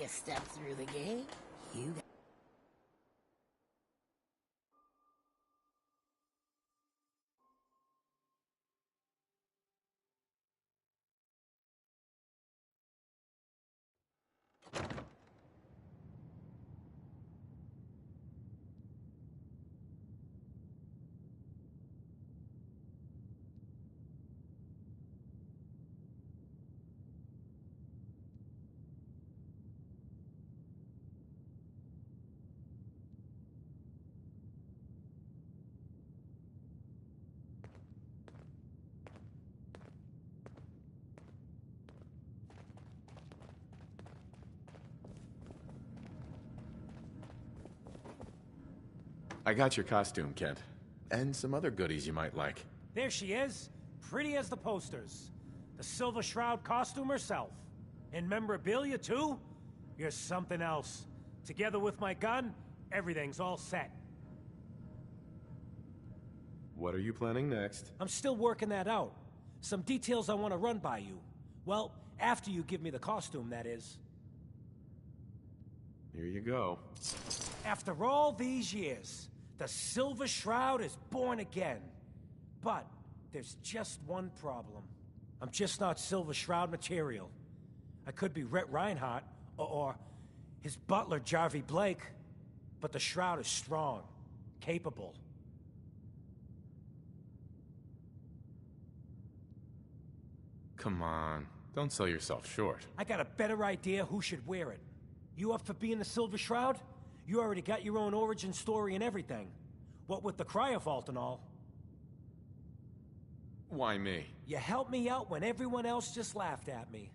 you step through the gate, you I got your costume, Kent. And some other goodies you might like. There she is, pretty as the posters. The Silver Shroud costume herself. And memorabilia, too? You're something else. Together with my gun, everything's all set. What are you planning next? I'm still working that out. Some details I want to run by you. Well, after you give me the costume, that is. Here you go. After all these years, the Silver Shroud is born again. But there's just one problem. I'm just not Silver Shroud material. I could be Rhett Reinhardt, or his butler, Jarvie Blake. But the Shroud is strong, capable. Come on, don't sell yourself short. I got a better idea who should wear it. You up for being the Silver Shroud? You already got your own origin story and everything. What with the Cryovault and all. Why me? You helped me out when everyone else just laughed at me.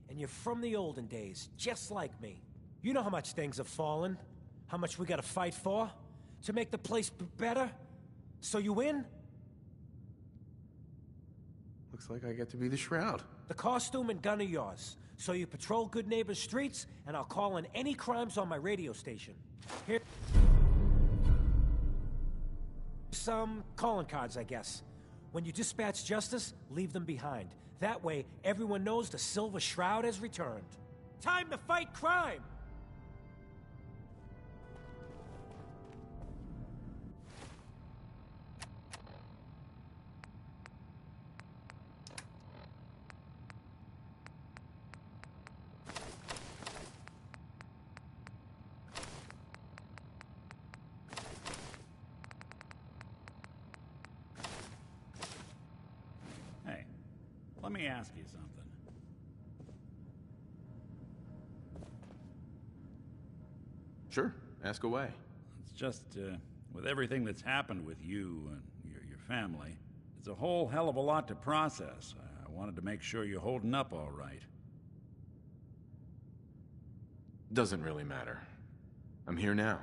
And you're from the olden days, just like me. You know how much things have fallen, how much we gotta fight for, to make the place better. So you in? Looks like I get to be the Shroud. The costume and gun are yours. So you patrol Good Neighbor's streets, and I'll call in any crimes on my radio station. Here... some calling cards, I guess. When you dispatch justice, leave them behind. That way, everyone knows the Silver Shroud has returned. Time to fight crime! Let me ask you something. Sure, ask away. It's just, with everything that's happened with you and your family, it's a whole hell of a lot to process. I wanted to make sure you're holding up all right. Doesn't really matter. I'm here now.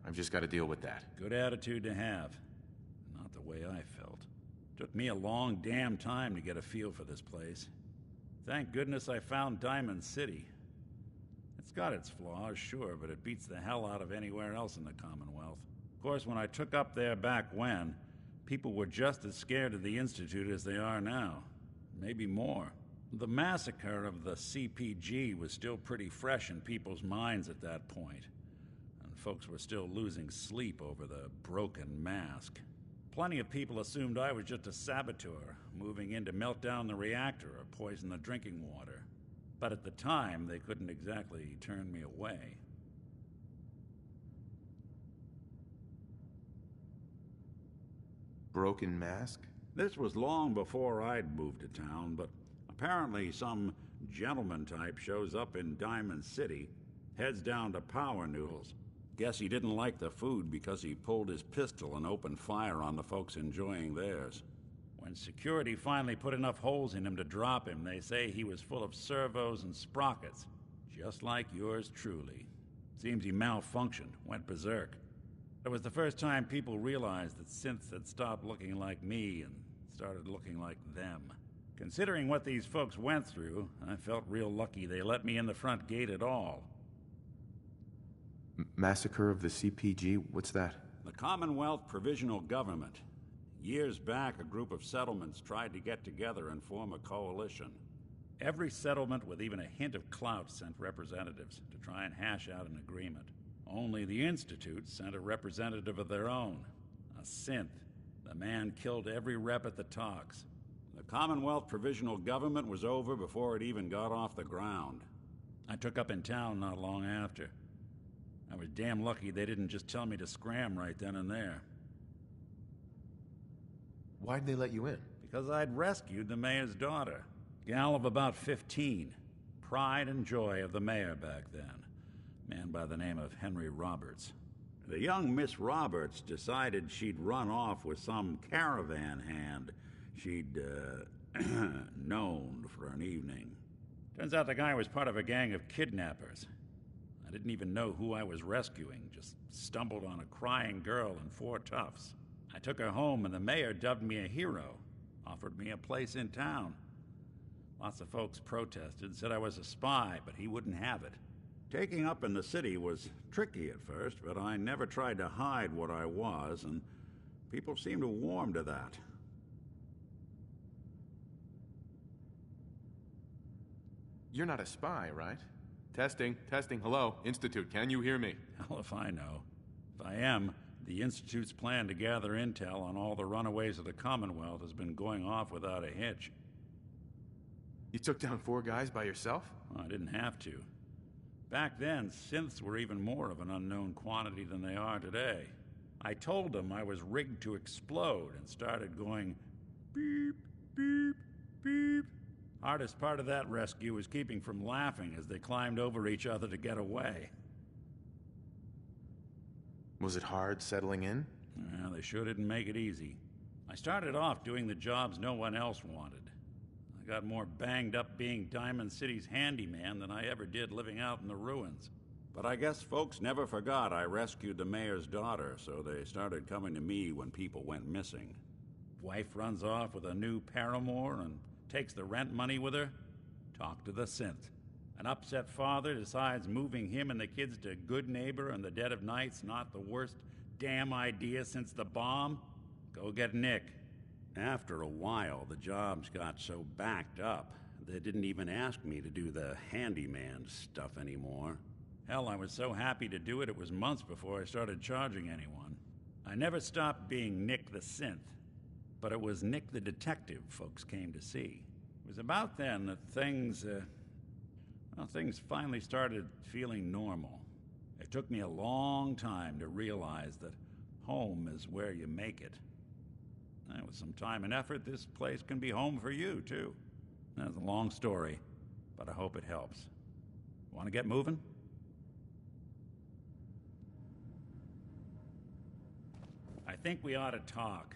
I've just got to deal with that. Good attitude to have. Not the way I felt. Took me a long damn time to get a feel for this place. Thank goodness I found Diamond City. It's got its flaws, sure, but it beats the hell out of anywhere else in the Commonwealth. Of course, when I took up there back when, people were just as scared of the Institute as they are now. Maybe more. The massacre of the CPG was still pretty fresh in people's minds at that point, and folks were still losing sleep over the broken mask. Plenty of people assumed I was just a saboteur, moving in to melt down the reactor or poison the drinking water. But at the time, they couldn't exactly turn me away. Broken mask? This was long before I'd moved to town, but apparently some gentleman type shows up in Diamond City, heads down to Power Noodles. Guess he didn't like the food because he pulled his pistol and opened fire on the folks enjoying theirs. When security finally put enough holes in him to drop him, they say he was full of servos and sprockets, just like yours truly. Seems he malfunctioned, went berserk. It was the first time people realized that synths had stopped looking like me and started looking like them. Considering what these folks went through, I felt real lucky they let me in the front gate at all. Massacre of the CPG? What's that? The Commonwealth Provisional Government. Years back, a group of settlements tried to get together and form a coalition. Every settlement with even a hint of clout sent representatives to try and hash out an agreement. Only the Institute sent a representative of their own, a synth. The man killed every rep at the talks. The Commonwealth Provisional Government was over before it even got off the ground. I took up in town not long after. I was damn lucky they didn't just tell me to scram right then and there. Why'd they let you in? Because I'd rescued the mayor's daughter. Gal of about 15. Pride and joy of the mayor back then. Man by the name of Henry Roberts. The young Miss Roberts decided she'd run off with some caravan hand she'd, known for an evening. Turns out the guy was part of a gang of kidnappers. I didn't even know who I was rescuing, just stumbled on a crying girl and 4 toughs. I took her home and the mayor dubbed me a hero, offered me a place in town. Lots of folks protested, said I was a spy, but he wouldn't have it. Taking up in the city was tricky at first, but I never tried to hide what I was, and people seemed to warm to that. You're not a spy, right? Testing, hello, Institute, can you hear me? Hell if I know. If I am, the Institute's plan to gather intel on all the runaways of the Commonwealth has been going off without a hitch. You took down 4 guys by yourself? Well, I didn't have to. Back then, synths were even more of an unknown quantity than they are today. I told them I was rigged to explode and started going beep, beep, beep. Hardest part of that rescue was keeping from laughing as they climbed over each other to get away. Was it hard settling in? Well, they sure didn't make it easy. I started off doing the jobs no one else wanted. I got more banged up being Diamond City's handyman than I ever did living out in the ruins. But I guess folks never forgot I rescued the mayor's daughter, so they started coming to me when people went missing. Wife runs off with a new paramour and takes the rent money with her. Talk to the synth. An upset father decides moving him and the kids to Good Neighbor in the dead of night's not the worst damn idea since the bomb. Go get Nick. After a while, the jobs got so backed up, they didn't even ask me to do the handyman stuff anymore. Hell, I was so happy to do it, it was months before I started charging anyone. I never stopped being Nick the Synth, but it was Nick the Detective folks came to see. It was about then that things finally started feeling normal. It took me a long time to realize that home is where you make it. And with some time and effort, this place can be home for you, too. That's a long story, but I hope it helps. Want to get moving? I think we ought to talk.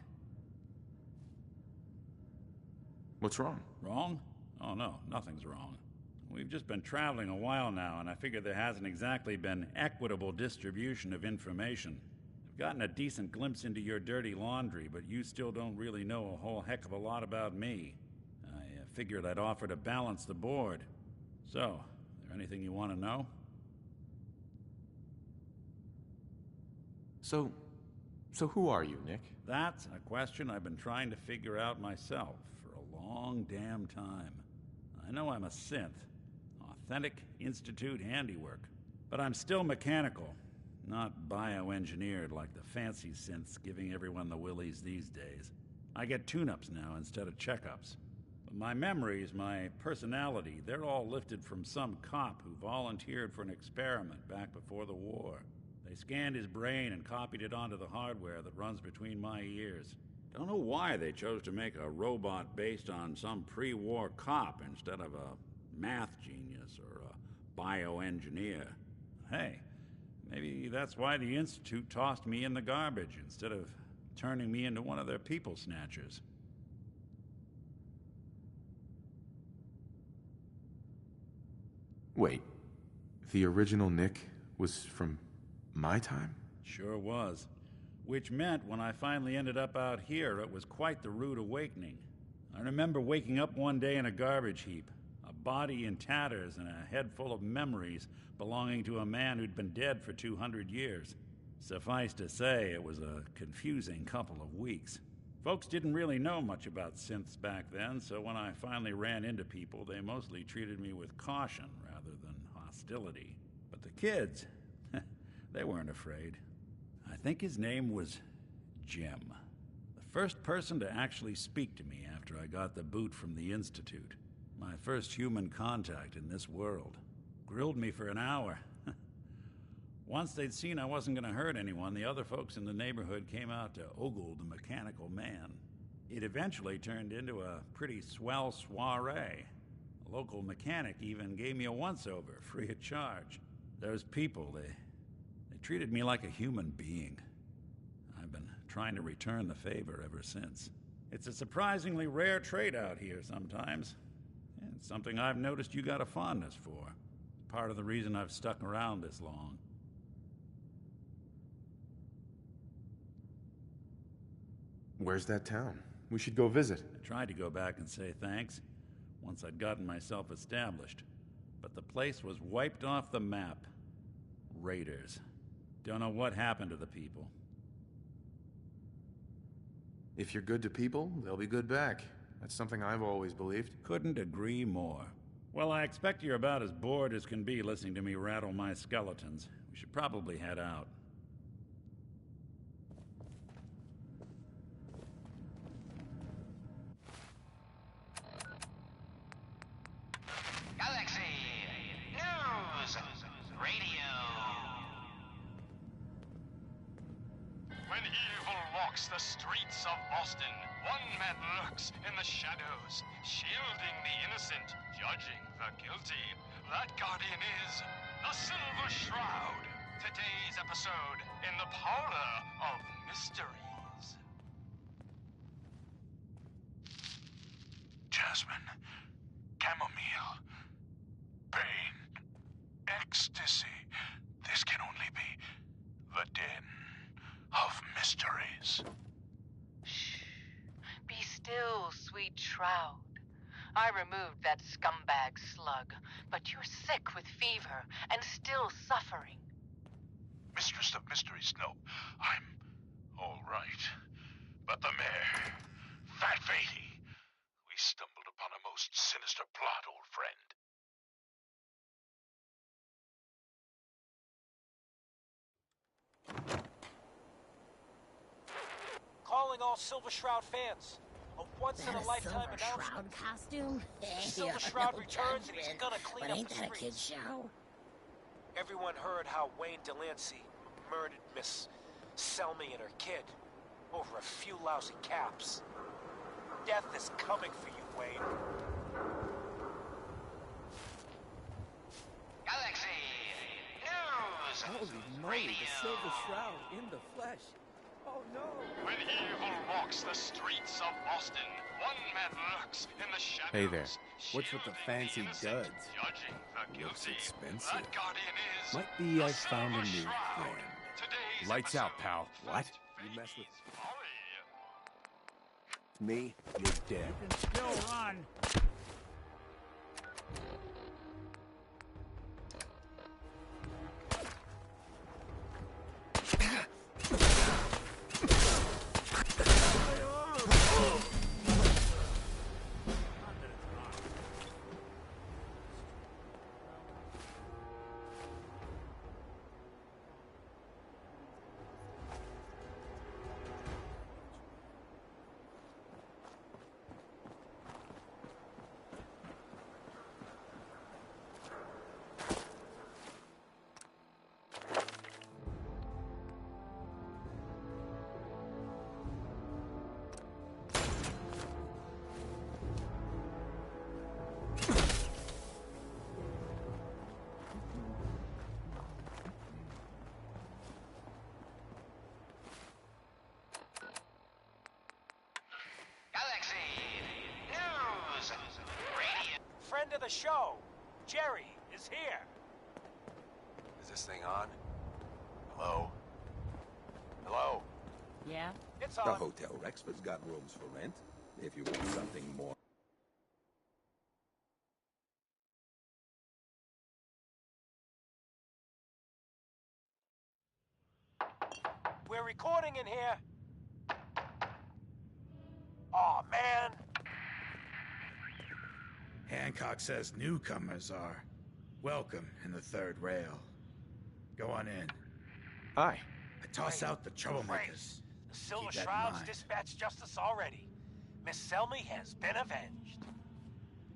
What's wrong? Wrong? Oh, no, nothing's wrong. We've just been traveling a while now, and I figure there hasn't exactly been equitable distribution of information. I've gotten a decent glimpse into your dirty laundry, but you still don't really know a whole heck of a lot about me. I figured I'd offer to balance the board. So, is there anything you want to know? So who are you, Nick? That's a question I've been trying to figure out myself for a long damn time. I know I'm a synth, authentic Institute handiwork, but I'm still mechanical. Not bioengineered like the fancy synths giving everyone the willies these days. I get tune-ups now instead of checkups. But my memories, my personality, they're all lifted from some cop who volunteered for an experiment back before the war. They scanned his brain and copied it onto the hardware that runs between my ears. Don't know why they chose to make a robot based on some pre-war cop instead of a math genius or a bioengineer. Hey, maybe that's why the Institute tossed me in the garbage instead of turning me into one of their people snatchers. Wait, the original Nick was from my time? Sure was. Which meant when I finally ended up out here, it was quite the rude awakening. I remember waking up one day in a garbage heap, a body in tatters and a head full of memories belonging to a man who'd been dead for 200 years. Suffice to say, it was a confusing couple of weeks. Folks didn't really know much about synths back then, so when I finally ran into people, they mostly treated me with caution rather than hostility. But the kids, they weren't afraid. I think his name was Jim. The first person to actually speak to me after I got the boot from the Institute. My first human contact in this world. Grilled me for an hour. Once they'd seen I wasn't going to hurt anyone, the other folks in the neighborhood came out to ogle the mechanical man. It eventually turned into a pretty swell soiree. A local mechanic even gave me a once-over, free of charge. Those people, they treated me like a human being. I've been trying to return the favor ever since. It's a surprisingly rare trait out here sometimes. And it's something I've noticed you got a fondness for. Part of the reason I've stuck around this long. Where's that town? We should go visit. I tried to go back and say thanks once I'd gotten myself established, but the place was wiped off the map. Raiders. Don't know what happened to the people. If you're good to people, they'll be good back. That's something I've always believed. Couldn't agree more. Well, I expect you're about as bored as can be listening to me rattle my skeletons. We should probably head out. Galaxy News Radio. When evil walks the streets of Boston, one man lurks in the shadows, shielding the innocent, judging the guilty. That guardian is the Silver Shroud. Today's episode in the Parlor of Mysteries. Jasmine, chamomile, pain, ecstasy. This can only be the den of mysteries. Shh. Be still, sweet Shroud. I removed that scumbag slug, but you're sick with fever and still suffering. Mistress of Mysteries, no, I'm all right. But the mayor, Fat Fatey, we stumbled upon a most sinister plot, old friend. Calling all Silver Shroud fans. A once-in-a-lifetime Silver announcement. Shroud costume? Silver Yeah, Shroud no returns and he's judgment. gonna clean But up ain't the that a streets. kid's show? Everyone heard how Wayne Delancey murdered Miss Selmy and her kid over a few lousy caps. Death is coming for you, Wayne. Galaxy News Holy moly, Radio. the Silver Shroud in the flesh. Oh no! When evil walks the streets of Boston, one man lurks in the shadows. Hey there. What's with the shielding fancy innocent, duds? Judging the Looks guilty. expensive. That guardian is Might be the I found a Silver new Shroud. friend. Today's Lights out, episode, pal. What? Fat You mess with Fatey's Folly. me, you're dead. Still run! Galaxy News Radio. Friend of the show, Jerry, is here. Is this thing on? Hello? Hello? Yeah? It's The on. Hotel Rexford's got rooms for rent. If you want something more. We're recording in here. Aw, man. Hancock says newcomers are welcome in the third rail. Go on in. Hi. I toss out the troublemakers. Frank, the Silver Keep that in Shroud's mind. dispatched justice already. Miss Selmy has been avenged.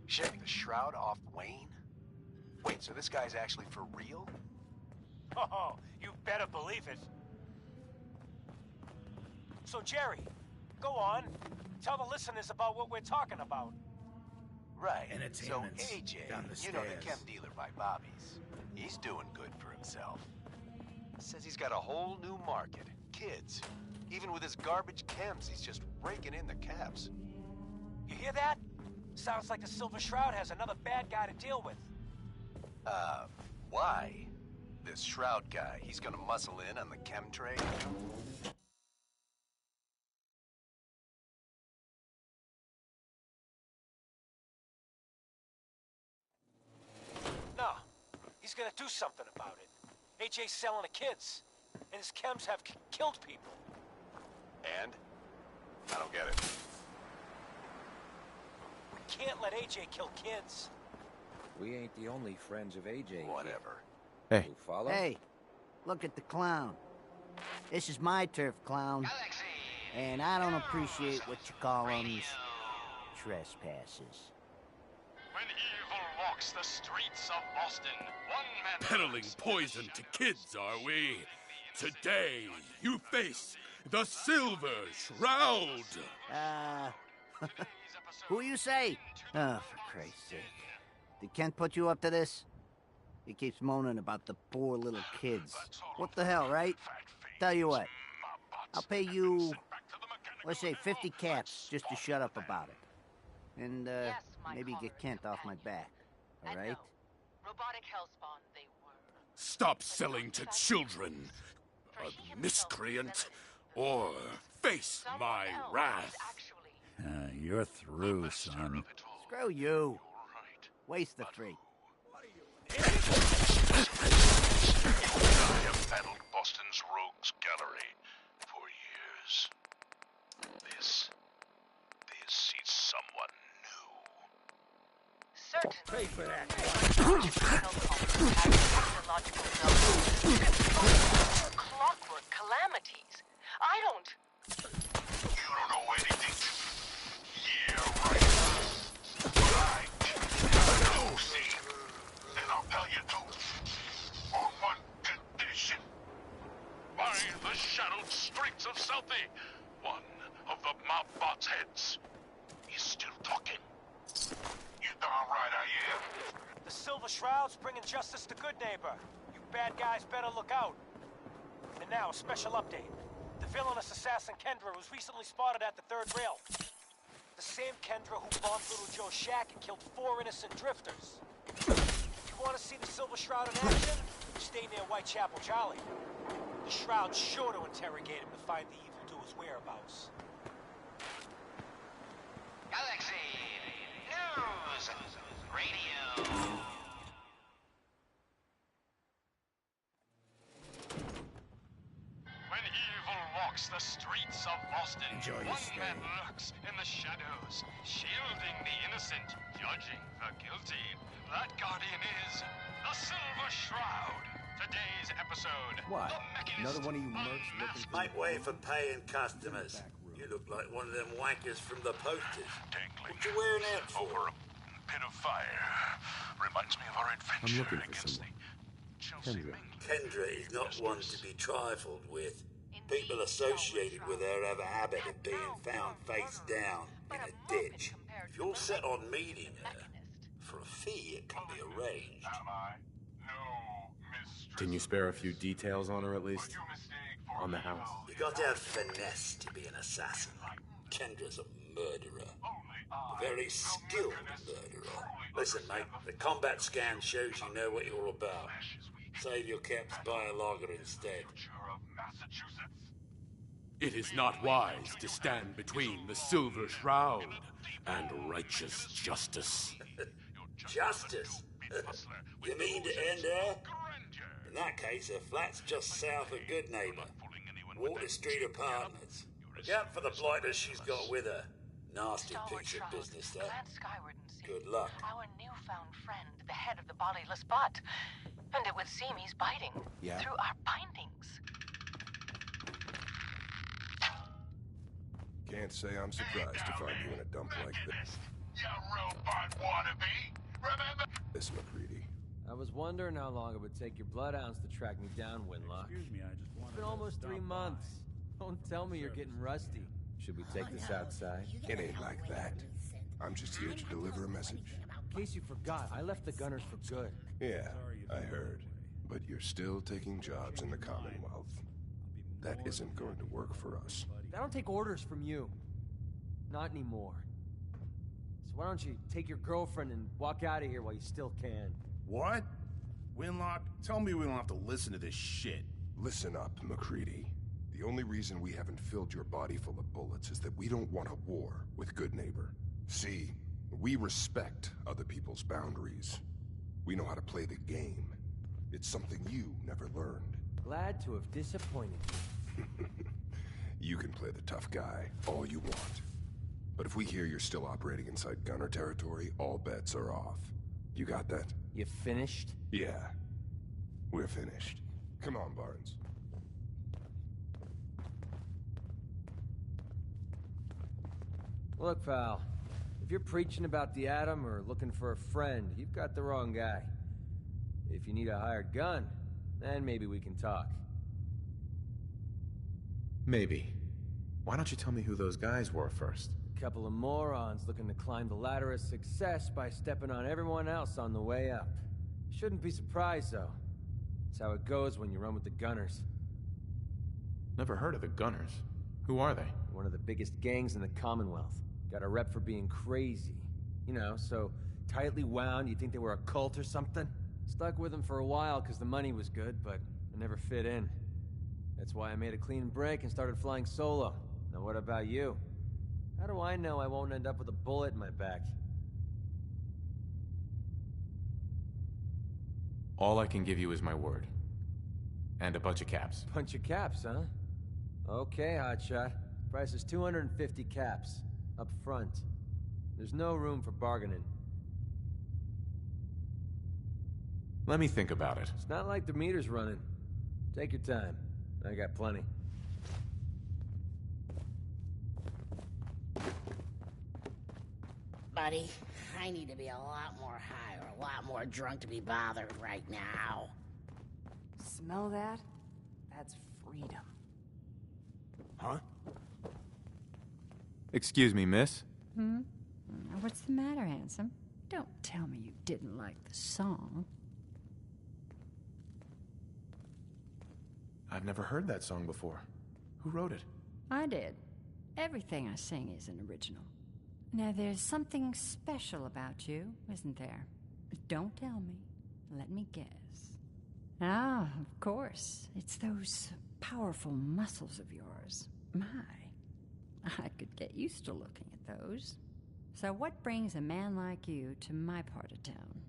Shipping the Shroud off Wayne? Wait, so this guy's actually for real? Oh, you better believe it. So, Jerry, go on. Tell the listeners about what we're talking about. Right. Entertainment's So AJ, down the you know the stairs. chem dealer by Bobby's. He's doing good for himself. Says he's got a whole new market. Kids. Even with his garbage chems, he's just raking in the caps. You hear that? Sounds like the Silver Shroud has another bad guy to deal with. Why? This Shroud guy, he's gonna muscle in on the chem trade? No, he's gonna do something about it. AJ's selling the kids, and his chems have killed people. And? I don't get it. We can't let AJ kill kids. We ain't the only friends of AJ. Whatever. Hey. You follow? Hey, look at the clown. This is my turf, clown. And I don't appreciate what you call them trespassers. When evil walks the streets of Boston, one man Peddling poison to kids, are we? Today, you face the Silver Shroud! Who you say? Oh, for Christ's sake. Did Kent put you up to this? He keeps moaning about the poor little kids. What the hell, right? Tell you what. I'll pay you, let's say 50 caps just to shut up about it. And, Yes, my maybe get comrade Kent off my companion. back. All And right? no, robotic hellspawn they were. Stop selling to children, a miscreant, or face my wrath. You're through, son. Screw you. Waste the free. I have battled Boston's rogues gallery for years. This is someone new. Certainly. Pay for that. Clockwork calamities. I don't. You don't know anything. Yeah, right. Right. No, see? Then I'll tell you to. On one condition. By the shadowed streets of Southie, one of the mob bot's heads is still talking. You darn right I am. The Silver Shroud's bringing justice to Good Neighbor. You bad guys better look out. And now, a special update. The villainous assassin Kendra was recently spotted at the third rail. The same Kendra who bombed Little Joe's shack and killed 4 innocent drifters. If you want to see the Silver Shroud in action, stay near Whitechapel Charlie. The Shroud's sure to interrogate him to find the evildoer's whereabouts. Galaxy News Radio. When evil walks the streets of Boston, Enjoy your one stay. man lurks in the shadows, shielding the innocent, judging the guilty. That guardian is the Silver Shroud. Today's episode, What? The Mechanist Another one of you mercs looking for... Make way for paying customers. You look like one of them wankers from the posters. Dangling What you wearing out for? over a pit of fire. Reminds me of our adventure looking for against someone. the Chelsea Kendra. Mink. Kendra is not one to be trifled with. People associated with her have a habit of being found face down in a ditch. If you're set on meeting her, for a fee it can be arranged. Am I? No, mistress. Can you spare a few details on her at least? You mistake for On the house? You got to have finesse to be an assassin. Kendra's a murderer. A very skilled murderer. Listen, mate, the combat scan shows you know what you're about. Save your caps, buy a lager instead. of Massachusetts. It is not wise to stand between the Silver Shroud and righteous justice. Justice? You mean to end her? In that case, her flat's just south of Good Neighbor. Water Street Apartments. Look out for the blighters she's got with her. Nasty Stalwart piece of Shroud, business, that. glance skyward and see Good luck. our newfound friend, the head of the bodiless butt. And it would seem he's biting Yeah? through our bindings. Can't say I'm surprised to find you in a dump like this. You robot wannabe! Remember? Miss McCready. I was wondering how long it would take your bloodhounds to track me down, Winlock. Excuse me, I just wanted It's been to almost 3 stop months. Don't tell me you're getting rusty. Should we take this outside? It ain't like that. I'm just here to deliver a message. In case you forgot, I left the Gunners for good. Yeah, I heard. But you're still taking jobs in the Commonwealth. That isn't going to work for us. I don't take orders from you. Not anymore. So why don't you take your girlfriend and walk out of here while you still can? What? Winlock, tell me we don't have to listen to this shit. Listen up, McCready. The only reason we haven't filled your body full of bullets is that we don't want a war with Good Neighbor. See, we respect other people's boundaries. We know how to play the game. It's something you never learned. Glad to have disappointed you. You can play the tough guy all you want. But if we hear you're still operating inside Gunner territory, all bets are off. You got that? You finished? Yeah. We're finished. Come on, Barnes. Look, pal. If you're preaching about the atom or looking for a friend, you've got the wrong guy. If you need a hired gun, then maybe we can talk. Maybe. Why don't you tell me who those guys were first? A couple of morons looking to climb the ladder of success by stepping on everyone else on the way up. Shouldn't be surprised, though. That's how it goes when you run with the Gunners. Never heard of the Gunners. Who are they? One of the biggest gangs in the Commonwealth. Got a rep for being crazy. You know, so tightly wound you'd think they were a cult or something. Stuck with them for a while because the money was good, but I never fit in. That's why I made a clean break and started flying solo. Now what about you? How do I know I won't end up with a bullet in my back? All I can give you is my word. And a bunch of caps. Bunch of caps, huh? Okay, hotshot. Price is 250 caps. Up front. There's no room for bargaining. Let me think about it. It's not like the meter's running. Take your time. I got plenty. Buddy, I need to be a lot more high or a lot more drunk to be bothered right now. Smell that? That's freedom. Huh? Excuse me, miss? What's the matter, handsome? Don't tell me you didn't like the song. I've never heard that song before. Who wrote it? I did. Everything I sing is an original. Now, there's something special about you, isn't there? Don't tell me. Let me guess. Ah, of course. It's those powerful muscles of yours. My, I could get used to looking at those. So what brings a man like you to my part of town?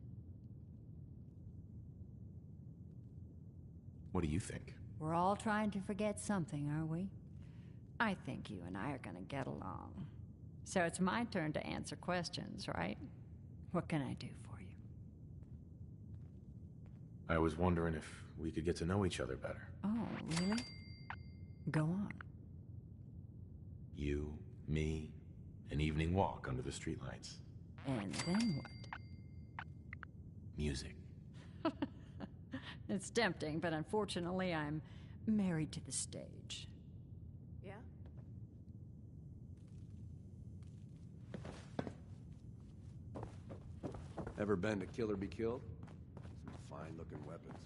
What do you think? We're all trying to forget something, are we? I think you and I are gonna get along. So it's my turn to answer questions, right? What can I do for you? I was wondering if we could get to know each other better. Oh, really? Go on. You, me, an evening walk under the streetlights. And then what? Music. It's tempting, but unfortunately I'm married to the stage. Yeah? Ever been to Kill or Be Killed? Some fine-looking weapons.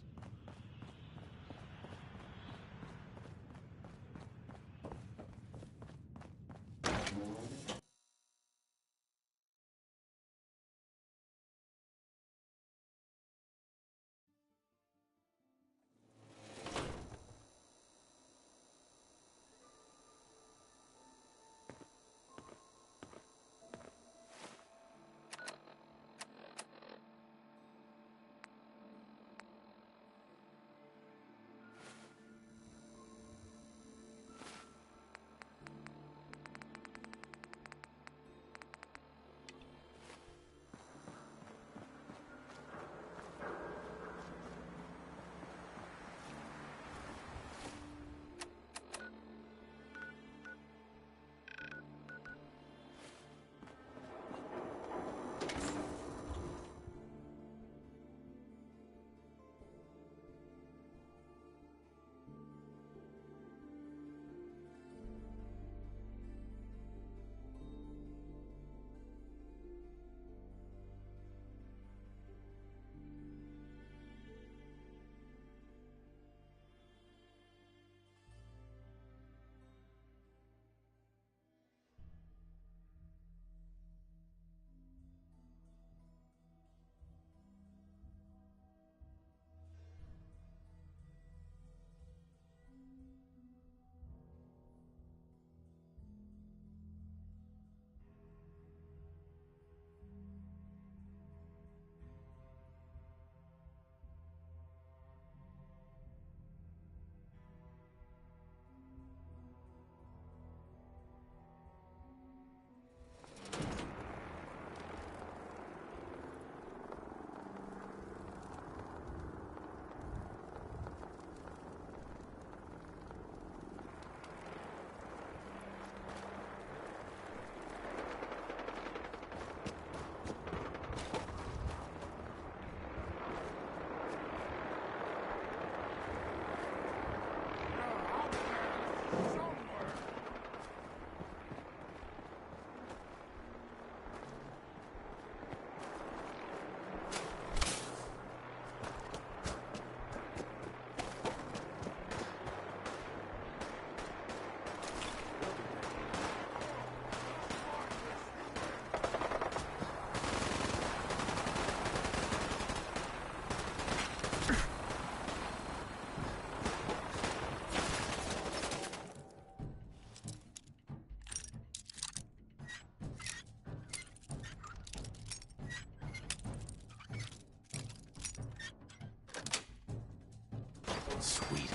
Sweet.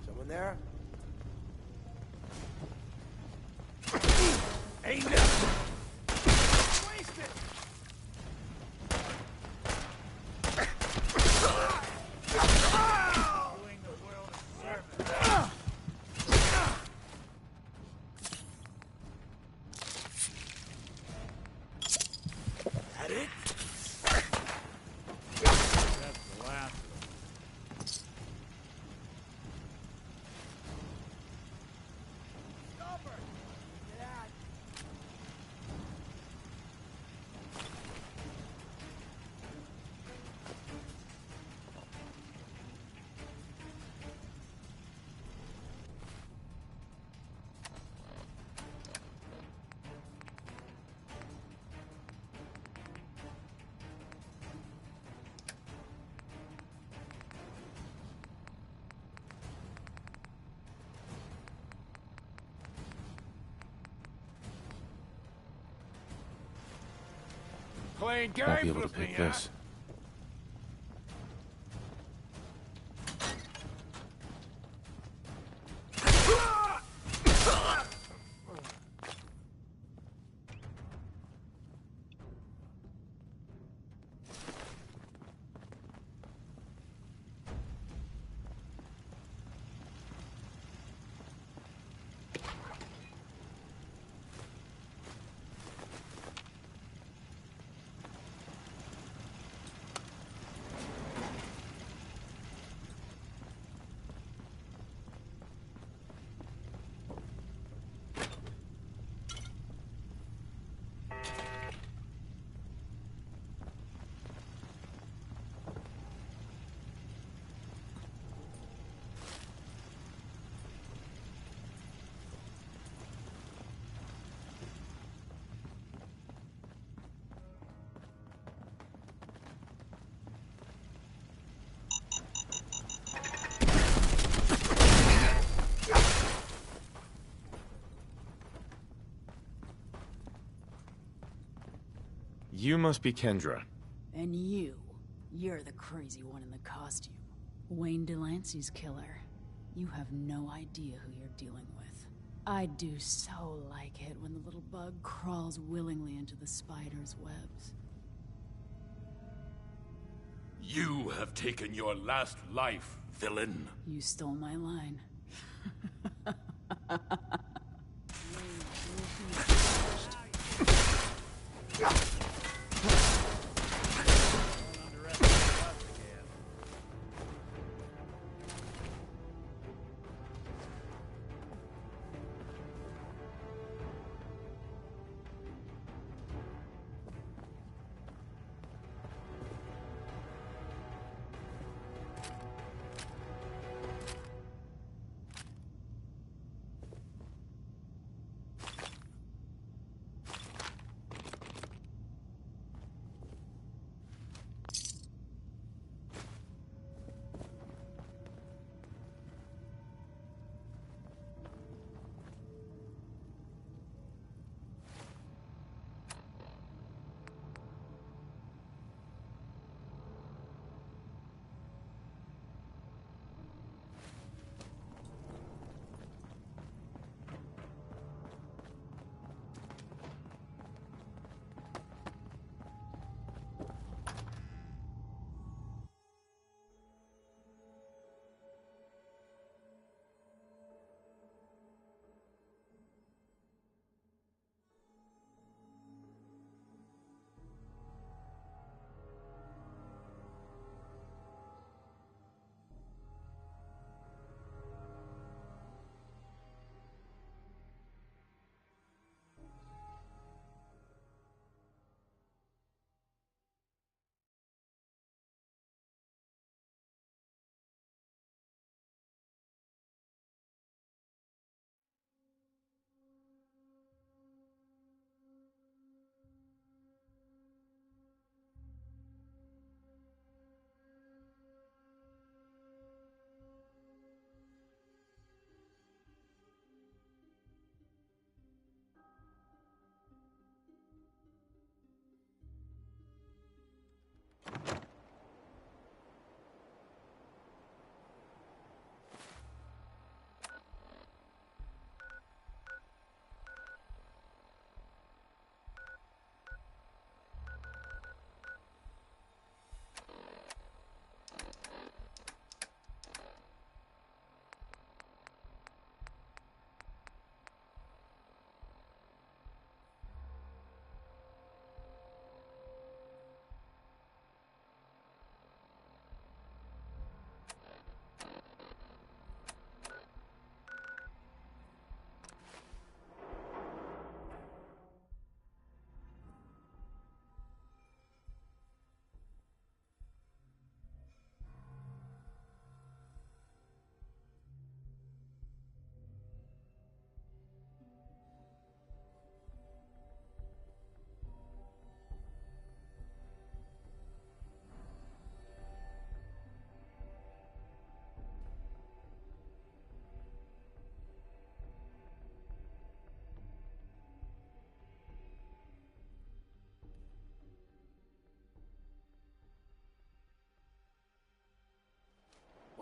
Someone there? Aimed it! Waste it! Doing the world a service. That it? That's the last. Playing Won't be games able to with me, pick huh? this. You must be Kendra. And you're the crazy one in the costume. Wayne Delancey's killer. You have no idea who you're dealing with. I do so like it when the little bug crawls willingly into the spider's webs. You have taken your last life, villain. You stole my line.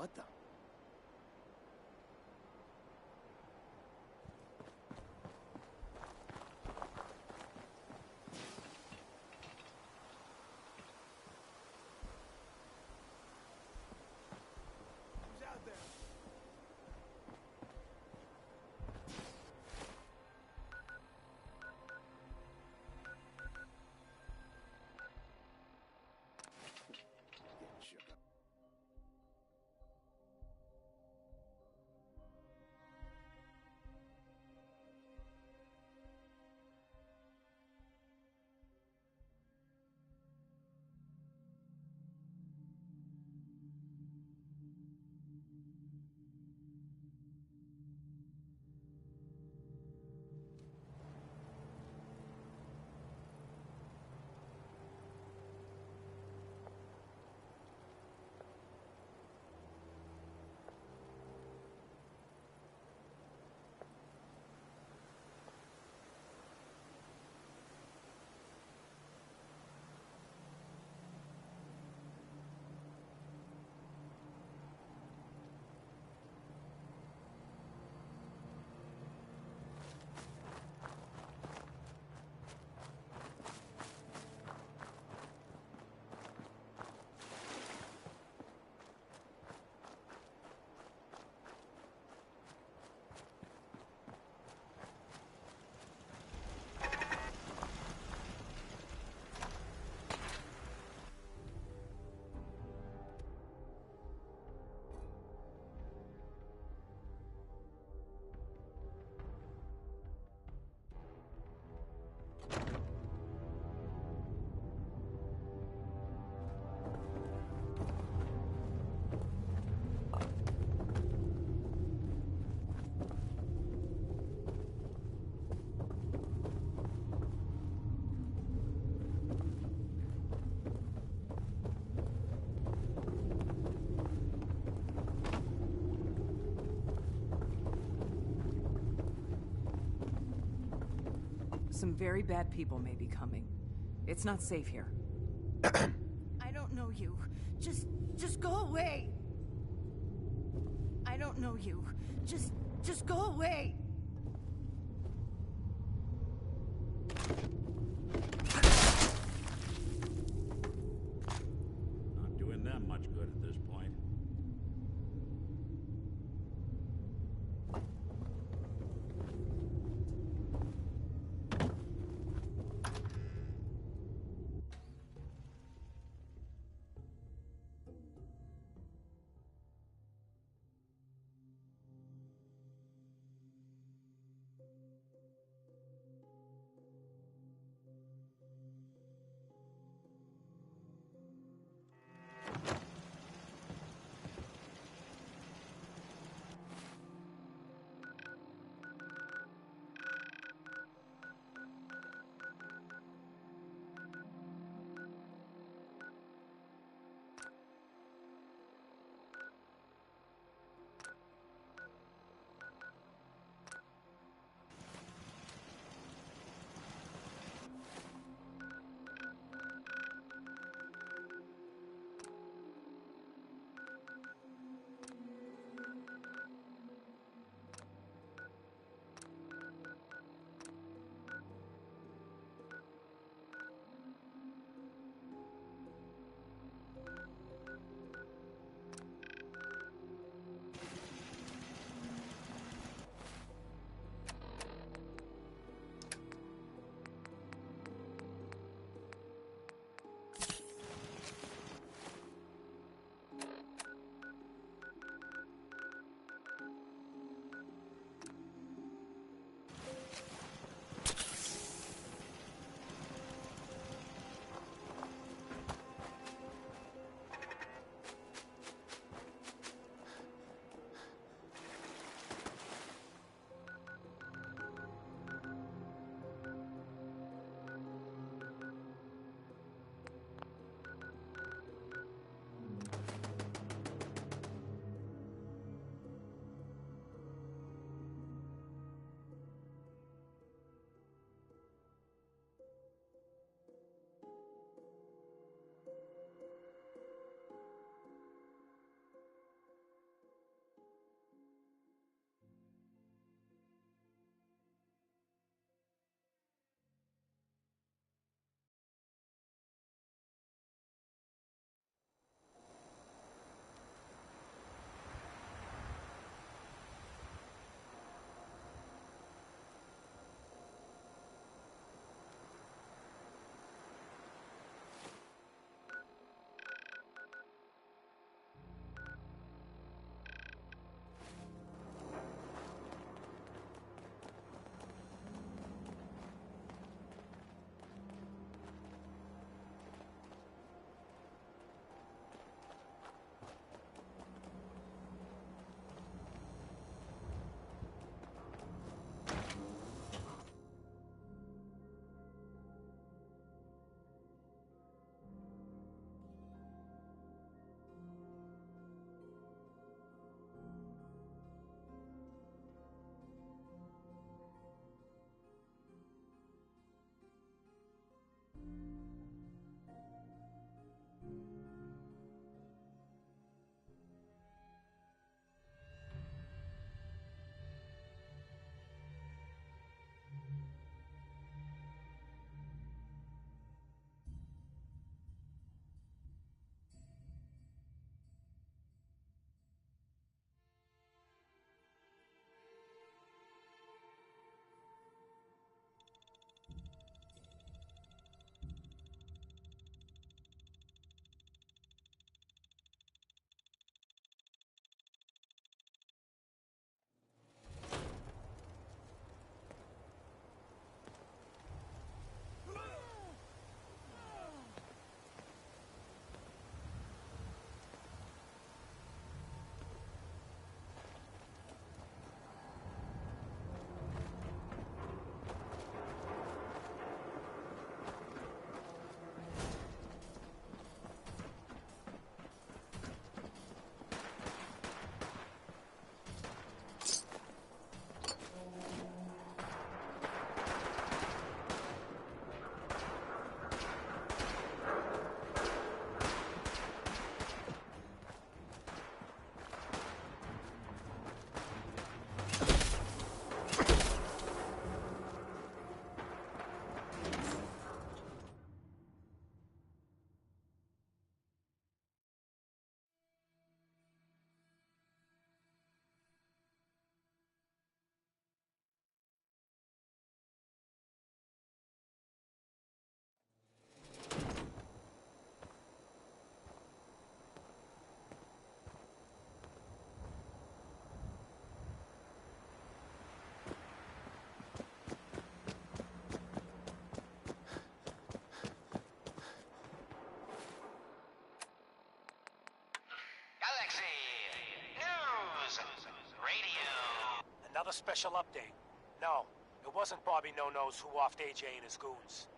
What the? Who's out there? Getting shook up. Some very bad people may be coming. It's not safe here. I don't know you. Just go away. I don't know you. Just go away. Not doing them much good at this point. Galaxy News Radio. Another special update. No, it wasn't Bobby No-Nos who offed AJ and his goons.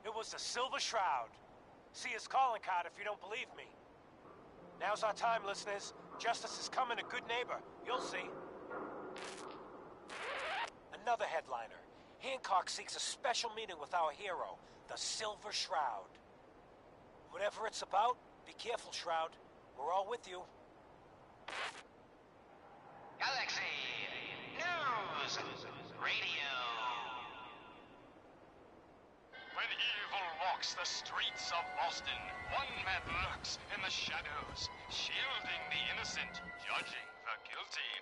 It was the Silver Shroud. See his calling card if you don't believe me. Now's our time, listeners. Justice is coming to Good Neighbor. You'll see. Another headliner. Hancock seeks a special meeting with our hero, the Silver Shroud. Whatever it's about, be careful, Shroud. We're all with you. Galaxy News Radio. When evil walks the streets of Boston, one man lurks in the shadows, shielding the innocent, judging the guilty.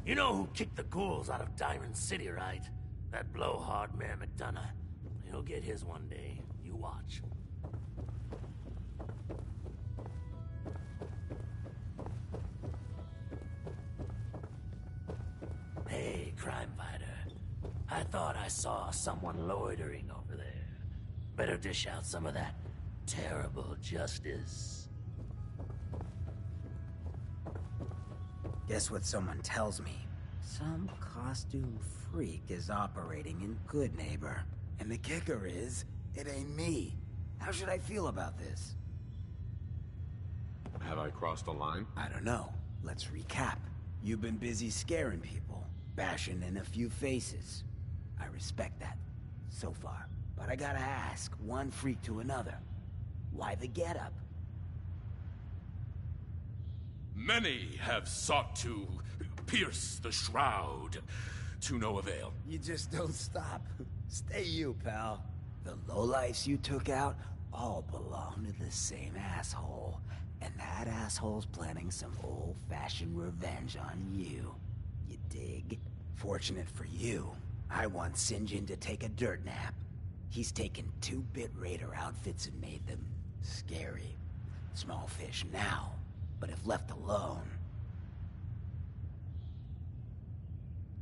You know who kicked the ghouls out of Diamond City, right? That blowhard Mayor McDonough. He'll get his one day. You watch. Hey, crime fighter. I thought I saw someone loitering over there. Better dish out some of that terrible justice. Guess what someone tells me? Some costume freak is operating in Good Neighbor. And the kicker is, it ain't me. How should I feel about this? Have I crossed a line? I don't know. Let's recap. You've been busy scaring people, bashing in a few faces. I respect that, so far. But I gotta ask, one freak to another. Why the getup? Many have sought to pierce the shroud, to no avail. You just don't stop. Stay you, pal. The lowlifes you took out all belong to the same asshole. And that asshole's planning some old-fashioned revenge on you. You dig? Fortunate for you, I want Sinjin to take a dirt nap. He's taken 2-bit Raider outfits and made them scary. Small fish now. But if left alone...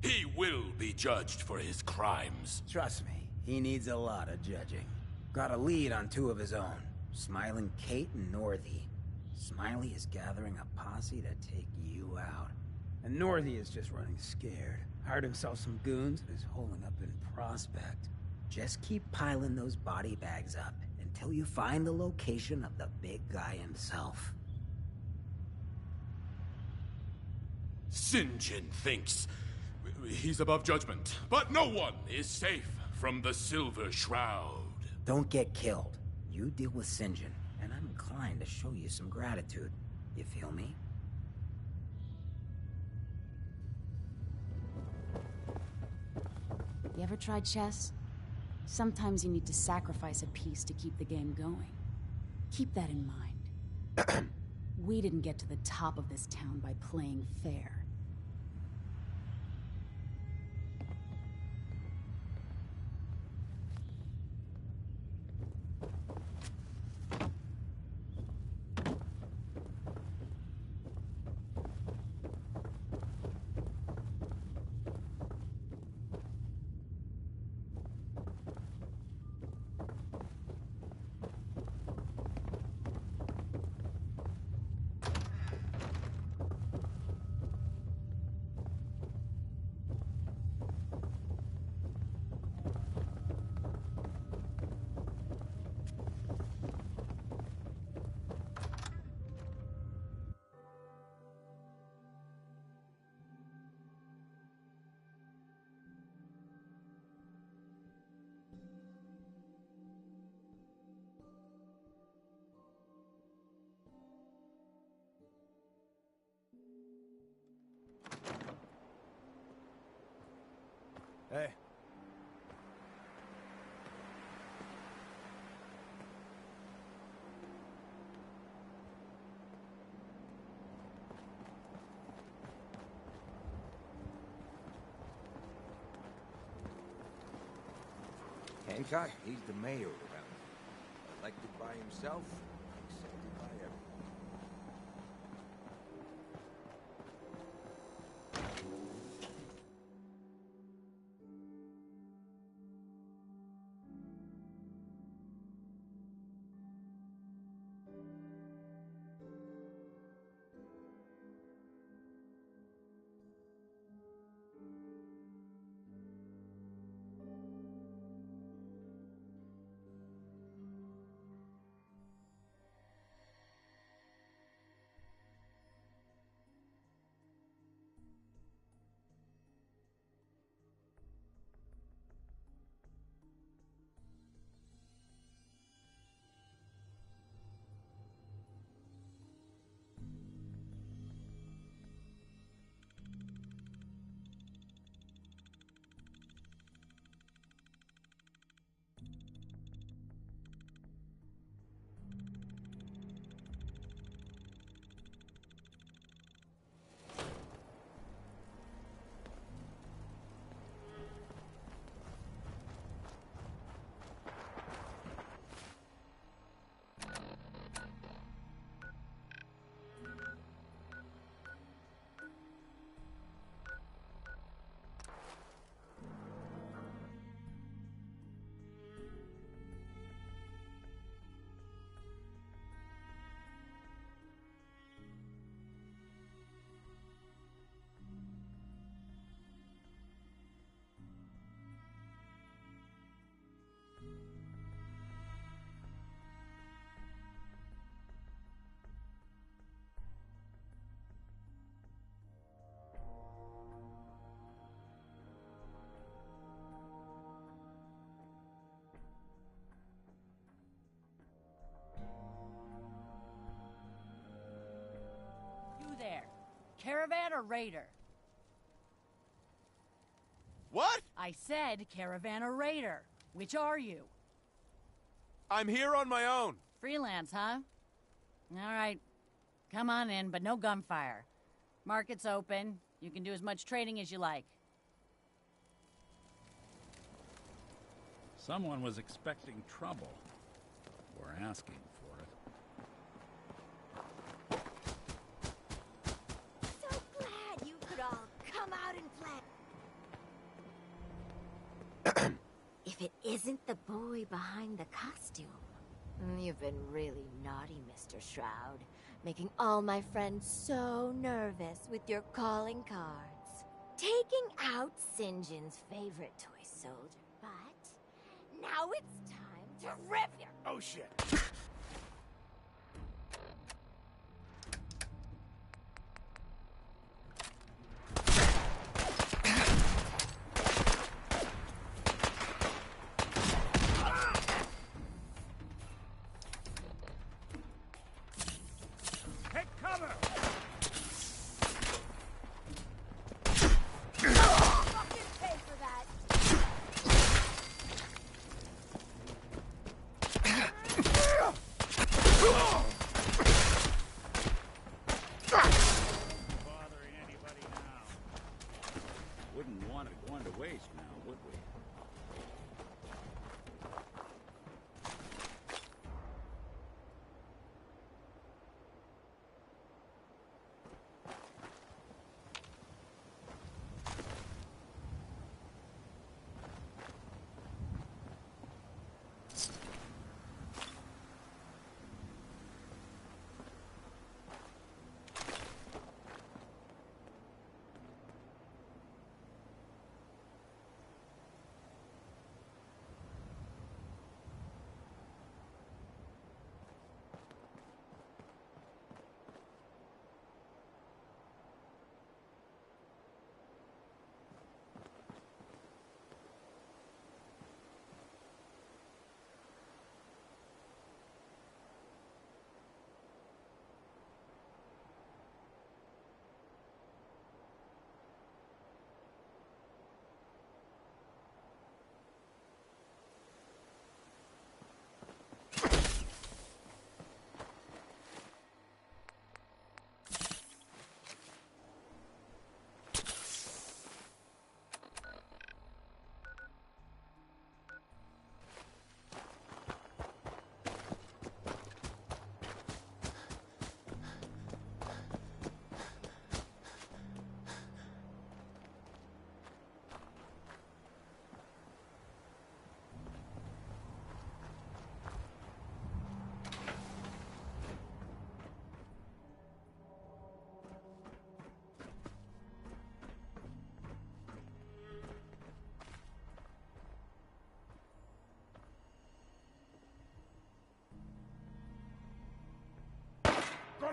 He will be judged for his crimes. Trust me, he needs a lot of judging. Got a lead on 2 of his own. Smiling Kate and Northy. Smiley is gathering a posse to take you out. And Northy is just running scared. Hired himself some goons and is holding up in Prospect. Just keep piling those body bags up until you find the location of the big guy himself. Sinjin thinks he's above judgment, but no one is safe from the Silver Shroud. Don't get killed. You deal with Sinjin, and I'm inclined to show you some gratitude. You feel me? You ever tried chess? Sometimes you need to sacrifice a piece to keep the game going. Keep that in mind. We didn't get to the top of this town by playing fair. Hey. Hancock, he's the mayor around here. Elected by himself, accepted by everyone. There. Caravan or raider? What? I said caravan or raider. Which are you? I'm here on my own. Freelance, huh? All right. Come on in, but no gunfire. Market's open. You can do as much trading as you like. Someone was expecting trouble. Or asking for it. Glad you could all come out and play. If it isn't the boy behind the costume. You've been really naughty, Mr. Shroud. Making all my friends so nervous with your calling cards. Taking out St. John's favorite toy soldier. But now it's time to rip your... Oh, shit.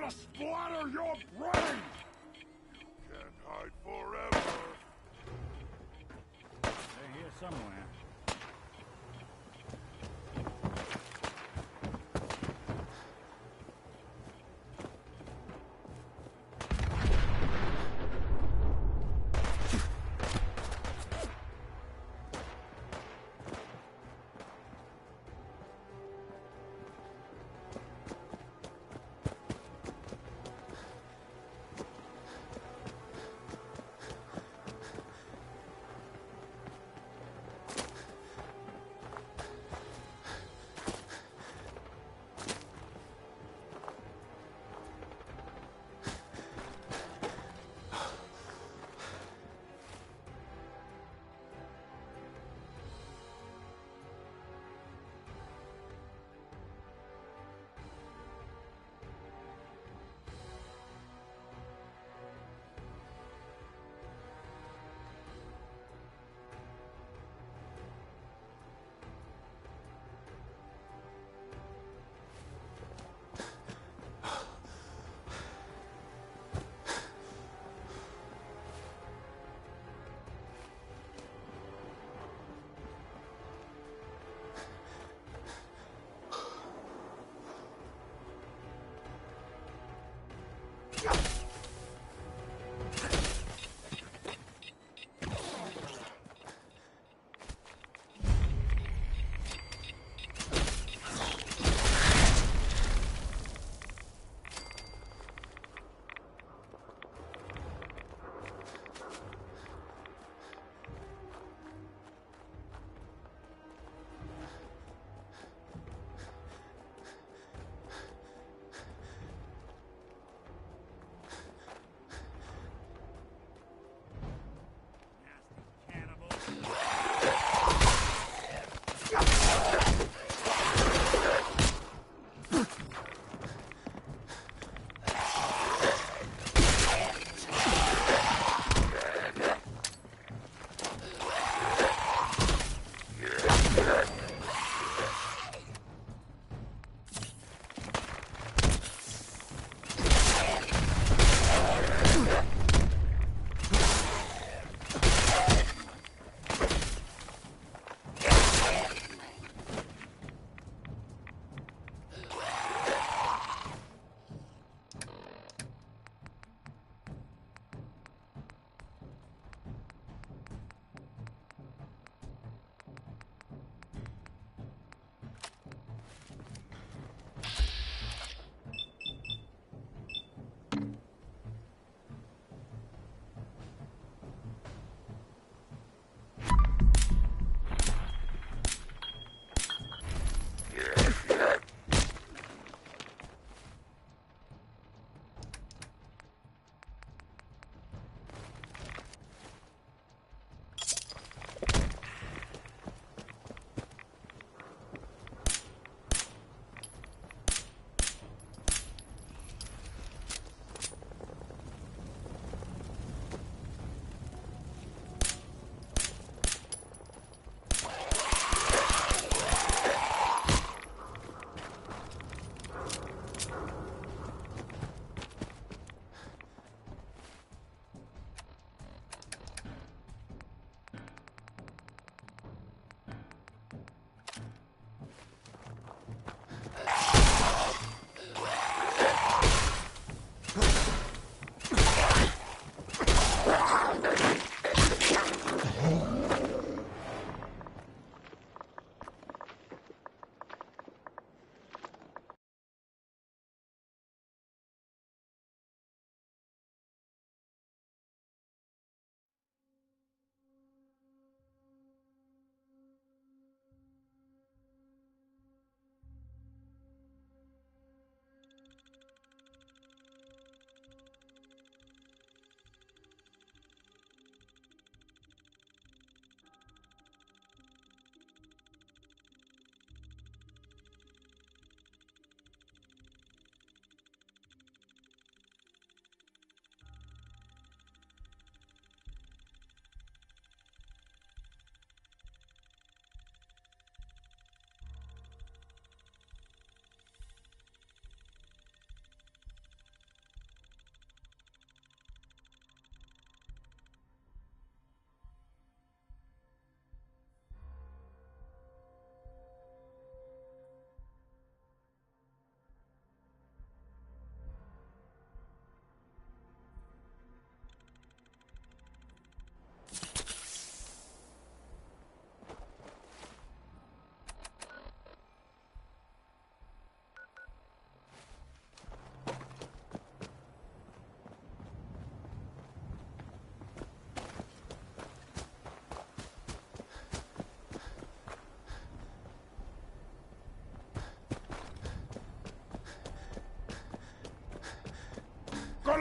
gonna splatter your brain! You can't hide forever. They're here somewhere.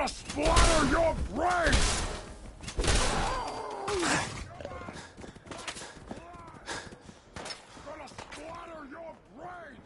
Gonna splatter your brains! Gonna splatter your brains!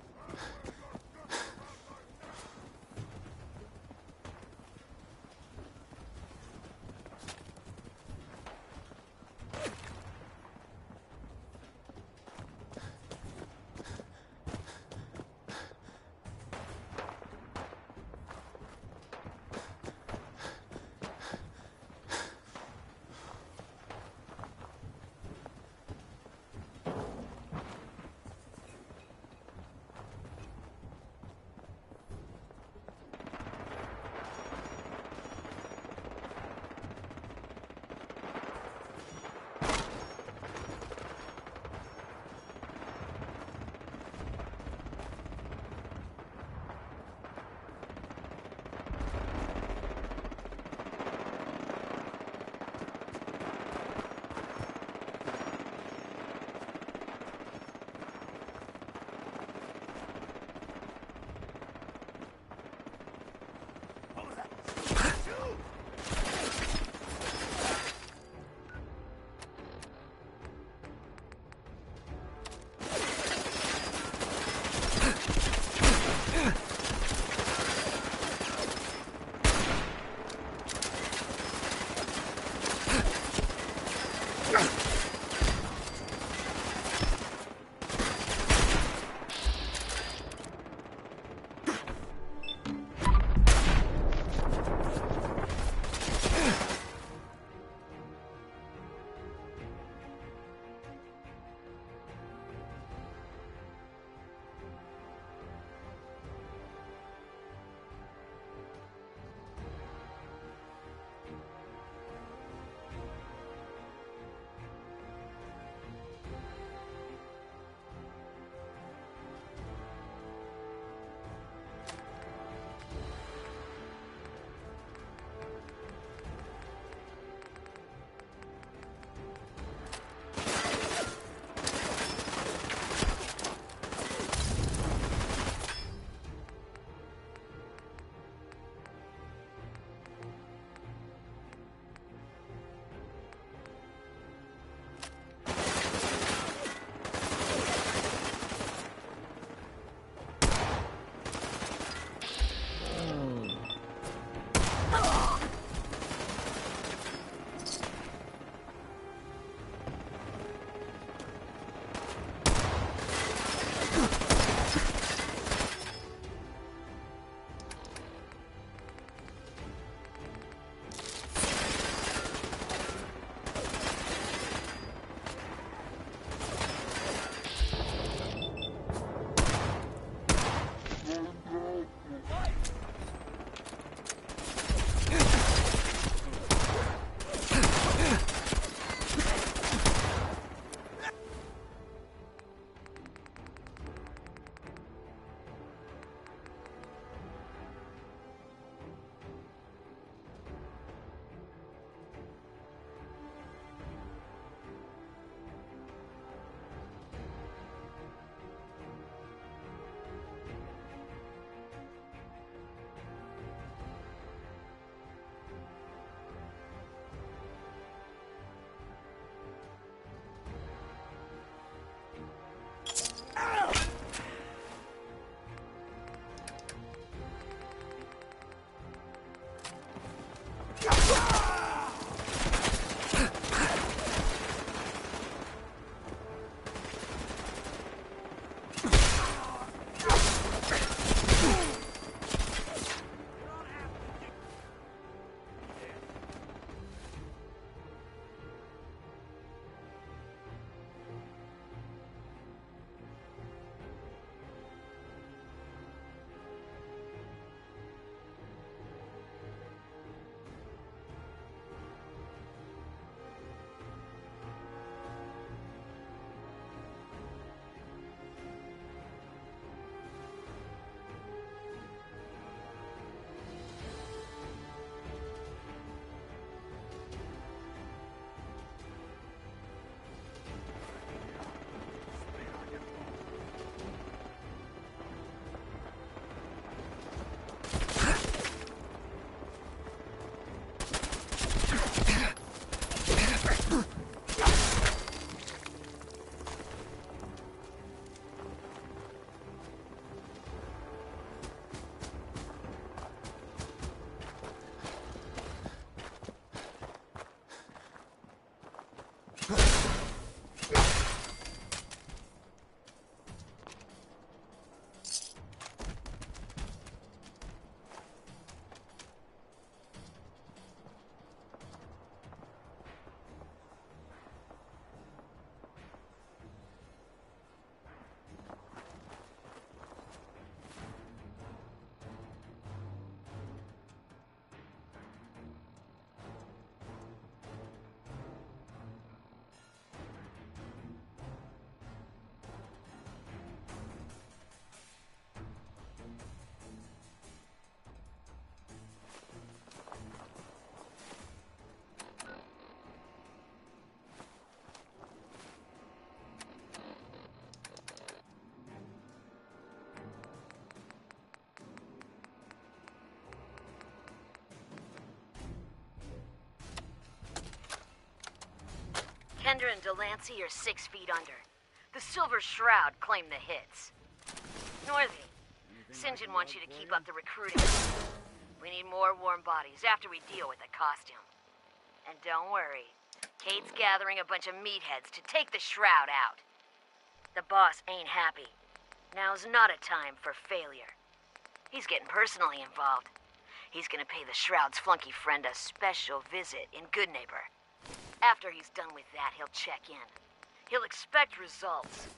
Kendra and Delancey are 6 feet under. The Silver Shroud claimed the hits. Northy, St. John wants you to keep up the recruiting. We need more warm bodies after we deal with the costume. And don't worry, Kate's gathering a bunch of meatheads to take the Shroud out. The boss ain't happy. Now's not a time for failure. He's getting personally involved. He's gonna pay the Shroud's flunky friend a special visit in Goodneighbor. After he's done with that, he'll check in. He'll expect results.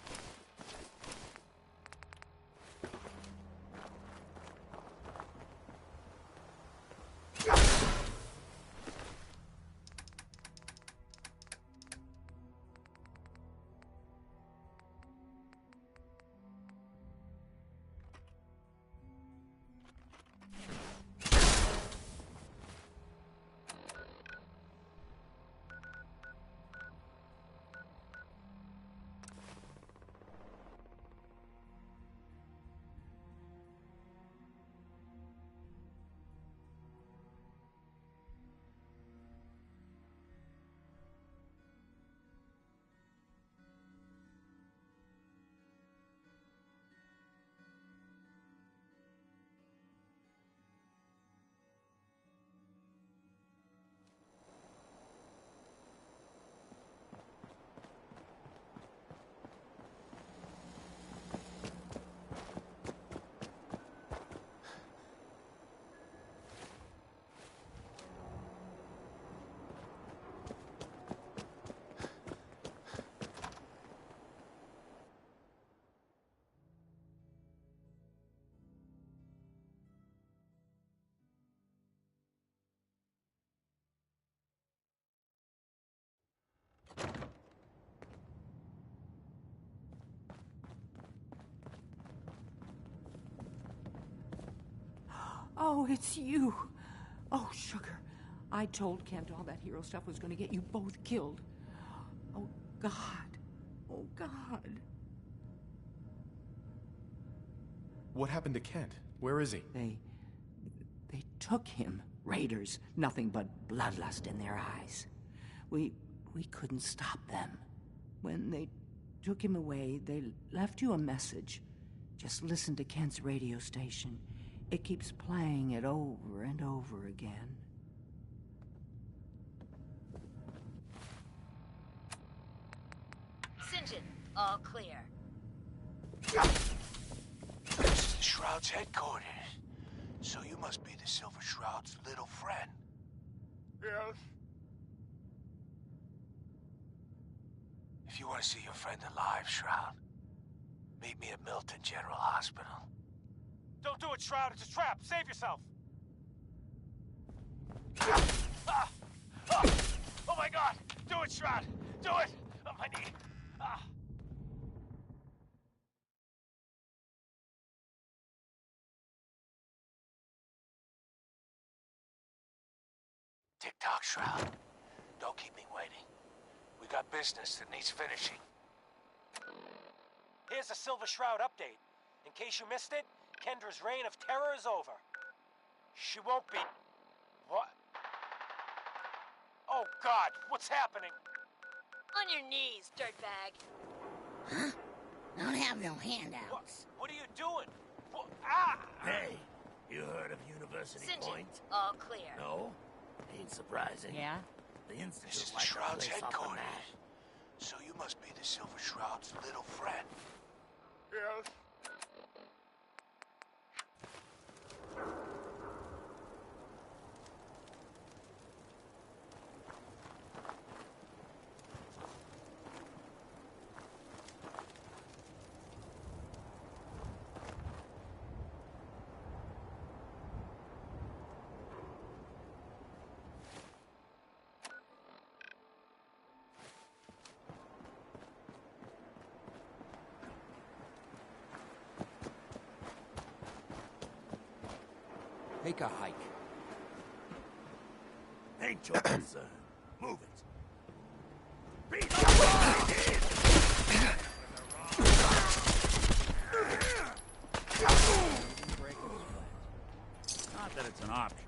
Oh, it's you. Oh, sugar. I told Kent all that hero stuff was going to get you both killed. Oh, God. Oh, God. What happened to Kent? Where is he? They took him. Raiders. Nothing but bloodlust in their eyes. We couldn't stop them. When they took him away, they left you a message. Just listen to Kent's radio station. It keeps playing it over and over again. St. John, all clear. This is the Shroud's headquarters. So you must be the Silver Shroud's little friend. Yes. If you want to see your friend alive, Shroud, meet me at Milton General Hospital. Don't do it, Shroud. It's a trap. Save yourself. Oh my God! Do it, Shroud. Do it. On my knee. Tick-tock, Shroud. Don't keep me waiting. We got business that needs finishing. Here's the Silver Shroud update. In case you missed it, Kendra's reign of terror is over. She won't be... What? Oh, God, what's happening? On your knees, dirtbag. Huh? Don't have no handouts. What are you doing? Ah! Hey, you heard of University St. John, Point? all clear. No? Ain't surprising. Yeah? The This Institute is the like Shroud's place off the headquarters. map. So you must be the Silver Shroud's little friend. Yes. Take a hike. Ain't your concern. Move it. Not that it's an option.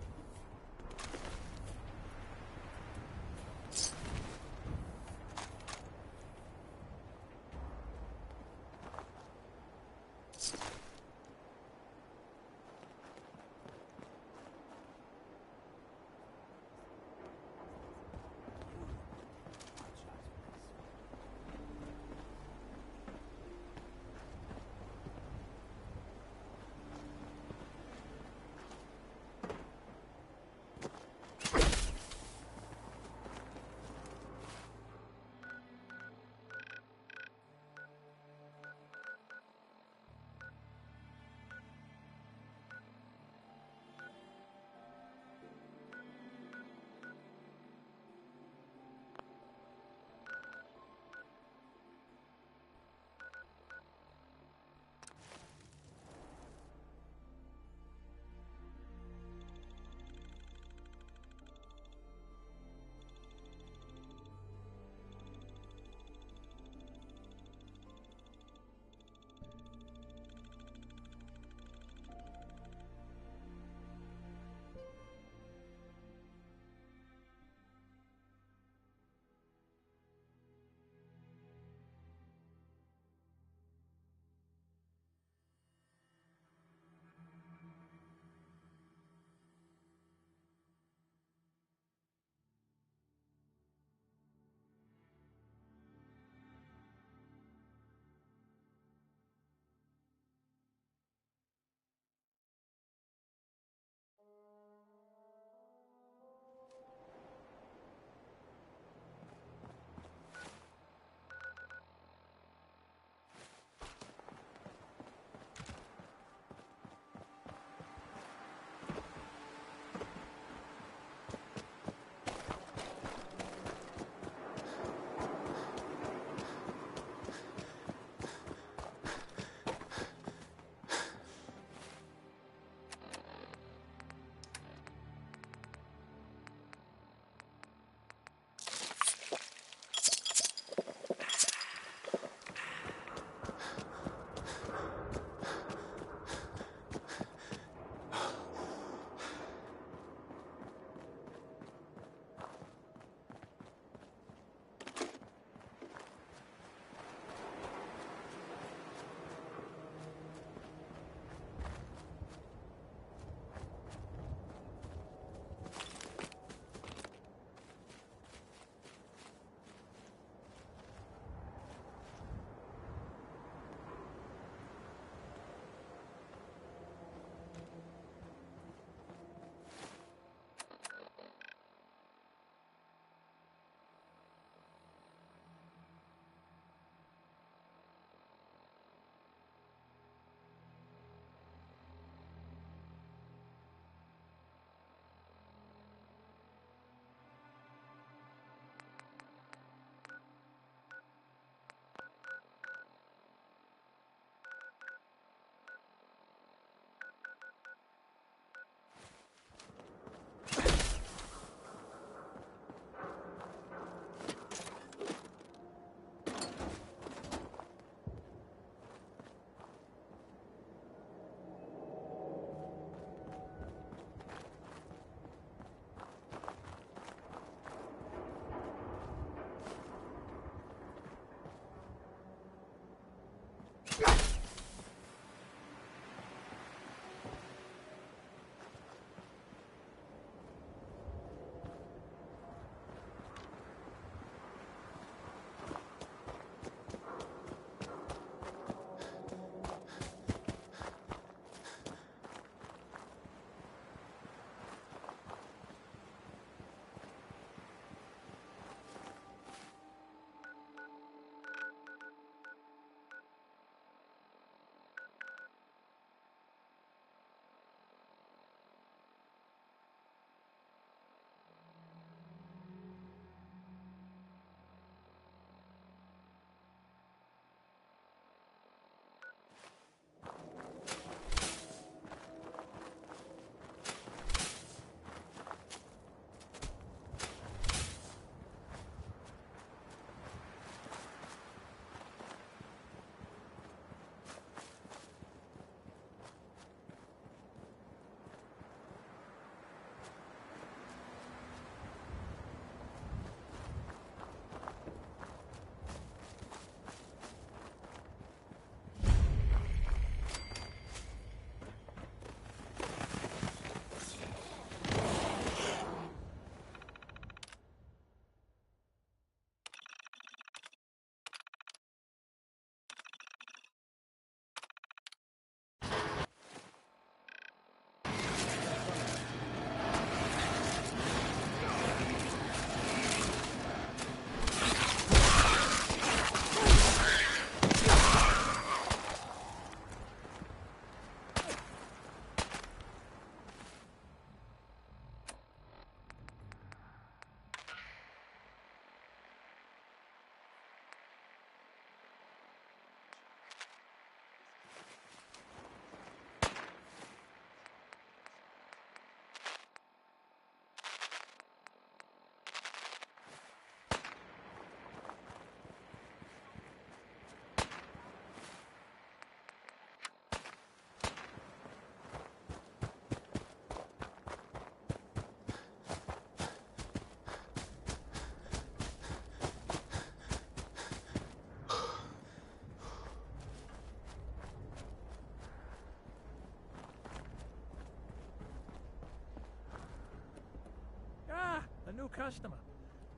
customer.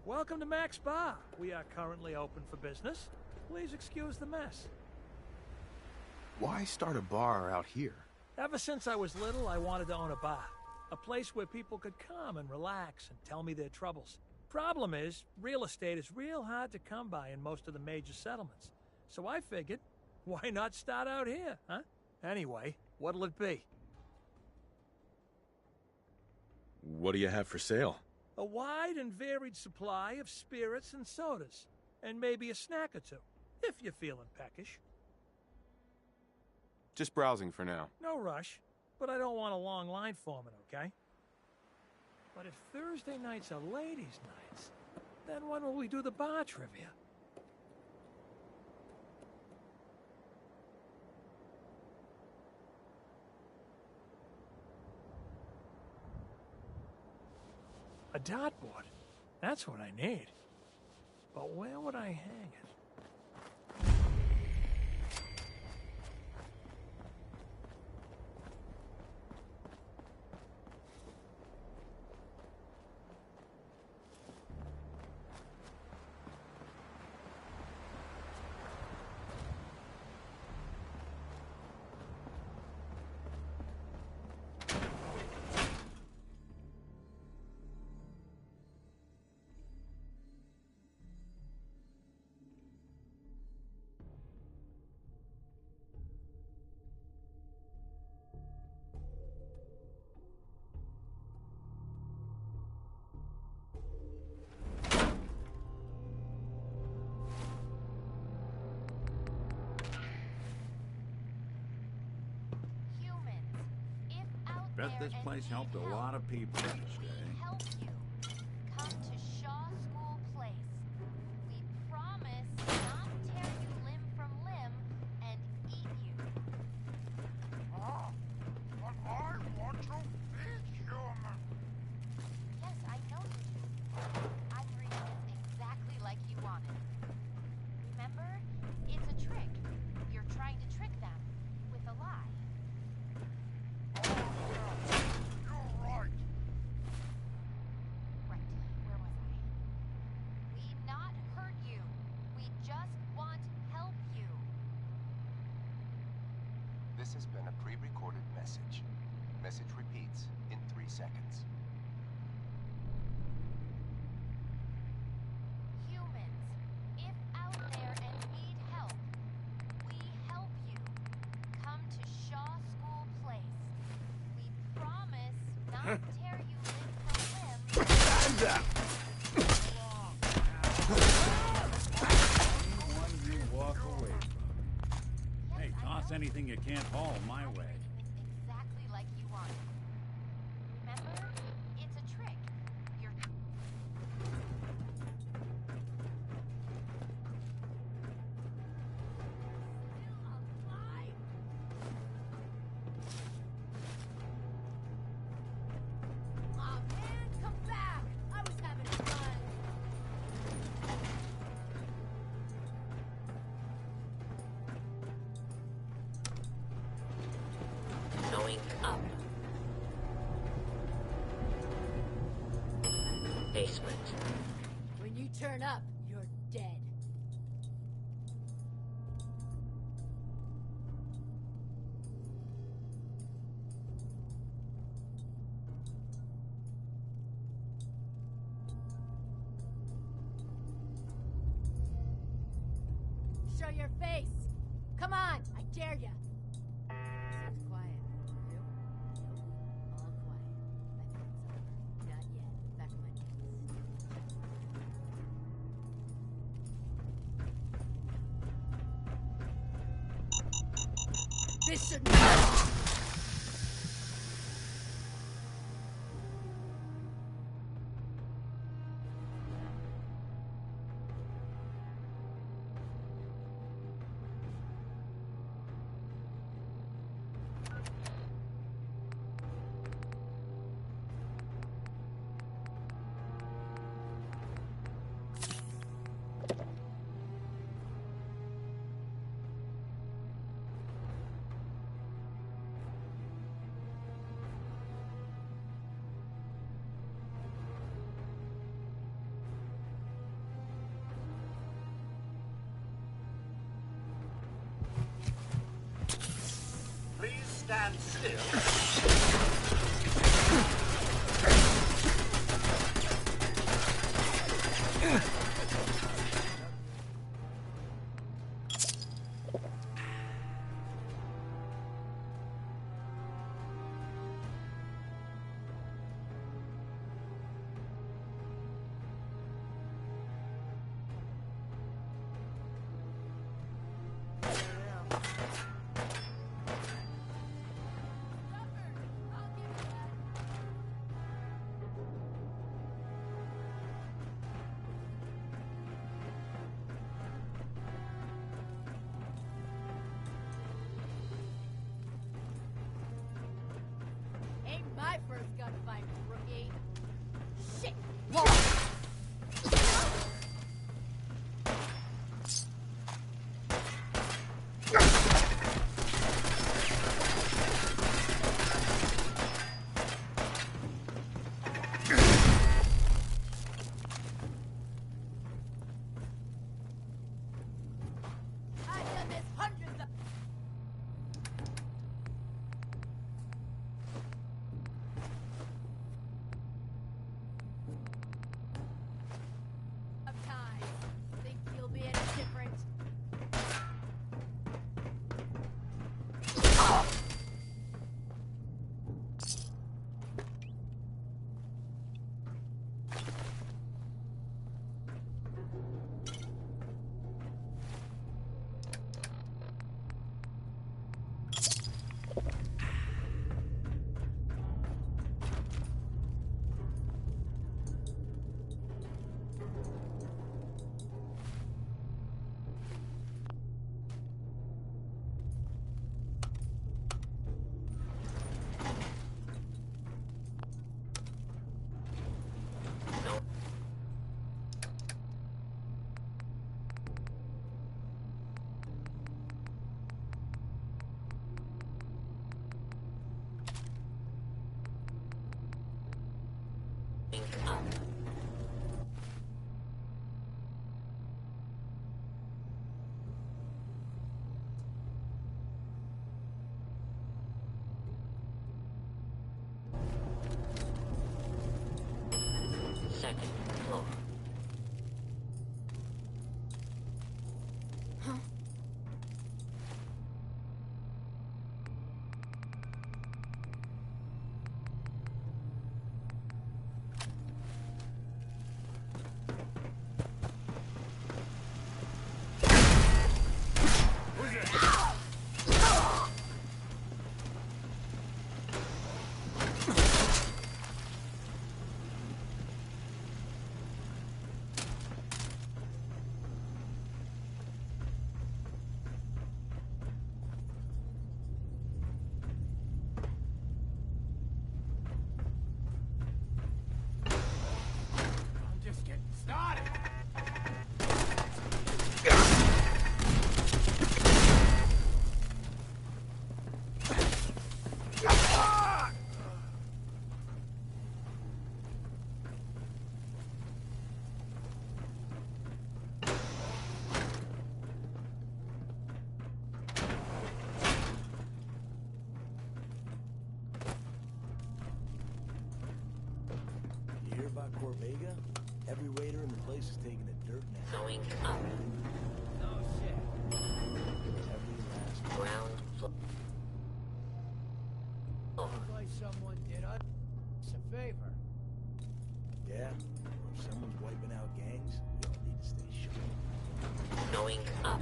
Welcome to Mac's Bar. We are currently open for business. Please excuse the mess. Why start a bar out here? Ever since I was little, I wanted to own a bar. A place where people could come and relax and tell me their troubles. Problem is, real estate is real hard to come by in most of the major settlements. So I figured, why not start out here, huh? Anyway, what'll it be? What do you have for sale? A wide and varied supply of spirits and sodas. And maybe a snack or two, if you're feeling peckish. Just browsing for now. No rush, but I don't want a long line forming, okay? But if Thursday nights are ladies' nights, then when will we do the bar trivia? A dartboard. That's what I need. But where would I hang it? Bet this place helped a lot of people today. Help you. Come to Shaw School Place. We promise not tear you limb from limb and eat you. Ah, but I want to be human. Yes, I know you do. I'm reading this exactly like you wanted. Remember? It's a trick. You're trying to trick them with a lie. You're right. Right. Where was I? We not hurt you. We just want help you. This has been a pre-recorded message. Message repeats in 3 seconds. Humans, if out there and need help, we help you. Come to Shaw School Place. We promise not tear you limb from limb. Stand up! Anyone you walk away from. Hey, toss anything you can't haul my way. Exactly like you wanted. Remember? It's a trick. You're... Aw, man, come back! I was having fun. Going up. Basement. When you turn up, you're dead. Show your face! Come on, I dare ya! Seems quiet. You? Nope. All quiet. I think it's over. Not yet. Back my knees. This should not. stand still. Ain't my first gunfight, rookie. Shit! I've done this hundreds of times. Think you'll be any different? Second floor. I'm just getting started. You hear about Corvega? Every raider in the place is taking a dirt nap. Going up. No shit. Every last Ground floor. Looks like someone did us a favor. Yeah. If someone's wiping out gangs, we all need to stay sharp. Going up.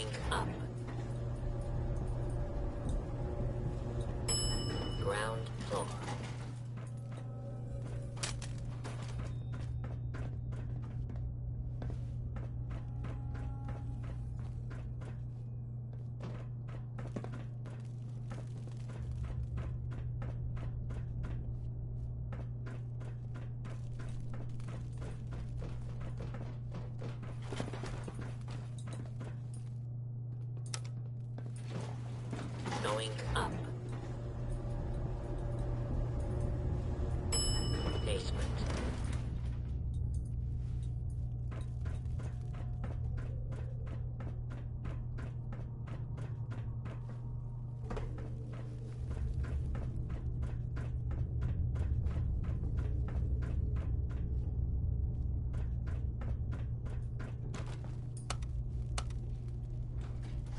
Going up. Ground floor. Going up. Basement.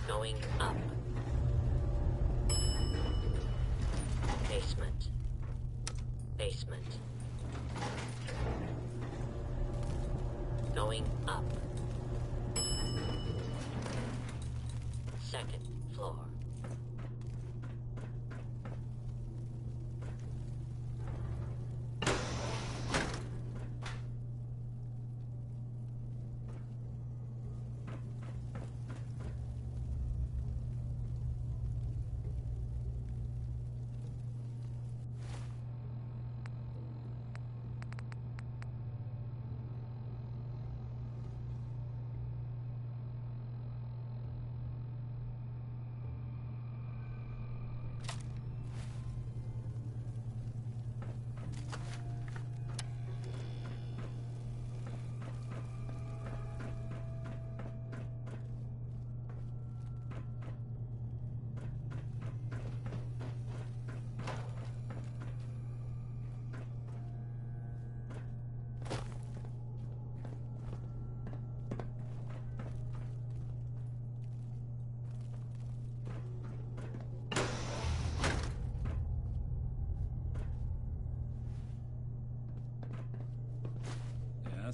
Going up. Basement. Basement. Going up. Second floor.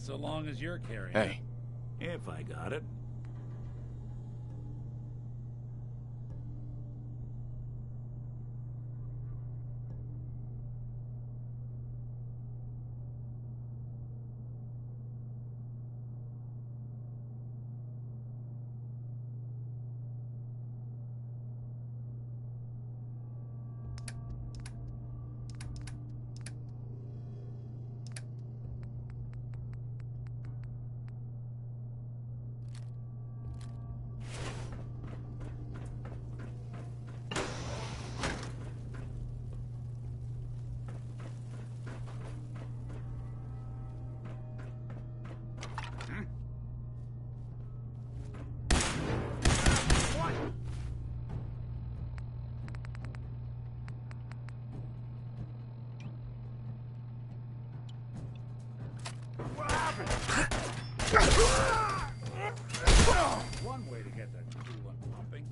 So long as you're carrying Hey. it. If I got it. One way to get that coolant pumping.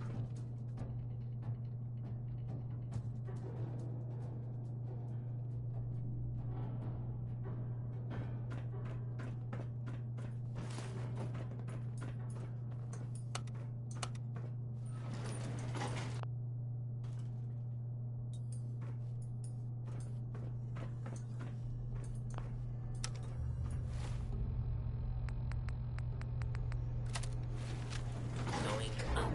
Going up.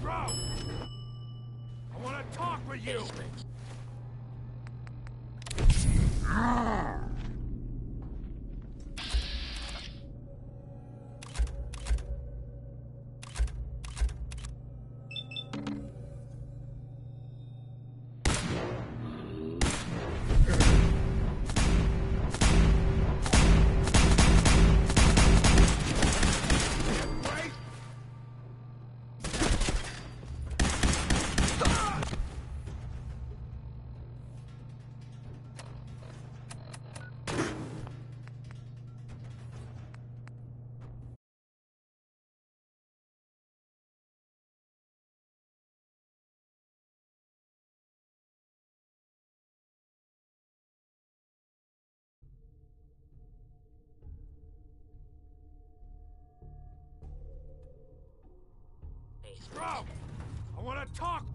Shroud! I want to talk with you! Shroud! I want to talk!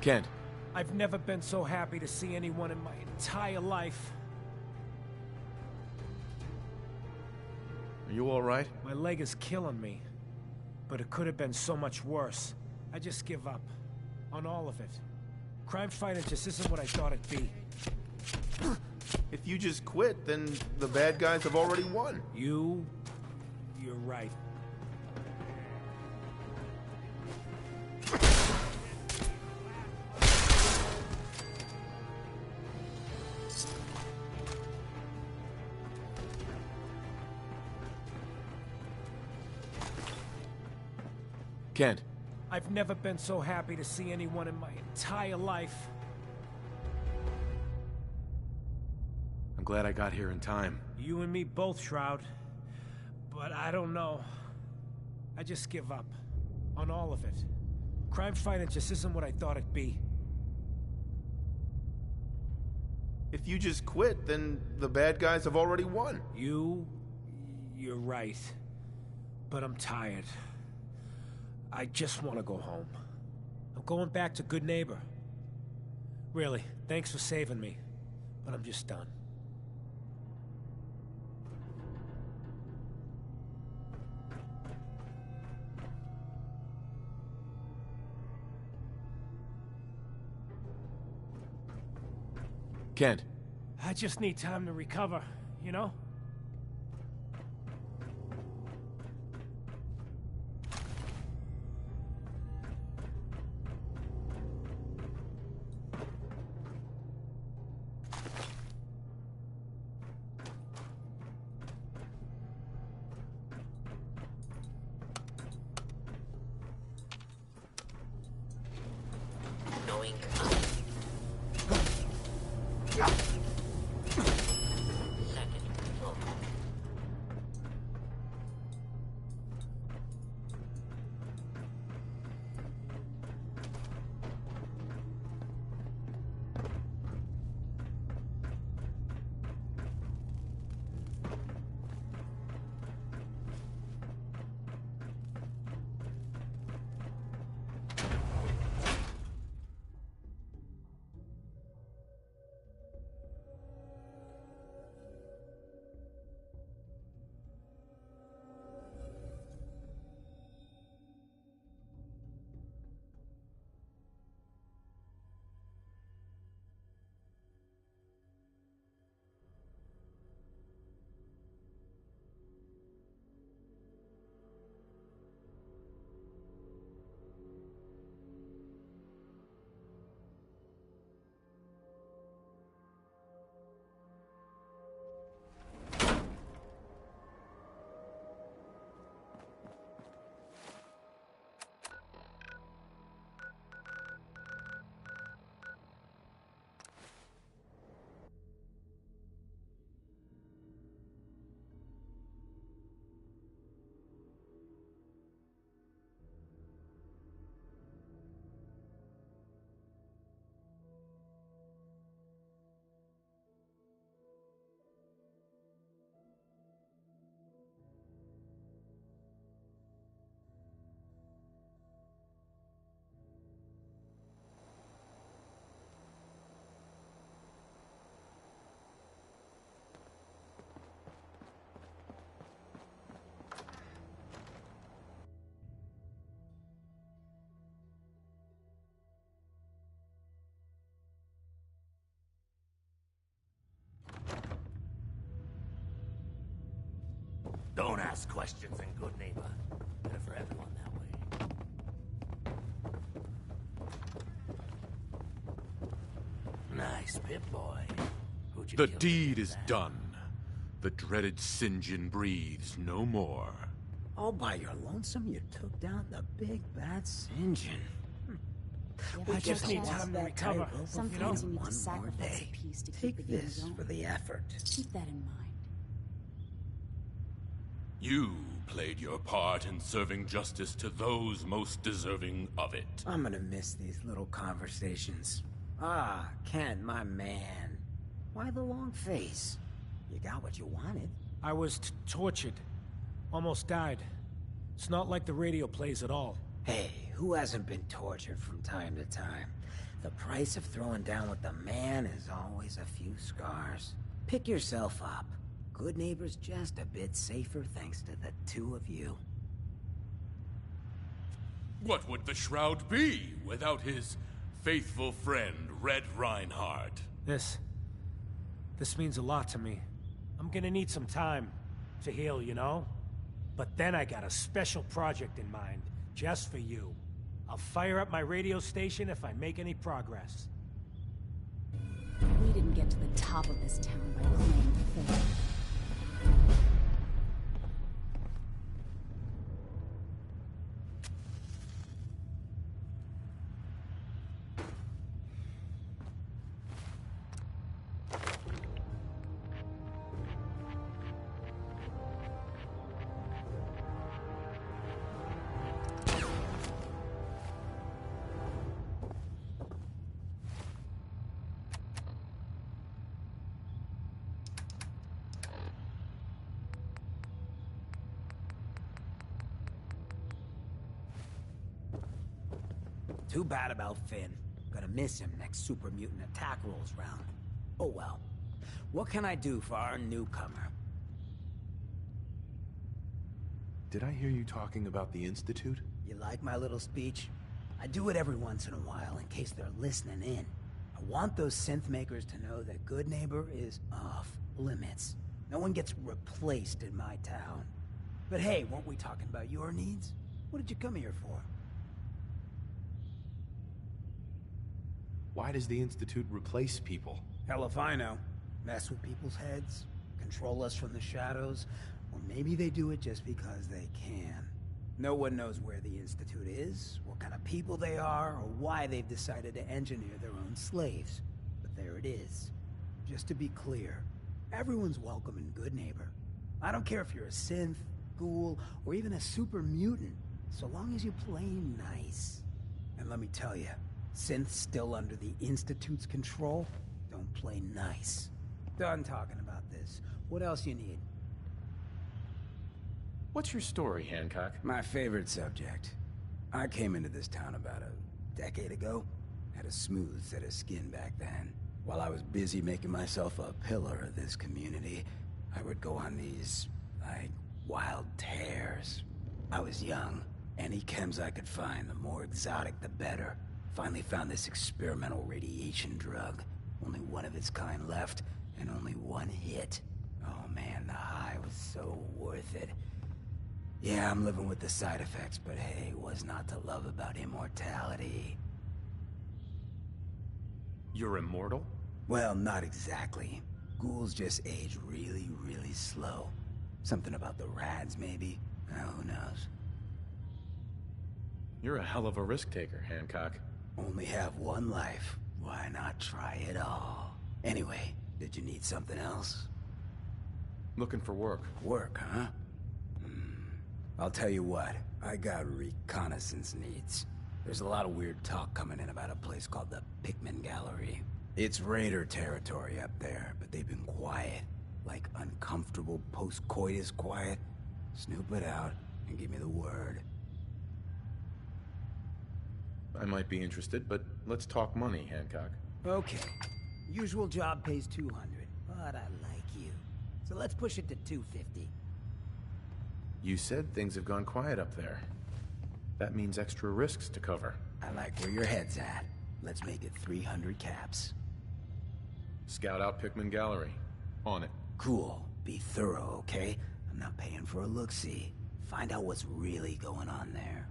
Kent. I've never been so happy to see anyone in my entire life. Are you all right? My leg is killing me. But it could have been so much worse. I just give up. On all of it. Crime fighting just isn't what I thought it'd be. If you just quit, then the bad guys have already won. You're right. Kent. I've never been so happy to see anyone in my entire life. I'm glad I got here in time. You and me both, Shroud. But I don't know. I just give up. On all of it. Crime fighting just isn't what I thought it'd be. If you just quit, then the bad guys have already won. You're right. But I'm tired. I just want to go home. I'm going back to Good Neighbor. Really, thanks for saving me. But I'm just done. Kent. I just need time to recover, you know? ask questions in good neighbor. Better for everyone that way. Nice, Pip-Boy. Who'd you The kill to deed get is that? done. The dreaded St. John breathes no more. All by your lonesome, you took down the big bad St. John. I just need time to recover. Sometimes you need to One more sacrifice day. a piece to keep Take the game this going. for the effort. Keep that in mind. You played your part in serving justice to those most deserving of it. I'm gonna miss these little conversations. Ah, Kent, my man. Why the long face? You got what you wanted. I was tortured. Almost died. It's not like the radio plays at all. Hey, who hasn't been tortured from time to time? The price of throwing down with the man is always a few scars. Pick yourself up. Good neighbor's just a bit safer thanks to the two of you. What would the Shroud be without his faithful friend, Red Reinhardt? This means a lot to me. I'm gonna need some time to heal, you know? But then I got a special project in mind, just for you. I'll fire up my radio station if I make any progress. We didn't get to the top of this town by playing fair. Too bad about Finn. Gonna miss him next Super Mutant attack rolls round. Oh well. What can I do for our newcomer? Did I hear you talking about the Institute? You like my little speech? I do it every once in a while in case they're listening in. I want those synth makers to know that Good Neighbor is off limits. No one gets replaced in my town. But hey, weren't we talking about your needs? What did you come here for? Why does the Institute replace people? Hell if I know. Mess with people's heads, control us from the shadows, or maybe they do it just because they can. No one knows where the Institute is, what kind of people they are, or why they've decided to engineer their own slaves. But there it is. Just to be clear, everyone's welcome in Good Neighbor. I don't care if you're a synth, ghoul, or even a super mutant, so long as you play nice. And let me tell you, synths still under the Institute's control don't play nice. Done talking about this. What else you need? What's your story, Hancock? My favorite subject. I came into this town about a decade ago. Had a smooth set of skin back then. While I was busy making myself a pillar of this community, I would go on these, like, wild tears. I was young. Any chems I could find, the more exotic the better. Finally found this experimental radiation drug. Only one of its kind left, and only one hit. Oh man, the high was so worth it. Yeah, I'm living with the side effects, but hey, what's not to love about immortality? You're immortal? Well, not exactly. Ghouls just age really, really slow. Something about the rads, maybe? Who knows? You're a hell of a risk taker, Hancock. Only have one life. Why not try it all? Anyway, did you need something else? Looking for work. Work, huh? I'll tell you what, I got reconnaissance needs. There's a lot of weird talk coming in about a place called the Pickman Gallery. It's raider territory up there, but they've been quiet. Like uncomfortable post-coitus quiet. Snoop it out and give me the word. I might be interested, but let's talk money, Hancock. Okay. Usual job pays 200, but I like you. So let's push it to 250. You said things have gone quiet up there. That means extra risks to cover. I like where your head's at. Let's make it 300 caps. Scout out Pickman Gallery. On it. Cool. Be thorough, okay? I'm not paying for a look-see. Find out what's really going on there.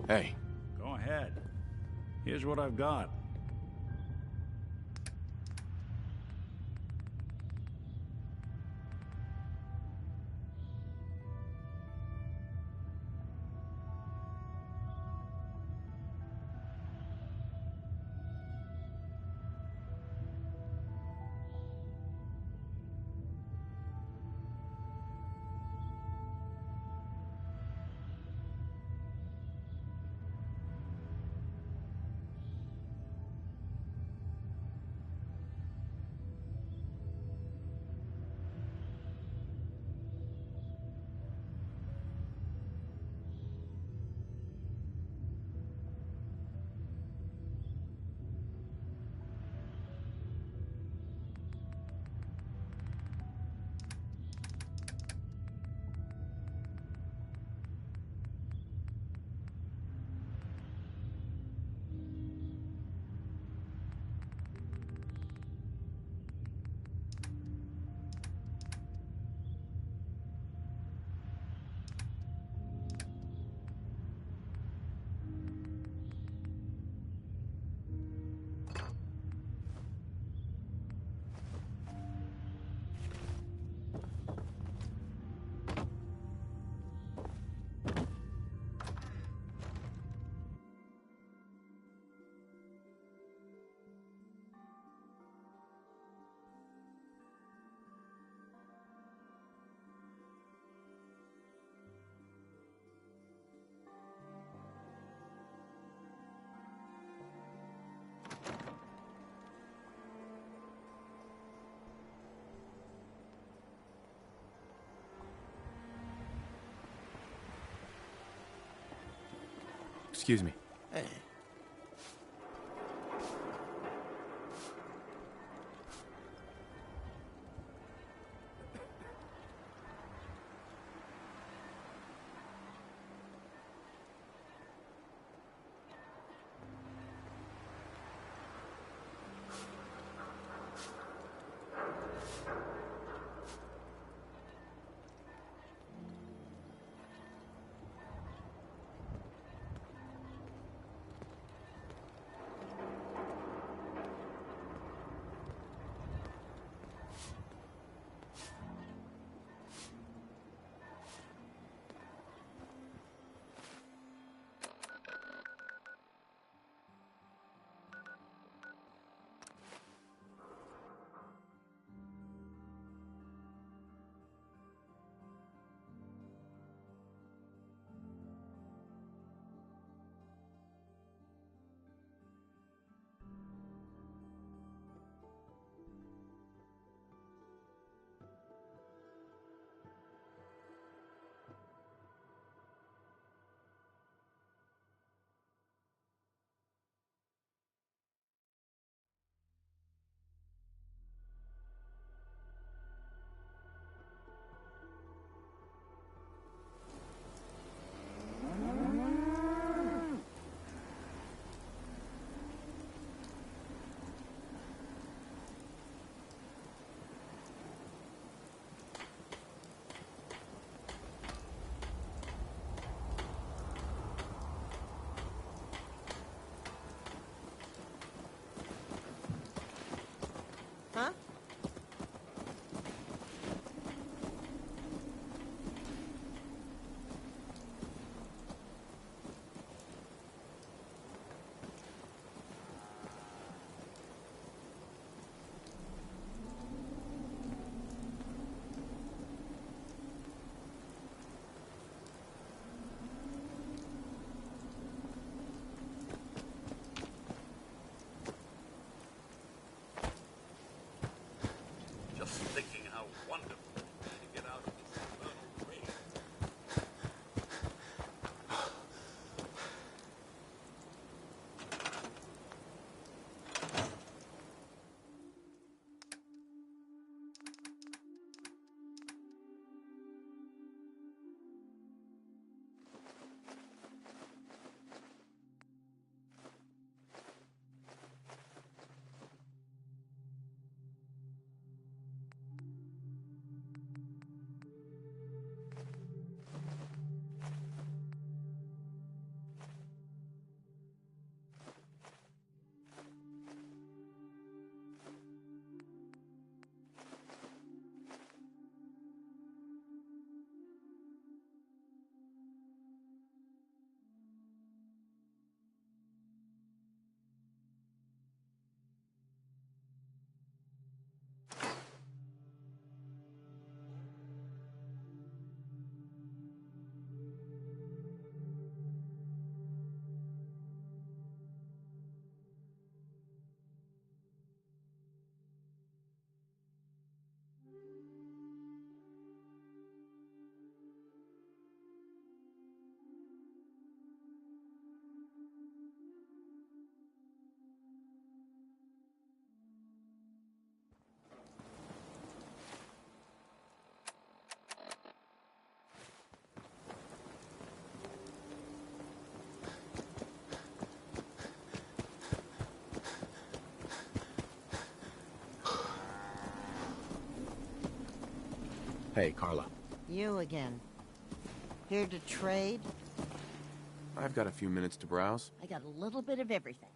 Hey. Go ahead. Here's what I've got. Excuse me. Hey. Hey, Carla. You again. Here to trade? I've got a few minutes to browse. I got a little bit of everything.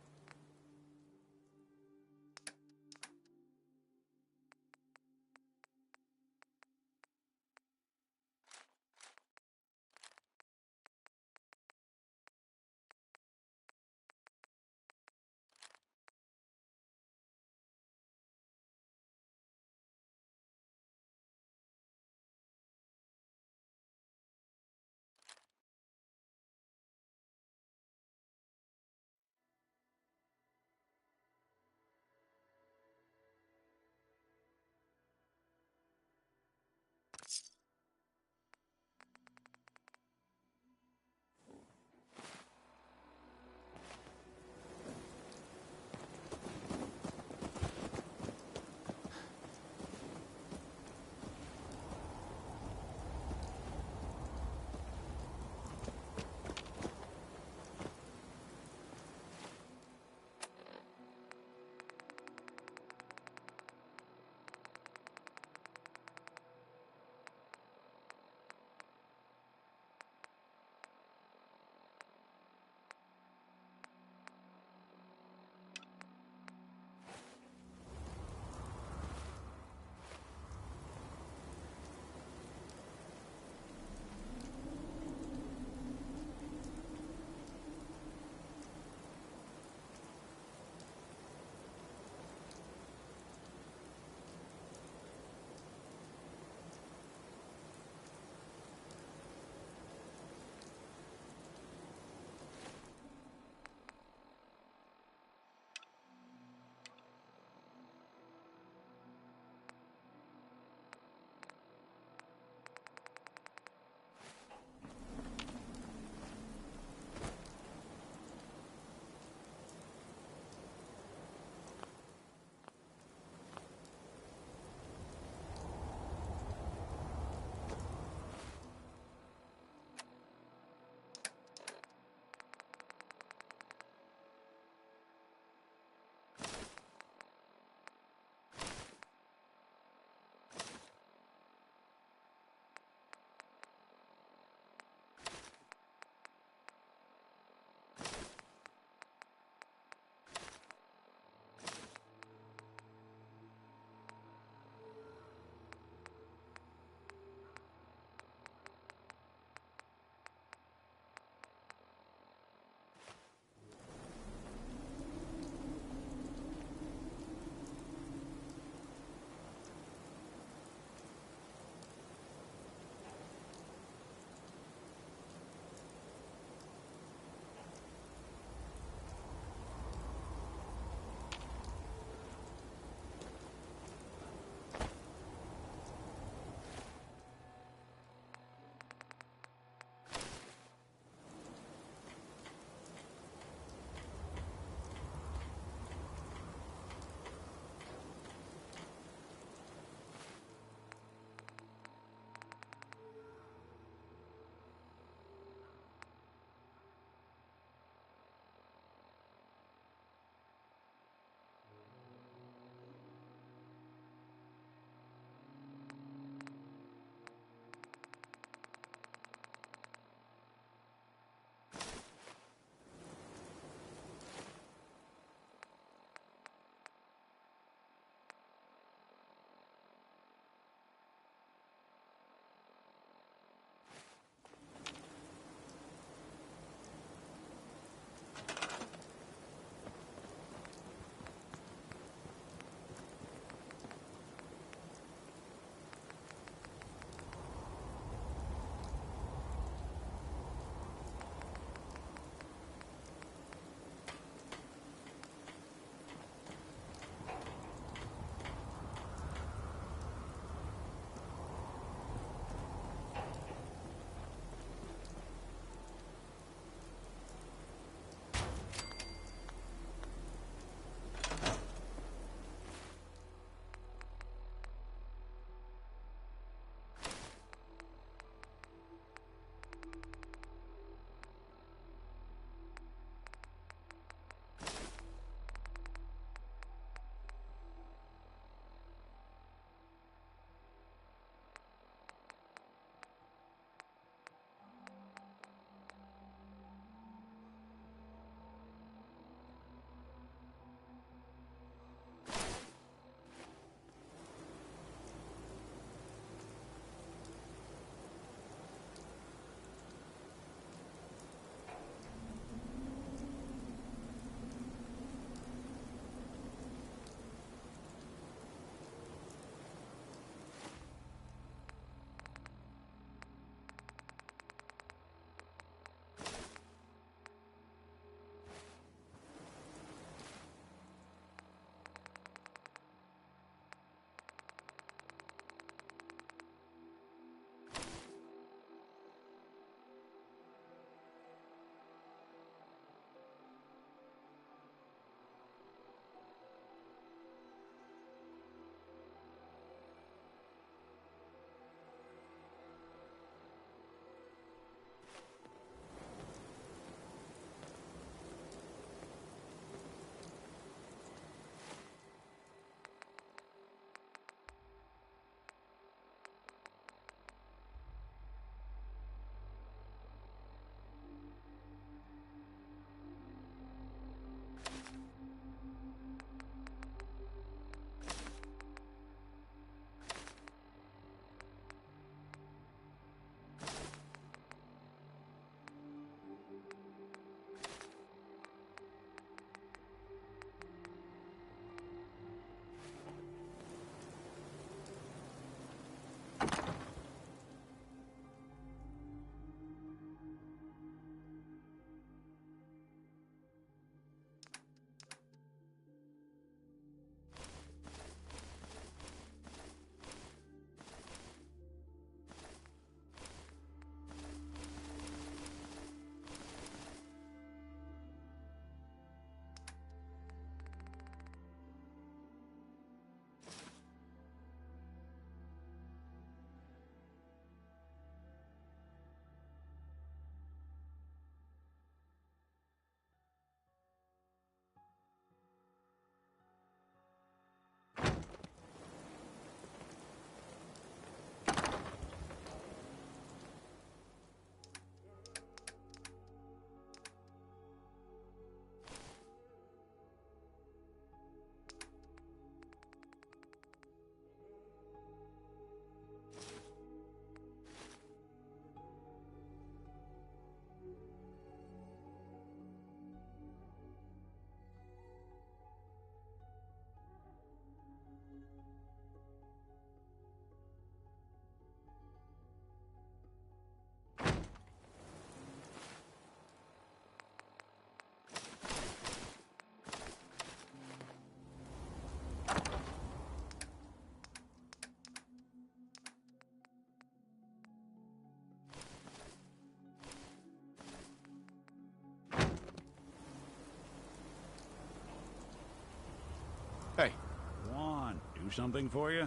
Do something for you?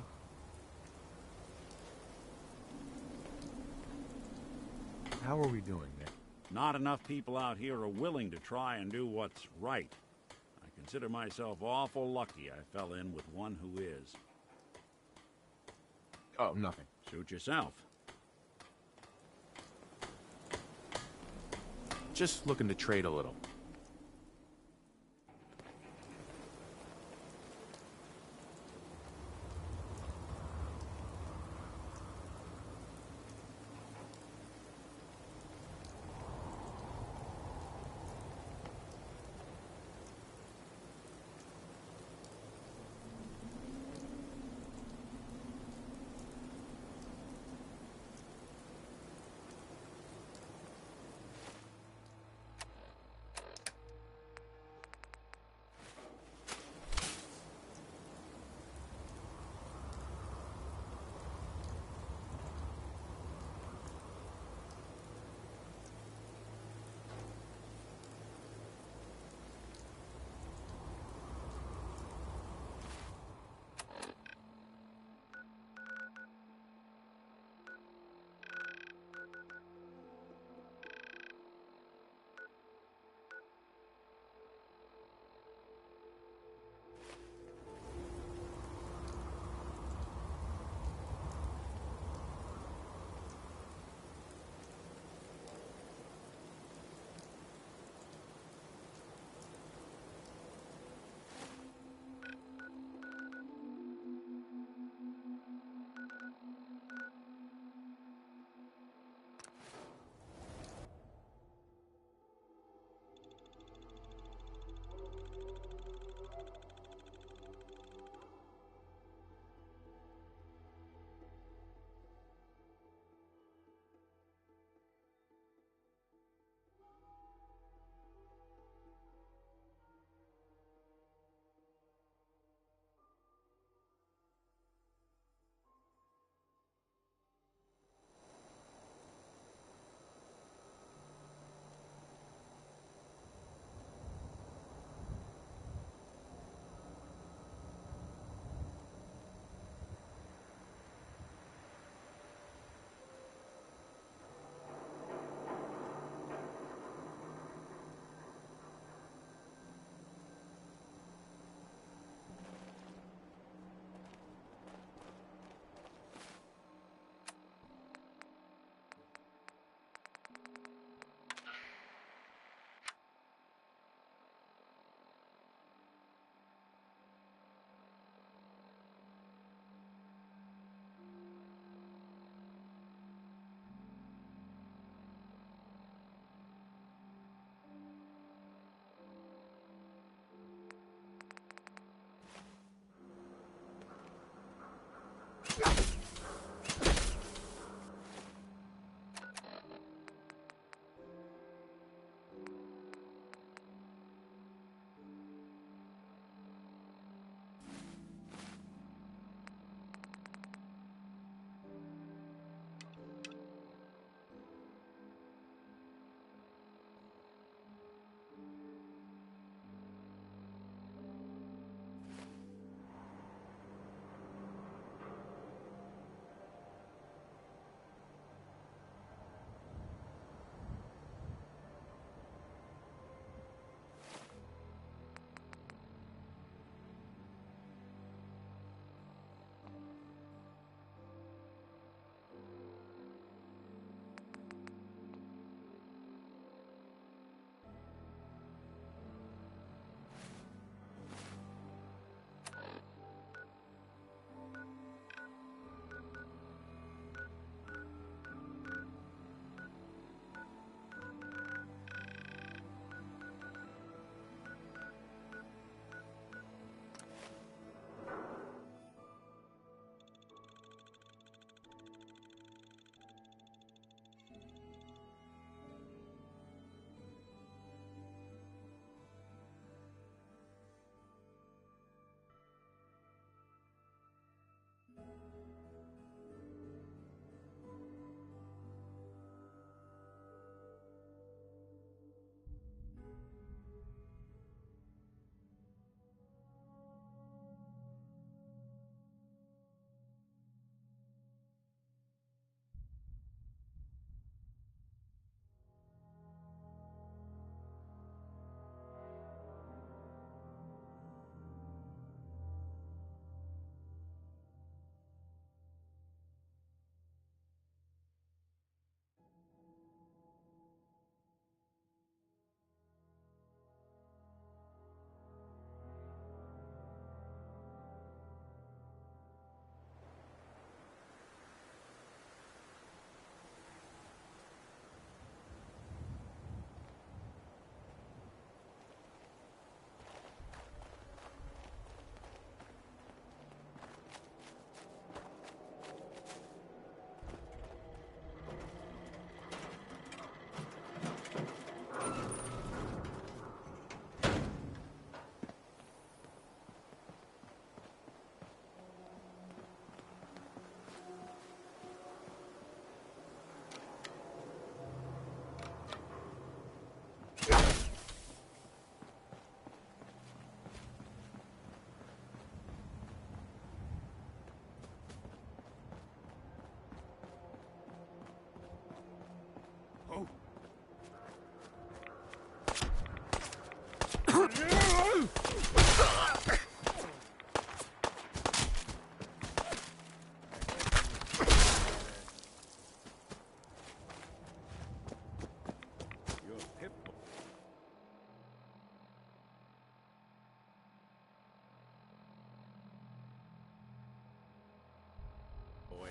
How are we doing, Nick? Not enough people out here are willing to try and do what's right. I consider myself awful lucky I fell in with one who is. Oh, nothing. Suit yourself. Just looking to trade a little.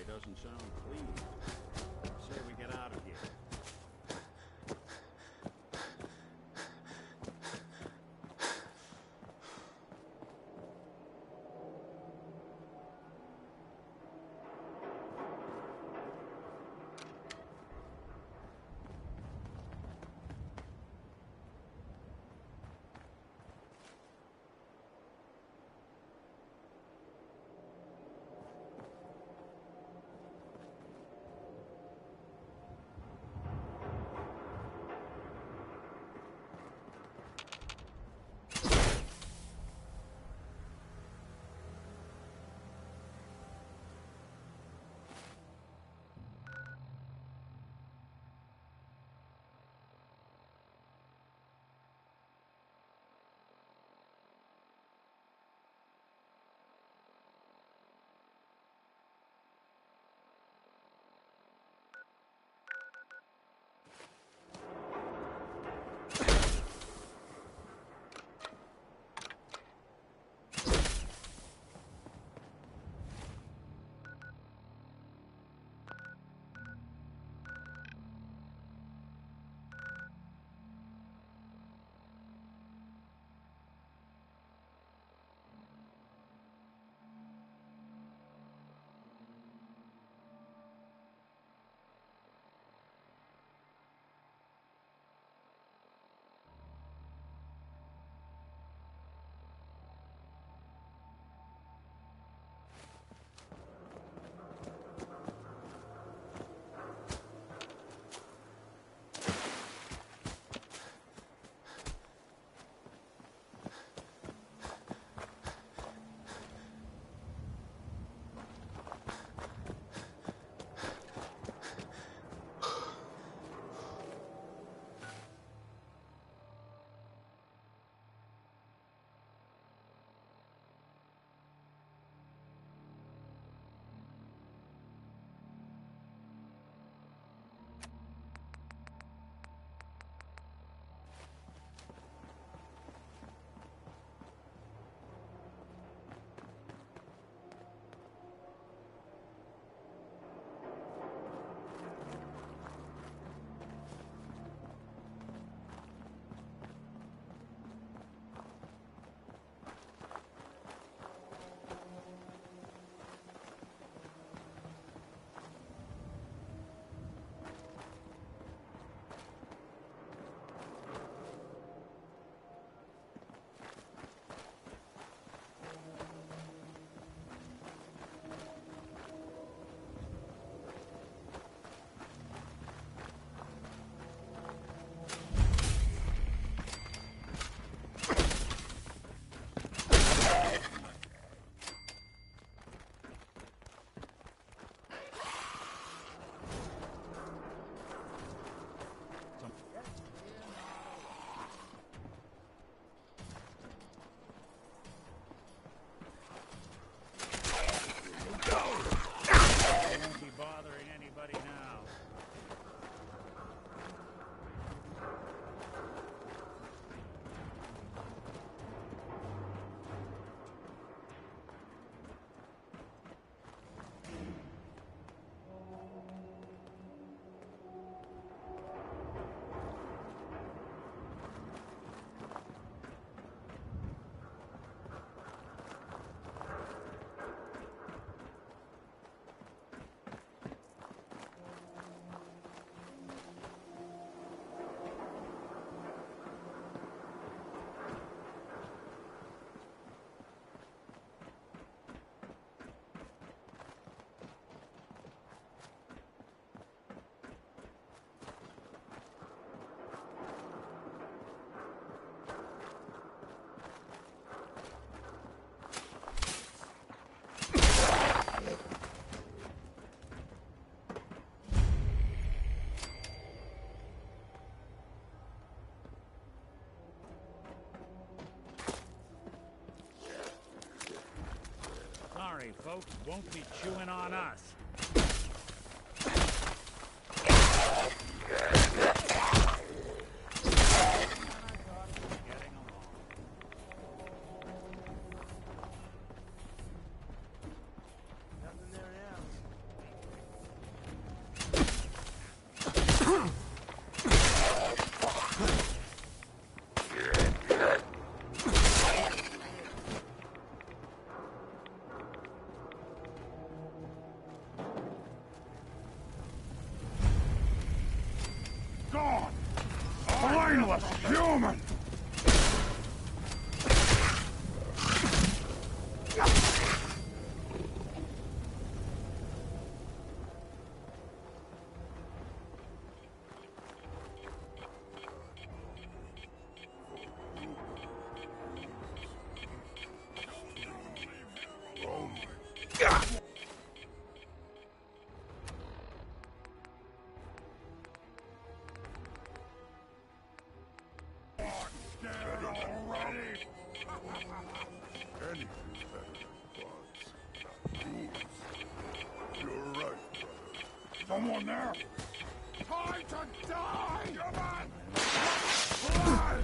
doesn't sound pleased. Say we get out of here. Sorry, folks, won't be chewing on us. Nothing there now. not human! Someone there? Time to die! Come on! Blood!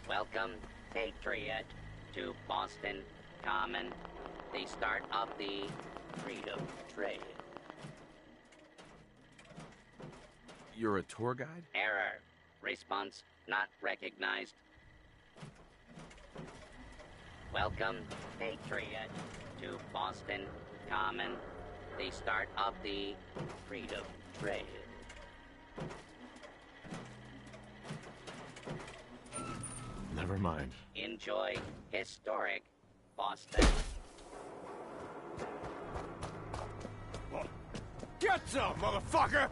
Welcome, Patriot, to Boston Common, the start of the Freedom Trail. You're a tour guide? Error. Response not recognized. Welcome, Patriot, to Boston Common, the start of the Freedom Trail. Never mind. Enjoy historic Boston. Get some, motherfucker!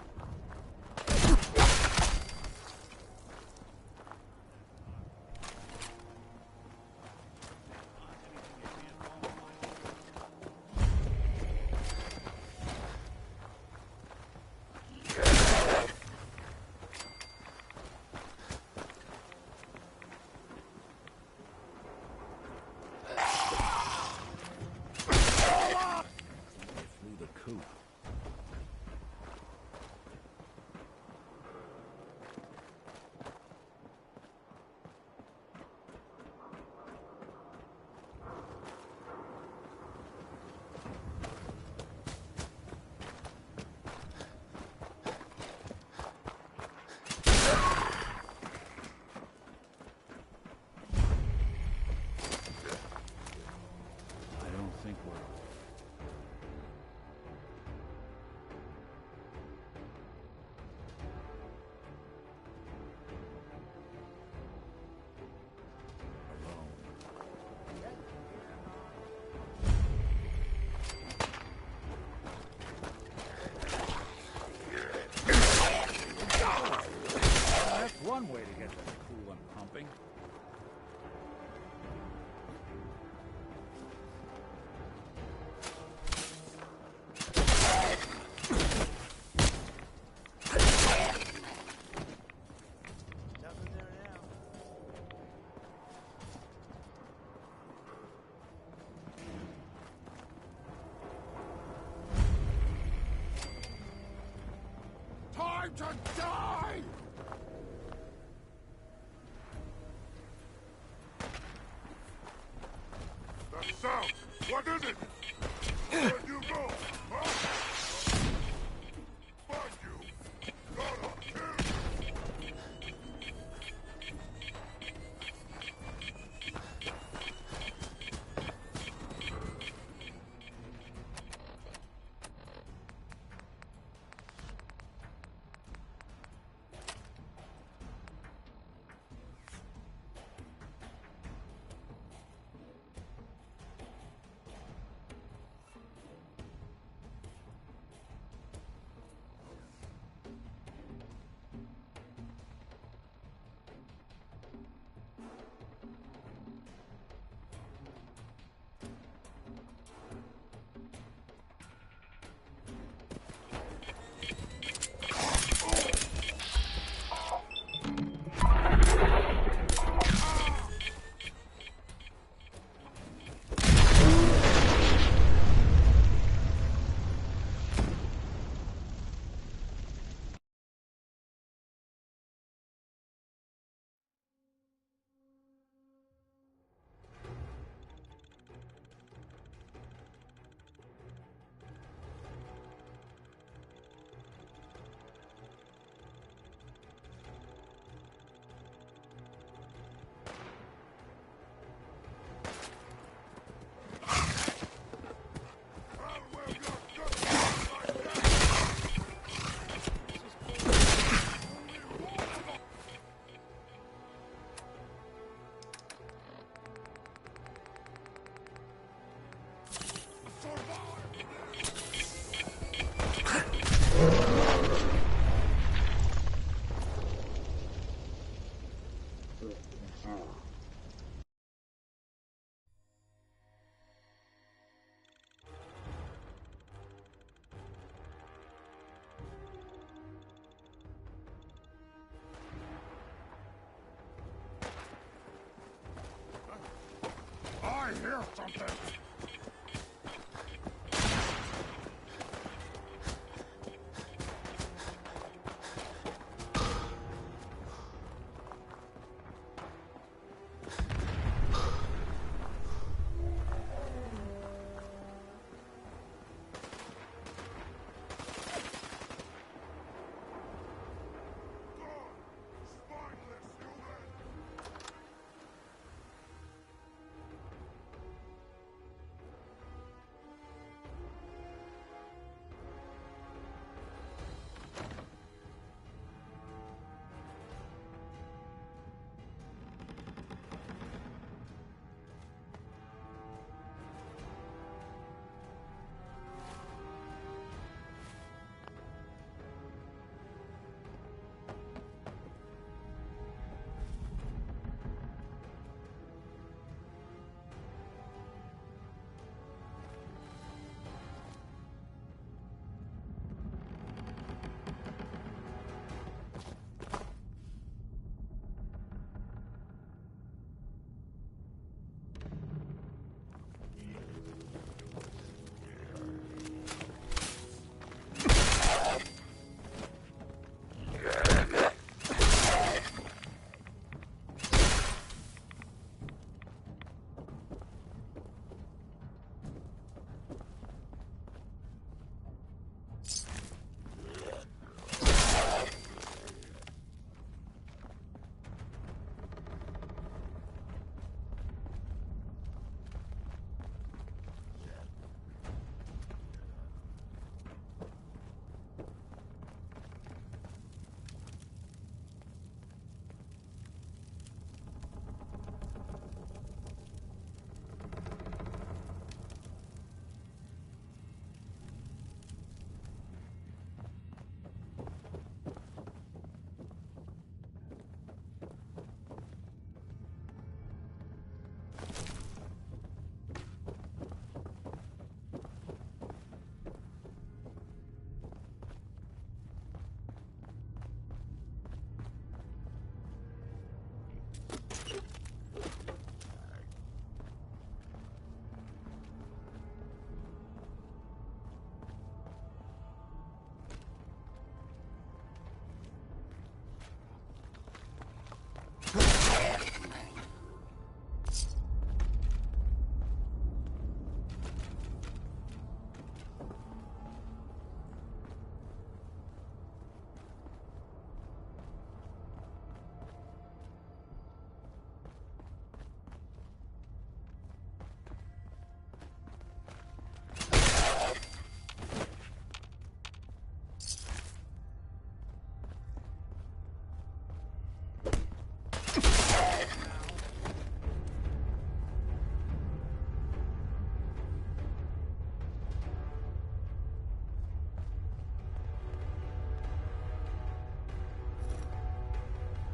to die! That sound! What is it? Where'd you go? Huh? Find you! Gotta kill you! I hear something!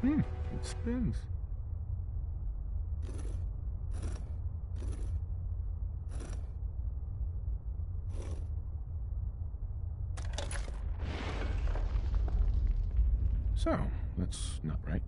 It spins. So, that's not right.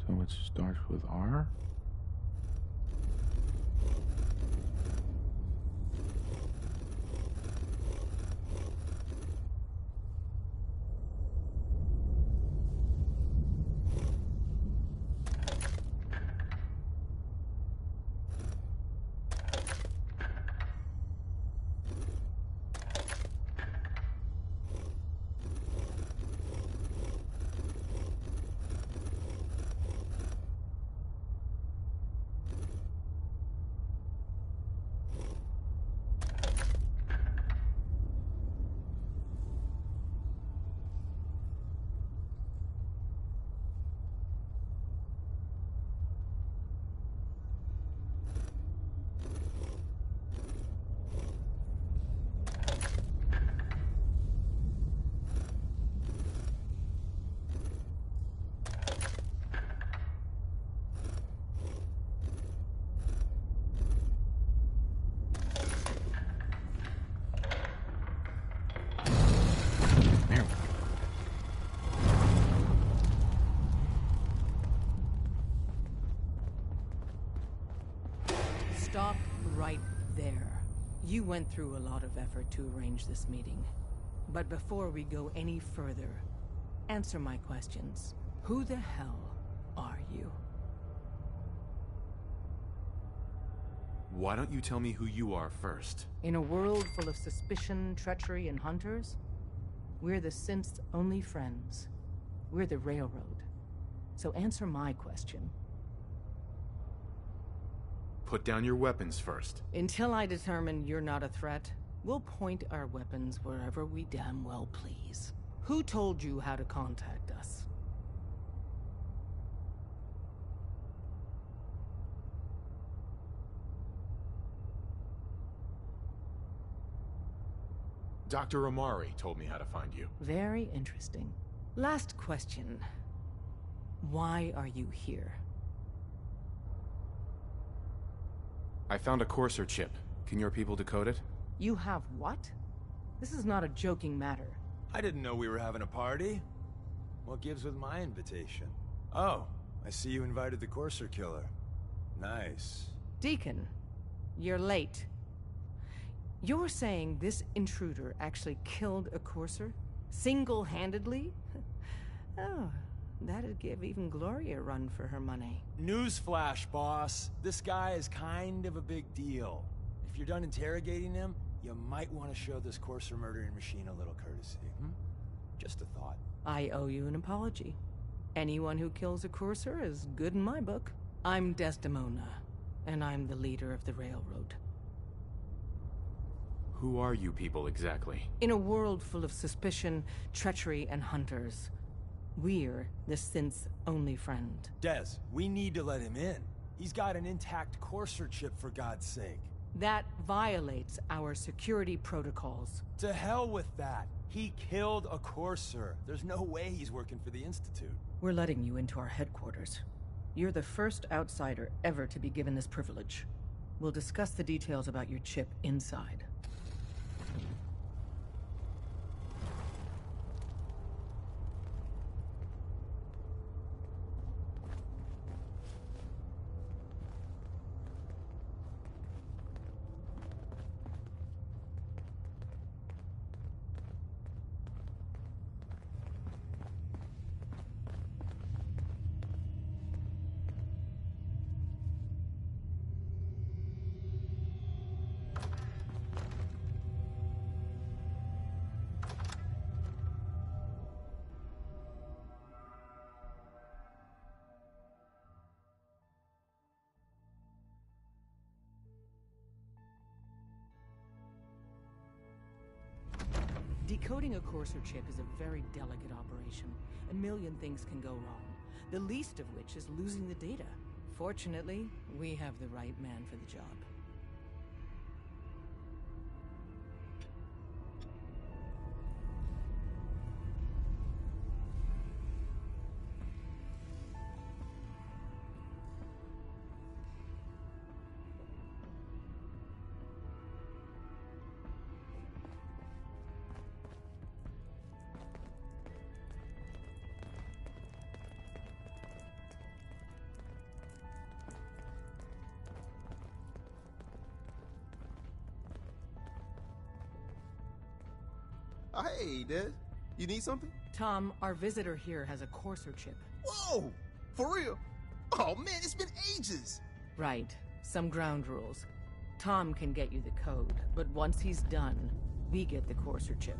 So it starts with R? Stop right there. You went through a lot of effort to arrange this meeting. But before we go any further, answer my questions. Who the hell are you? Why don't you tell me who you are first? In a world full of suspicion, treachery, and hunters, we're the synth's only friends. We're the Railroad. So answer my question. Put down your weapons first. Until I determine you're not a threat, we'll point our weapons wherever we damn well please. Who told you how to contact us? Dr. Amari told me how to find you. Very interesting. Last question. Why are you here? I found a Courser chip. Can your people decode it? You have what? This is not a joking matter. I didn't know we were having a party. What gives with my invitation? Oh, I see you invited the Courser killer. Nice. Deacon, you're late. You're saying this intruder actually killed a Courser? Single-handedly? Oh, that'd give even Gloria a run for her money. Newsflash, boss. This guy is kind of a big deal. If you're done interrogating him, you might want to show this Courser murdering machine a little courtesy, Just a thought. I owe you an apology. Anyone who kills a Courser is good in my book. I'm Desdemona, and I'm the leader of the Railroad. Who are you people exactly? In a world full of suspicion, treachery, and hunters, we're the synth's only friend. Des, we need to let him in. He's got an intact Courser chip, for God's sake. That violates our security protocols. To hell with that. He killed a Courser. There's no way he's working for the Institute. We're letting you into our headquarters. You're the first outsider ever to be given this privilege. We'll discuss the details about your chip inside. Decoding a Courser chip is a very delicate operation. A million things can go wrong, the least of which is losing the data. Fortunately, we have the right man for the job. Hey, Des. You need something? Tom, our visitor here has a Courser chip. Whoa! For real? Oh, man, it's been ages! Right. Some ground rules. Tom can get you the code, but once he's done, we get the Courser chip.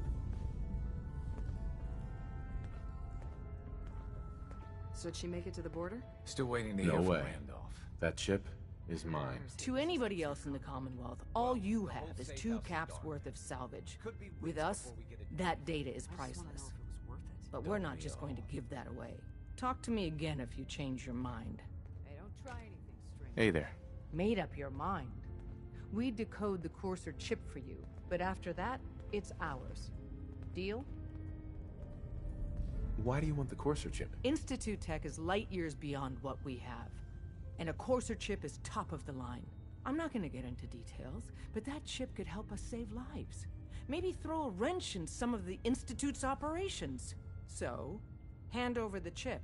So did she make it to the border? Still waiting to hear from Randolph. That chip is mine. To anybody else in the Commonwealth, all you have is 2 caps worth of salvage. With us, that data is priceless. But we're not just going to give that away. Talk to me again if you change your mind. Hey, don't try anything strange. Hey there. Made up your mind. We decode the Courser chip for you, but after that, it's ours. Deal? Why do you want the Courser chip? Institute Tech is light years beyond what we have. And a Courser chip is top of the line. I'm not gonna get into details, but that chip could help us save lives. Maybe throw a wrench in some of the Institute's operations. So, hand over the chip.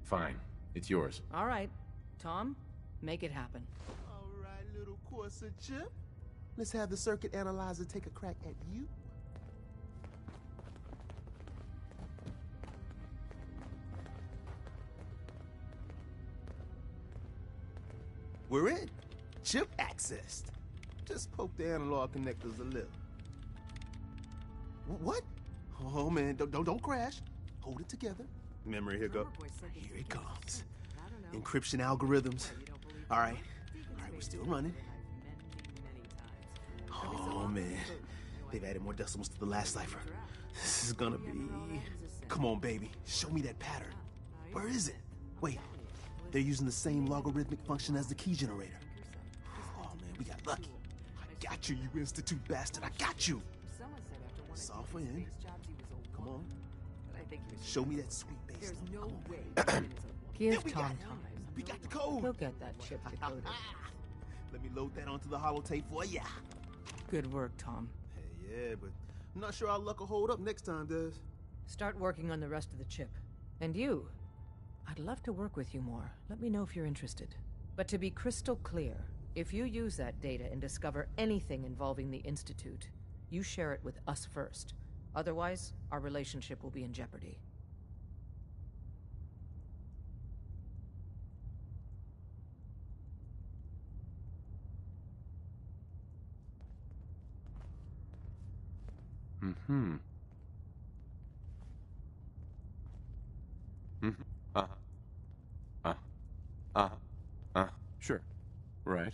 Fine. It's yours. All right. Tom, make it happen. All right, little Courser chip. Let's have the circuit analyzer take a crack at you. We're in. Chip accessed. Just poke the analog connectors a little. What? Oh man, don't crash. Hold it together. Memory hiccup. Here it comes. Encryption algorithms. All right, we're still running. Oh man, they've added more decimals to the last cipher. This is gonna be... Come on, baby, show me that pattern. Where is it? Wait, they're using the same logarithmic function as the key generator. Oh man, we got lucky. I got you, you Institute bastard, I got you! Software in. Come on. Show me that sweet bass. There's no way. Give Tom time. We got the code. He'll get that chip decoded. Let me load that onto the holotape for ya. Good work, Tom. Hey, yeah, but I'm not sure our luck will hold up next time, Des. Start working on the rest of the chip. And you, I'd love to work with you more. Let me know if you're interested. But to be crystal clear, if you use that data and discover anything involving the Institute, you share it with us first. Otherwise, our relationship will be in jeopardy. Mm-hmm. Sure. Right.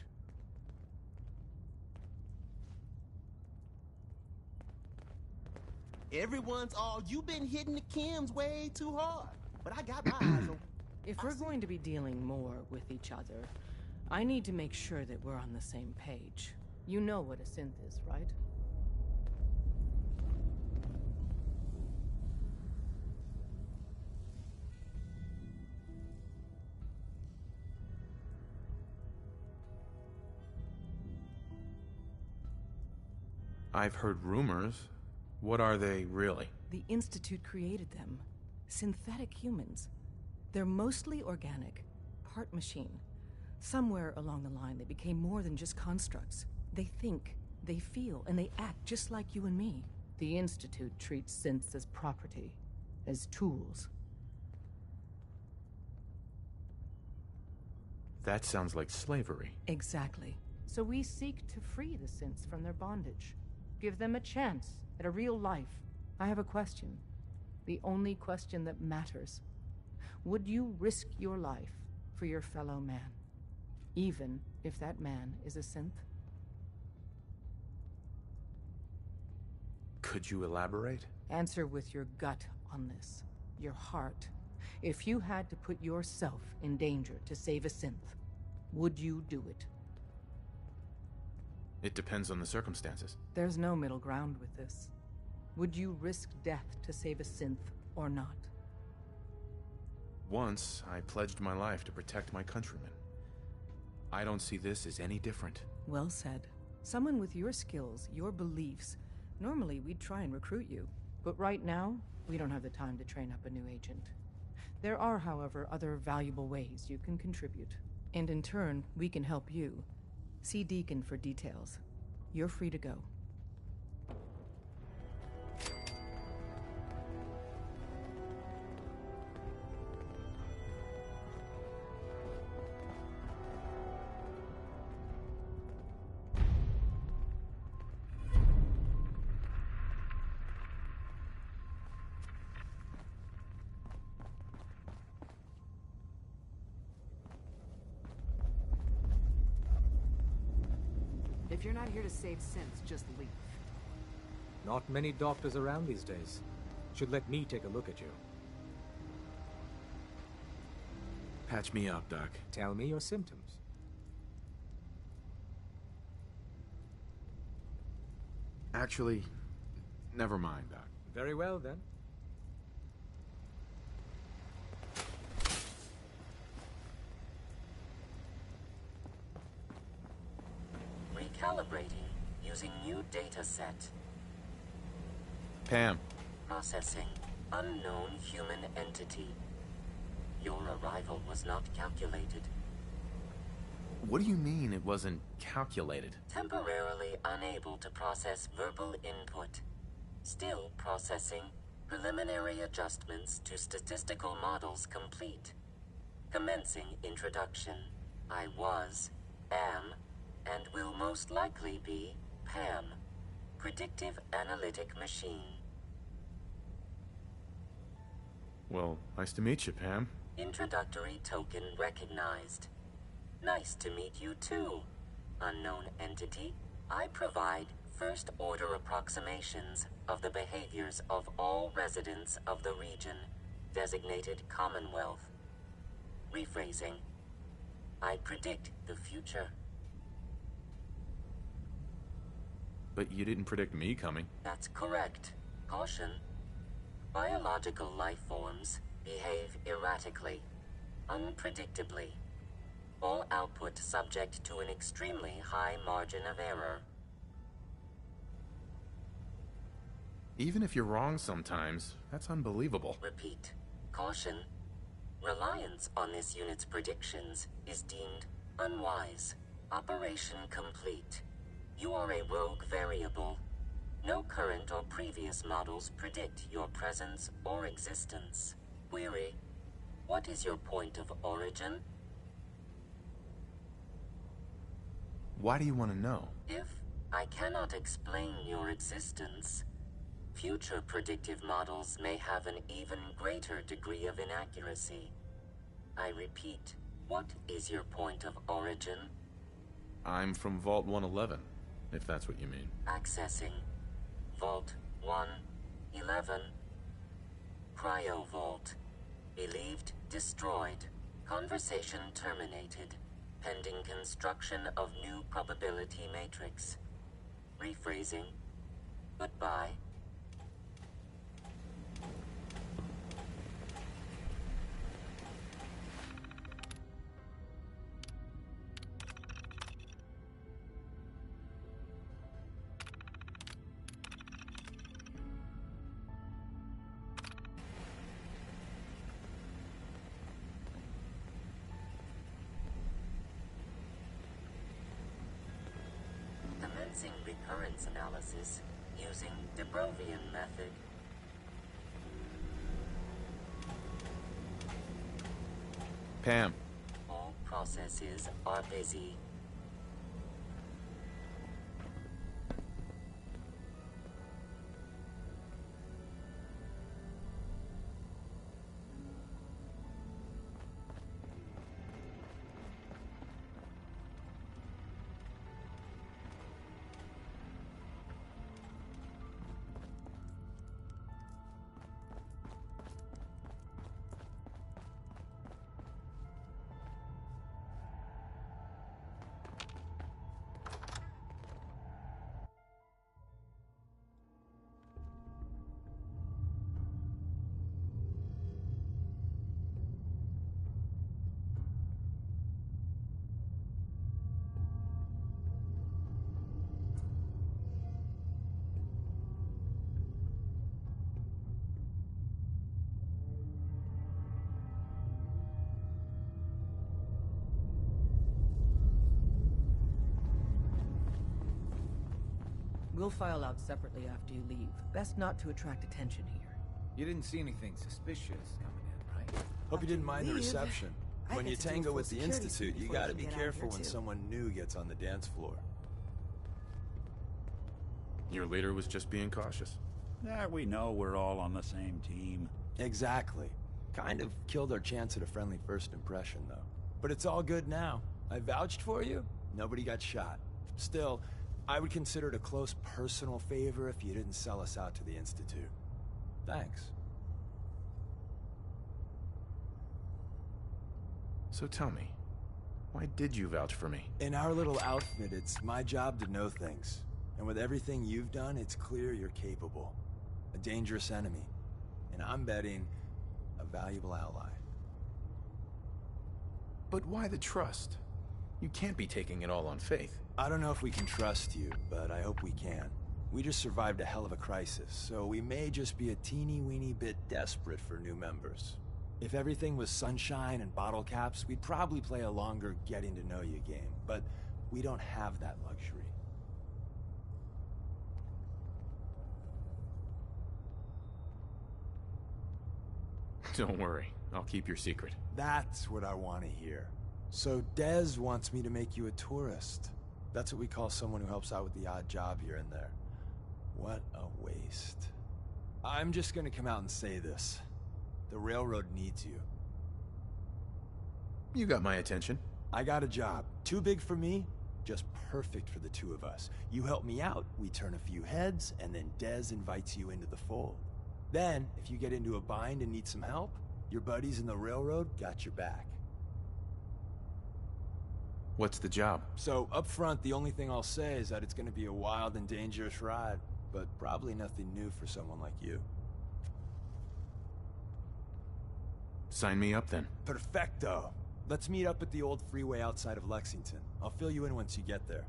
Everyone's all, you've been hitting the chems way too hard. But I got my eyes open. If we're going to be dealing more with each other, I need to make sure that we're on the same page. You know what a synth is, right? I've heard rumors. What are they, really? The Institute created them. Synthetic humans. They're mostly organic, part machine. Somewhere along the line, they became more than just constructs. They think, they feel, and they act just like you and me. The Institute treats synths as property, as tools. That sounds like slavery. Exactly. So we seek to free the synths from their bondage. Give them a chance at a real life. I have a question. The only question that matters. Would you risk your life for your fellow man? Even if that man is a synth? Could you elaborate? Answer with your gut on this. Your heart. If you had to put yourself in danger to save a synth, would you do it? It depends on the circumstances. There's no middle ground with this. Would you risk death to save a synth or not? Once, I pledged my life to protect my countrymen. I don't see this as any different. Well said. Someone with your skills, your beliefs, normally we'd try and recruit you. But right now, we don't have the time to train up a new agent. There are, however, other valuable ways you can contribute. And in turn, we can help you. See Deacon for details. You're free to go. If you're not here to save synths, just leave. Not many doctors around these days. Should let me take a look at you. Patch me up, Doc. Tell me your symptoms. Actually, never mind, Doc. Very well, then. Recalibrating using new data set. Pam. Processing. Unknown human entity. Your arrival was not calculated. What do you mean it wasn't calculated? Temporarily unable to process verbal input. Still processing. Preliminary adjustments to statistical models complete. Commencing introduction. I was, am, and will most likely be PAM, Predictive Analytic Machine. Well, nice to meet you, Pam. Introductory token recognized. Nice to meet you too, unknown entity. I provide first-order approximations of the behaviors of all residents of the region, designated Commonwealth. Rephrasing. I predict the future. But you didn't predict me coming. That's correct. Caution. Biological life forms behave erratically, unpredictably. All output subject to an extremely high margin of error. Even if you're wrong sometimes, that's unbelievable. Repeat. Caution. Reliance on this unit's predictions is deemed unwise. Operation complete. You are a rogue variable. No current or previous models predict your presence or existence. Query. What is your point of origin? Why do you want to know? If I cannot explain your existence, future predictive models may have an even greater degree of inaccuracy. I repeat, what is your point of origin? I'm from Vault 111, if that's what you mean. Accessing. Vault 111. Cryo Vault. Believed destroyed. Conversation terminated. Pending construction of new probability matrix. Rephrasing. Goodbye. Commencing recurrence analysis using de Brovian method. Pam. All processes are busy. We'll file out separately after you leave. Best not to attract attention here. You didn't see anything suspicious coming in, right? Hope you didn't mind the reception. I When get you to do tango full with the security Institute, you before gotta you be get out of careful here, when too. someone new gets on the dance floor. Your leader was just being cautious. Yeah, we know we're all on the same team. Exactly. Kind of killed our chance at a friendly first impression, though. But it's all good now. I vouched for you. Nobody got shot. Still, I would consider it a close personal favor if you didn't sell us out to the Institute. Thanks. So tell me, why did you vouch for me? In our little outfit, it's my job to know things. And with everything you've done, it's clear you're capable. A dangerous enemy. And I'm betting a valuable ally. But why the trust? You can't be taking it all on faith. I don't know if we can trust you, but I hope we can. We just survived a hell of a crisis, so we may just be a teeny-weeny bit desperate for new members. If everything was sunshine and bottle caps, we'd probably play a longer getting-to-know-you game, but we don't have that luxury. Don't worry, I'll keep your secret. That's what I want to hear. So Dez wants me to make you a tourist. That's what we call someone who helps out with the odd job here and there. What a waste. I'm just gonna come out and say this. The railroad needs you. You got my attention. I got a job. Too big for me, just perfect for the two of us. You help me out, we turn a few heads, and then Dez invites you into the fold. Then, if you get into a bind and need some help, your buddies in the railroad got your back. What's the job? So, up front, the only thing I'll say is that it's gonna be a wild and dangerous ride, but probably nothing new for someone like you. Sign me up then. Perfecto. Let's meet up at the old freeway outside of Lexington. I'll fill you in once you get there.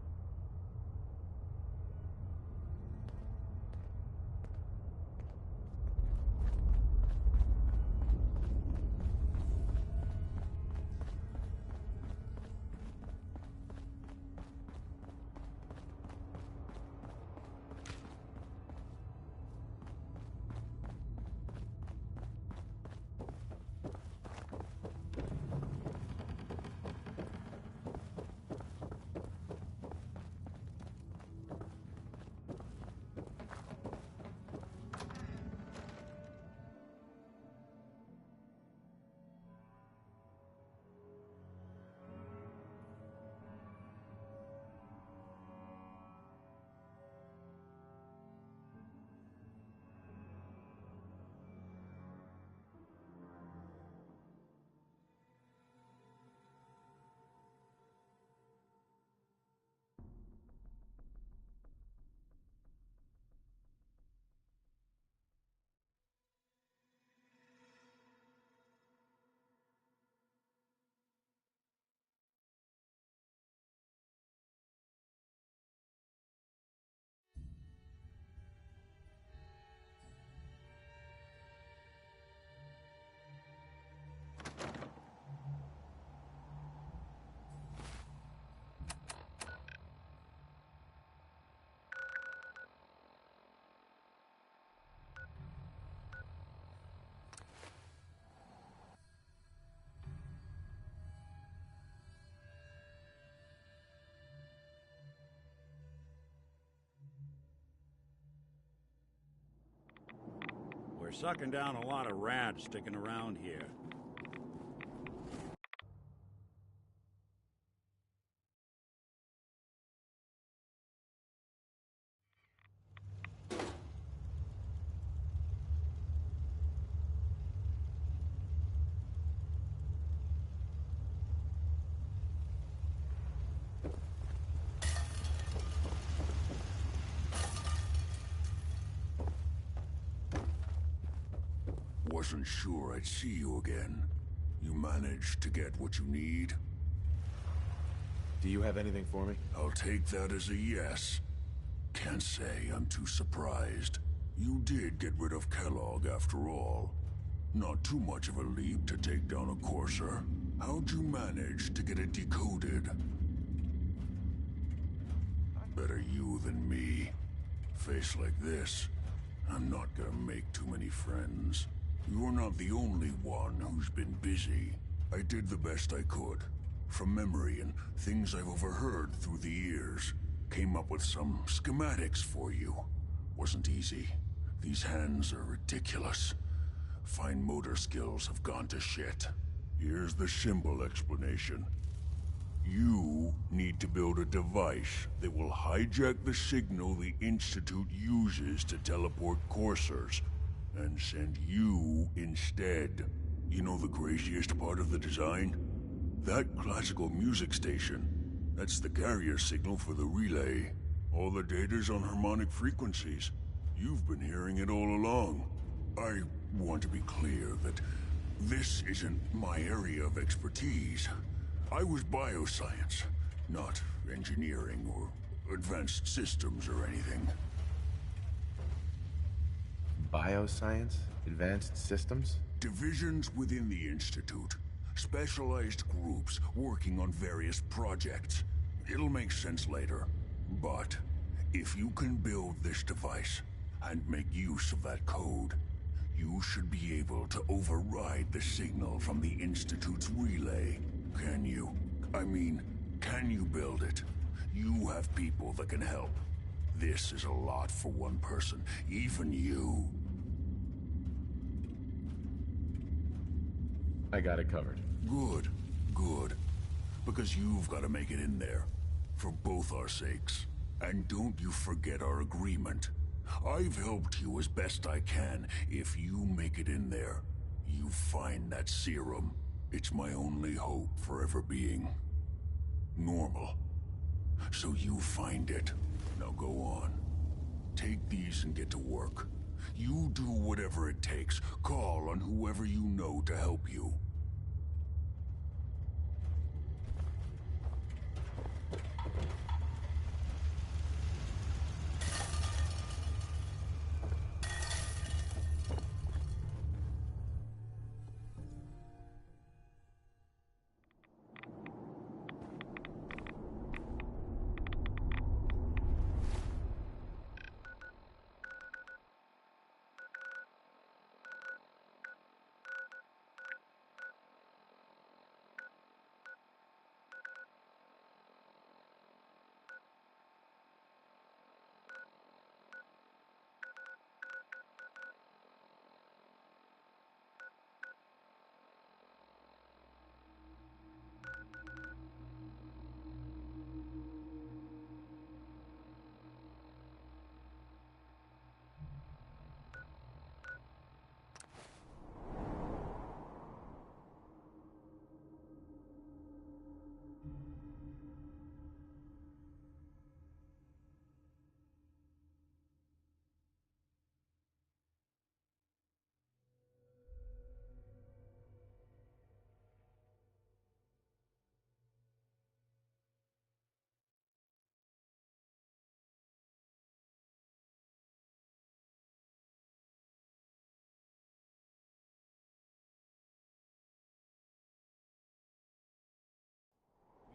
We're sucking down a lot of rats sticking around here. Wasn't sure I'd see you again. You managed to get what you need? Do you have anything for me? I'll take that as a yes. Can't say I'm too surprised. You did get rid of Kellogg after all. Not too much of a leap to take down a Courser. How'd you manage to get it decoded? Better you than me. face like this, I'm not gonna make too many friends. You're not the only one who's been busy. I did the best I could. From memory and things I've overheard through the years. Came up with some schematics for you. Wasn't easy. These hands are ridiculous. Fine motor skills have gone to shit. Here's the simple explanation. You need to build a device that will hijack the signal the Institute uses to teleport coursers, and send you instead. You know the craziest part of the design? That classical music station. That's the carrier signal for the relay. All the data's on harmonic frequencies. You've been hearing it all along. I want to be clear that this isn't my area of expertise. I was bioscience, not engineering or advanced systems or anything. Bioscience? Advanced systems? Divisions within the Institute. Specialized groups working on various projects. It'll make sense later. But if you can build this device and make use of that code, you should be able to override the signal from the Institute's relay. Can you? I mean, can you build it? You have people that can help. This is a lot for one person, even you. I got it covered. Good, good. Because you've got to make it in there. For both our sakes. And don't you forget our agreement. I've helped you as best I can. If you make it in there, you find that serum. It's my only hope for ever being normal. So you find it. Now go on. Take these and get to work. You do whatever it takes. Call on whoever you know to help you.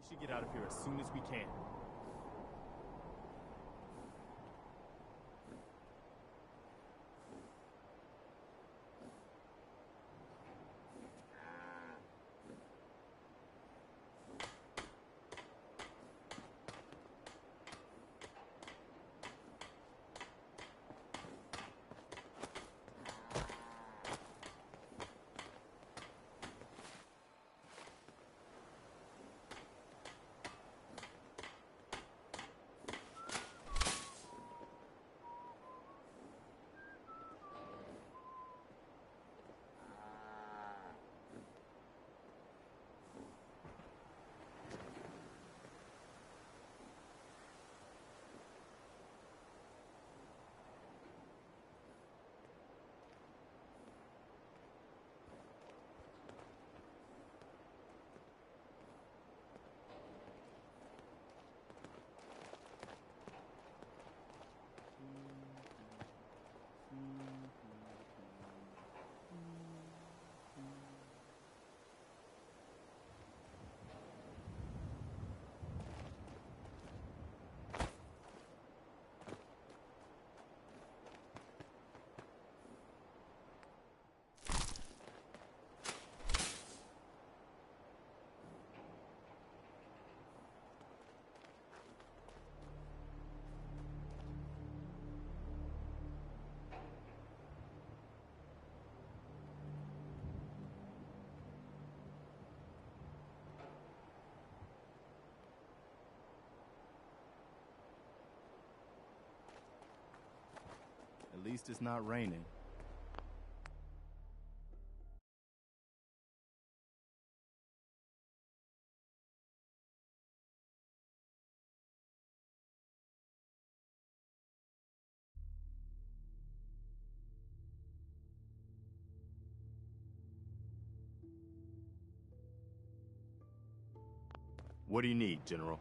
We should get out of here as soon as we can. At least it's not raining. What do you need, General?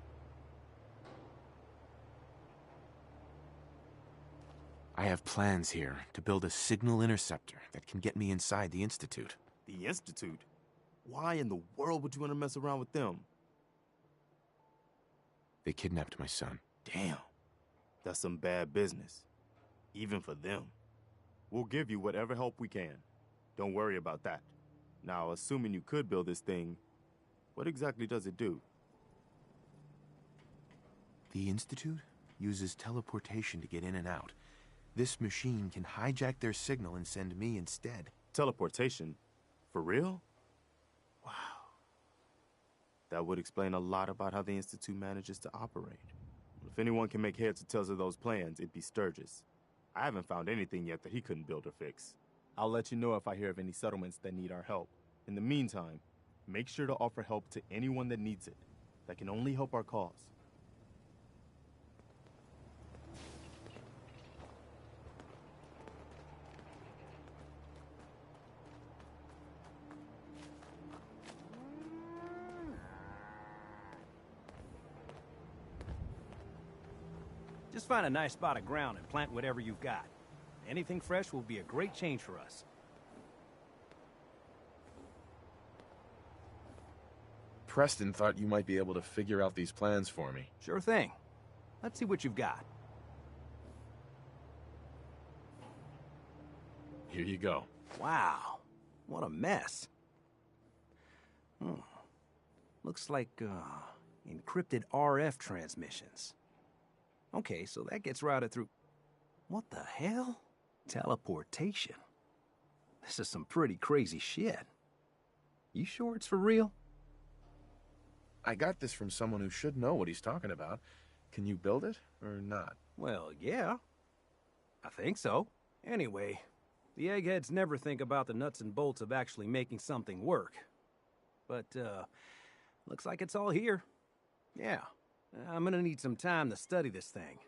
I have plans here to build a signal interceptor that can get me inside the Institute. The Institute? Why in the world would you want to mess around with them? They kidnapped my son. Damn. That's some bad business. Even for them. We'll give you whatever help we can. Don't worry about that. Now, assuming you could build this thing, what exactly does it do? The Institute uses teleportation to get in and out. This machine can hijack their signal and send me instead. Teleportation? For real? Wow. That would explain a lot about how the Institute manages to operate. If anyone can make heads or tails of those plans, it'd be Sturgis. I haven't found anything yet that he couldn't build or fix. I'll let you know if I hear of any settlements that need our help. In the meantime, make sure to offer help to anyone that needs it. That can only help our cause. Just find a nice spot of ground and plant whatever you've got. Anything fresh will be a great change for us. Preston thought you might be able to figure out these plans for me. Sure thing. Let's see what you've got. Here you go. Wow. What a mess. Looks like, encrypted RF transmissions. Okay, so that gets routed through... What the hell? Teleportation. This is some pretty crazy shit. You sure it's for real? I got this from someone who should know what he's talking about. Can you build it, or not? Well, yeah. I think so. Anyway, the eggheads never think about the nuts and bolts of actually making something work. But, looks like it's all here. Yeah. I'm gonna need some time to study this thing.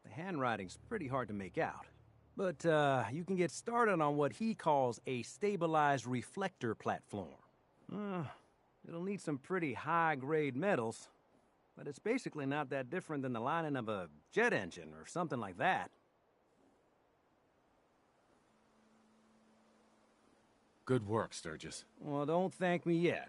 The handwriting's pretty hard to make out. But, you can get started on what he calls a stabilized reflector platform. It'll need some pretty high-grade metals, but it's basically not that different than the lining of a jet engine or something like that. Good work, Sturgis. Well, don't thank me yet.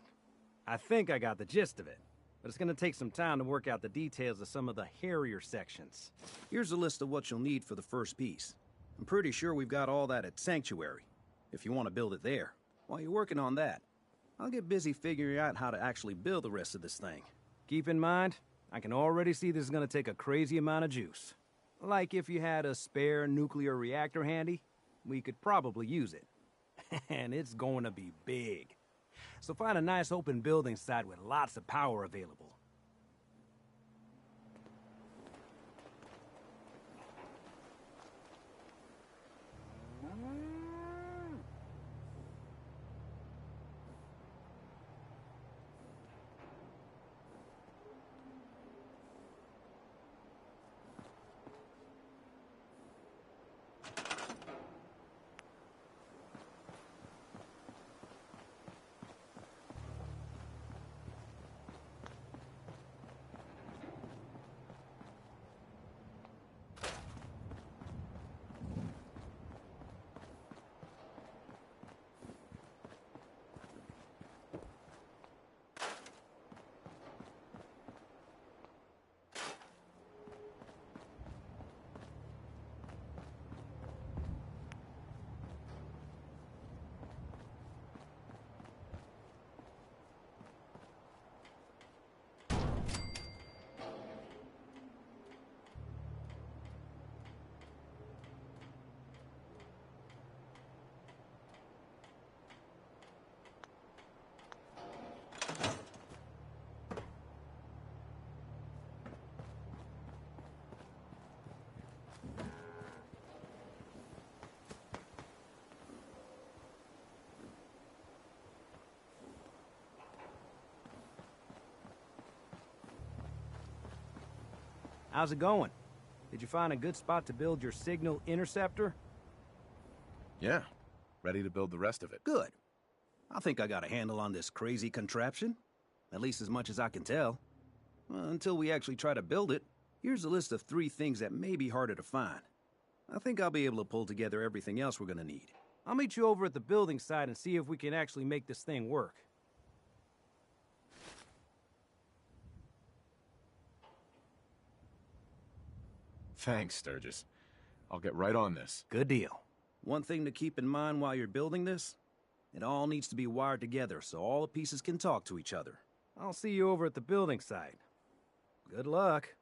I think I got the gist of it. But it's gonna take some time to work out the details of some of the hairier sections. Here's a list of what you'll need for the first piece. I'm pretty sure we've got all that at Sanctuary, if you want to build it there. While you're working on that, I'll get busy figuring out how to actually build the rest of this thing. Keep in mind, I can already see this is gonna take a crazy amount of juice. Like if you had a spare nuclear reactor handy, we could probably use it. And it's going to be big. So find a nice open building site with lots of power available. How's it going? Did you find a good spot to build your signal interceptor? Yeah. Ready to build the rest of it. Good. I think I got a handle on this crazy contraption. At least as much as I can tell. Well, until we actually try to build it, here's a list of 3 things that may be harder to find. I think I'll be able to pull together everything else we're gonna need. I'll meet you over at the building site and see if we can actually make this thing work. Thanks, Sturgis. I'll get right on this. Good deal. One thing to keep in mind while you're building this, it all needs to be wired together so all the pieces can talk to each other. I'll see you over at the building site. Good luck.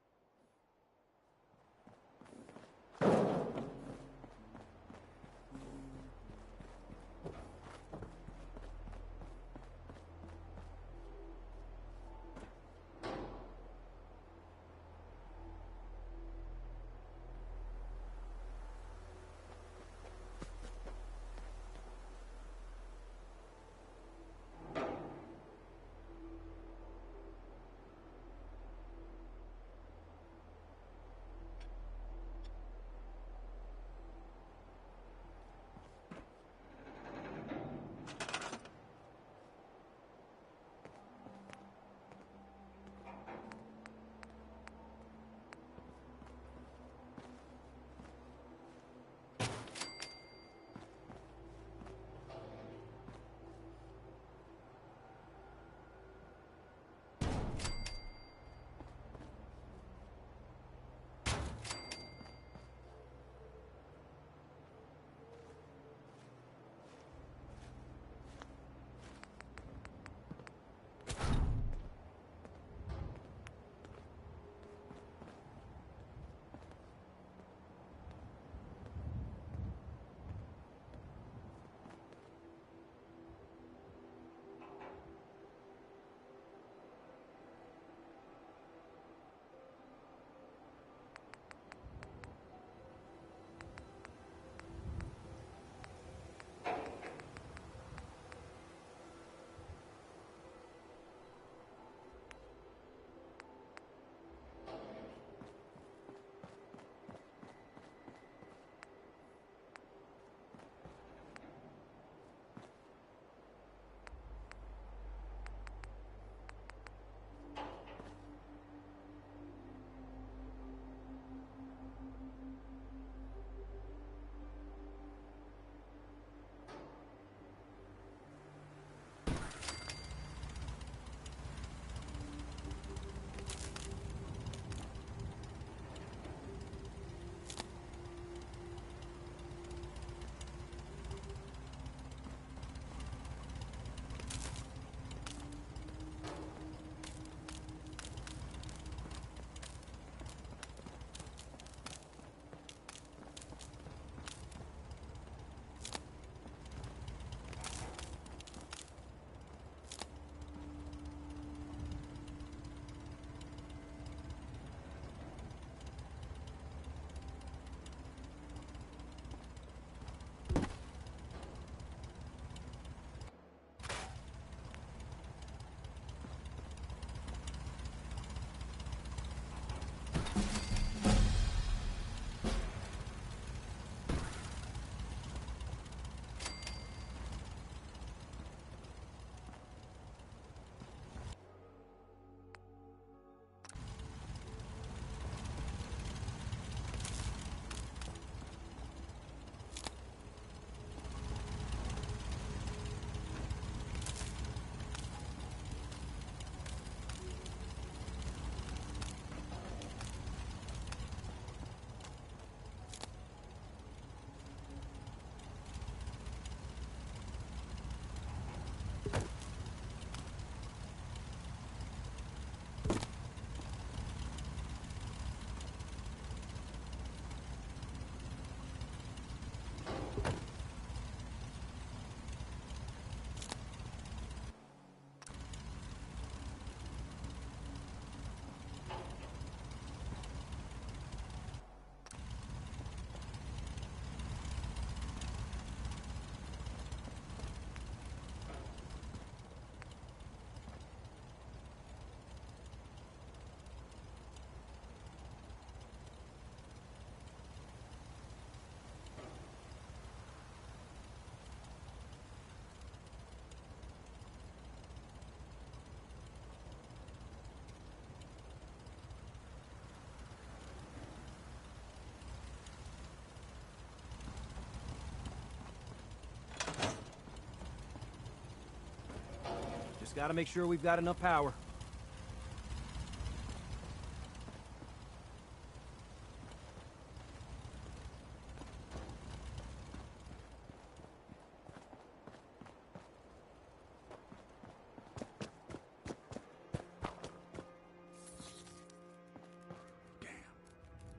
Just gotta make sure we've got enough power.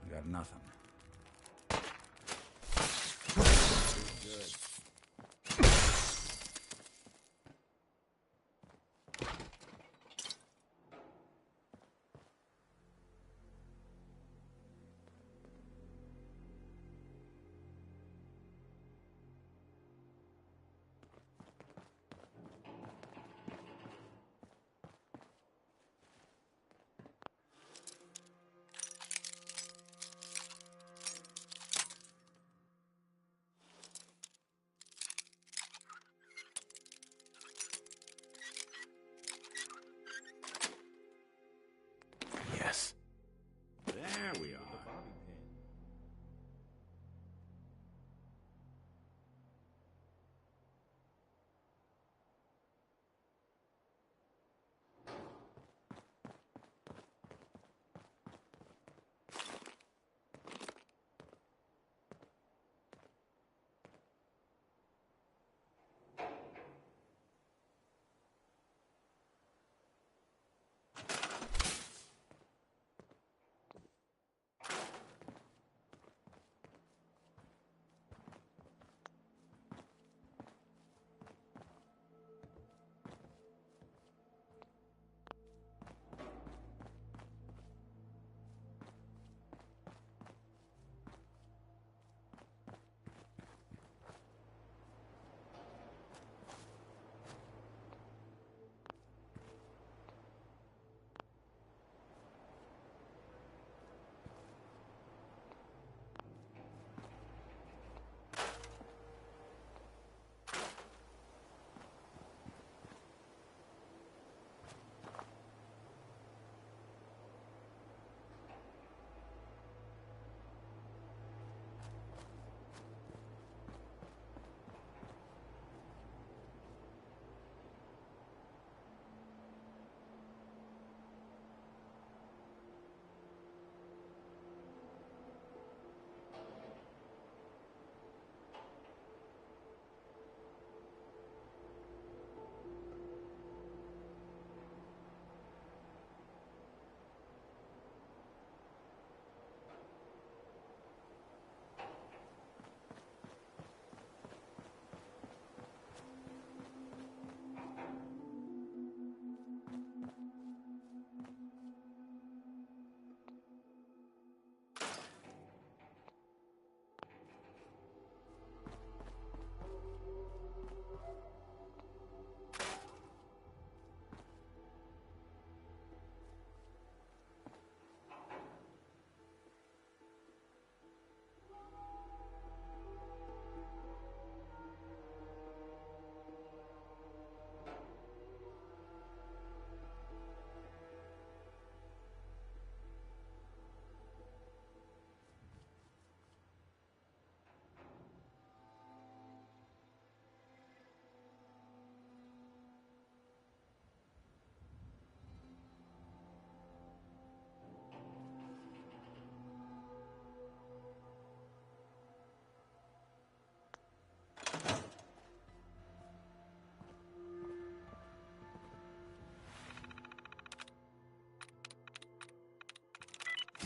We got nothing. Yes. There we are.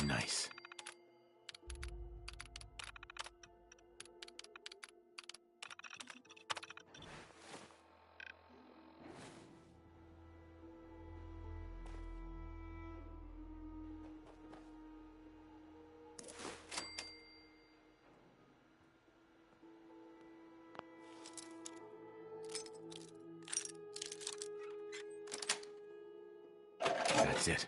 Nice. That's it.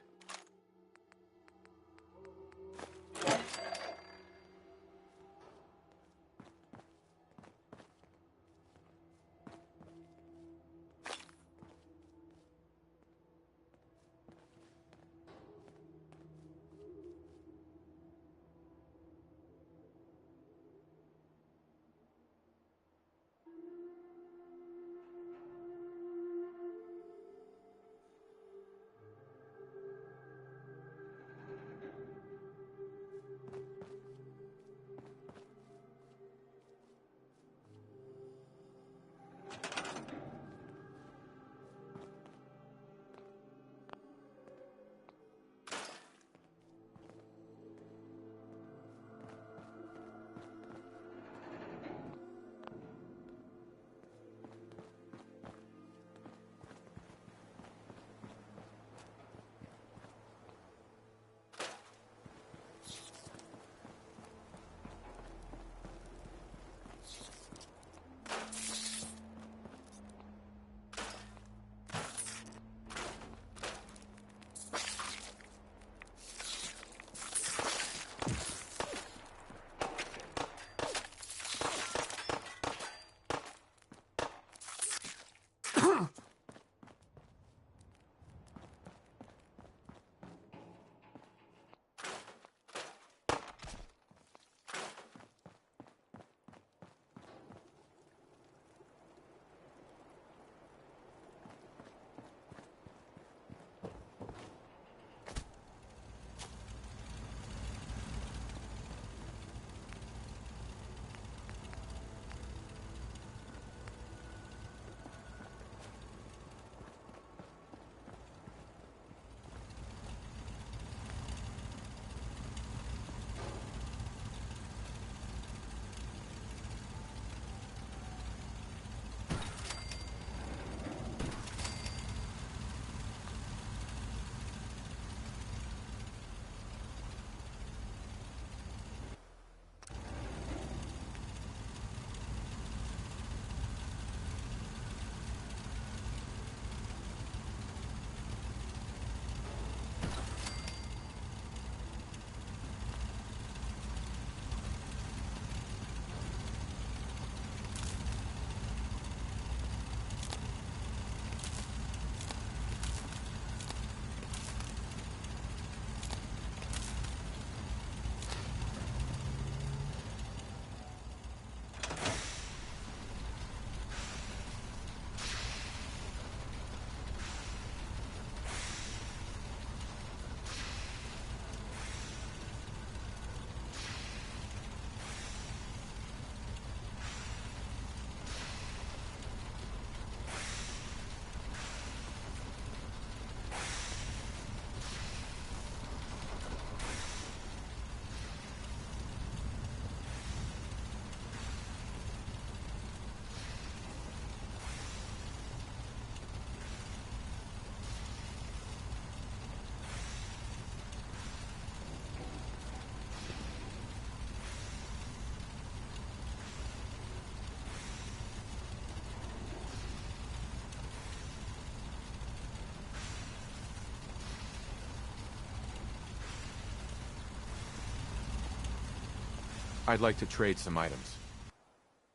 I'd like to trade some items.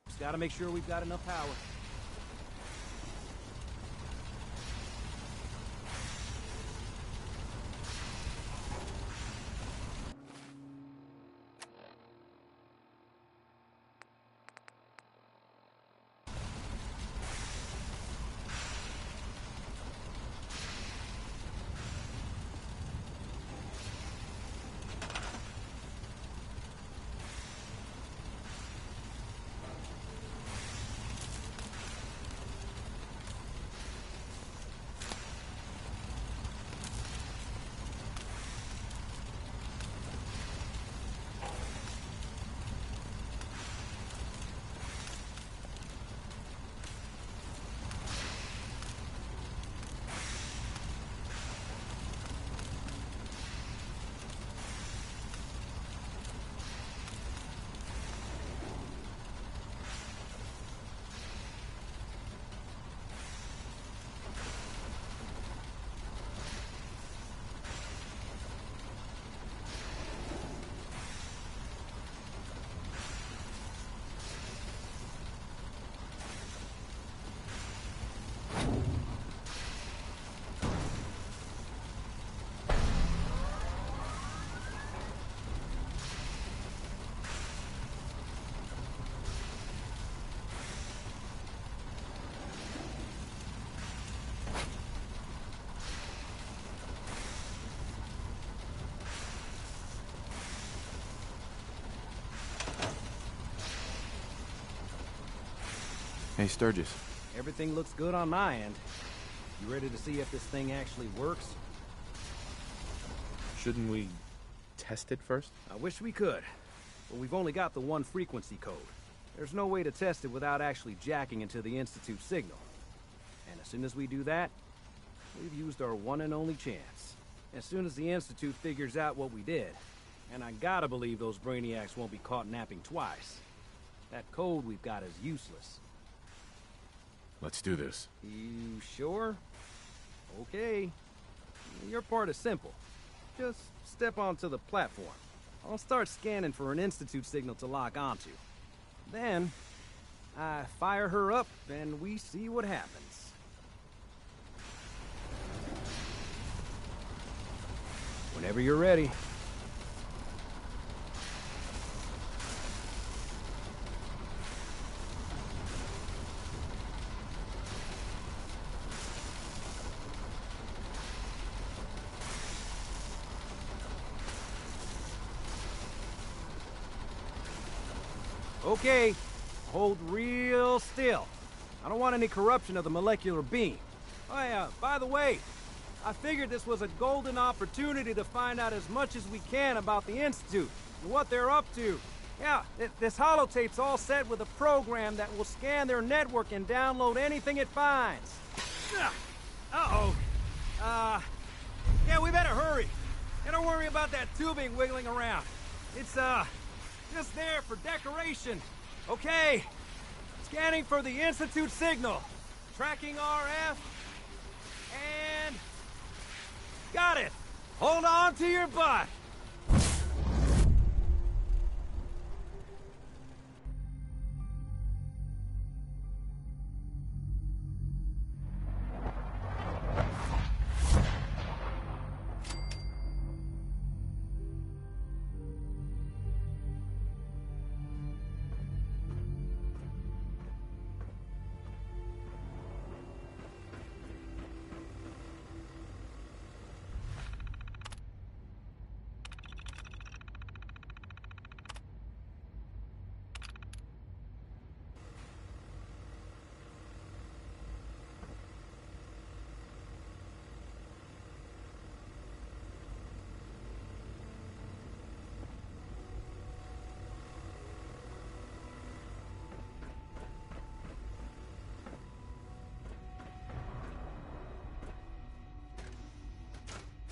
Just gotta make sure we've got enough power. Hey, Sturgis. Everything looks good on my end. You ready to see if this thing actually works? Shouldn't we test it first? I wish we could, but we've only got the one frequency code. There's no way to test it without actually jacking into the Institute signal. And as soon as we do that, we've used our one and only chance. As soon as the Institute figures out what we did, and I gotta believe those brainiacs won't be caught napping twice, that code we've got is useless. Let's do this. You sure? Okay. Your part is simple. Just step onto the platform. I'll start scanning for an Institute signal to lock onto. Then, I fire her up and we see what happens. Whenever you're ready. Okay, hold real still. I don't want any corruption of the molecular beam. Oh yeah, by the way, I figured this was a golden opportunity to find out as much as we can about the Institute and what they're up to. Yeah, this holotape's all set with a program that will scan their network and download anything it finds. Uh-oh. Yeah, we better hurry. And don't worry about that tubing wiggling around. It's, just there for decoration. Okay. Scanning for the Institute signal. Tracking RF. And... got it. Hold on to your butt.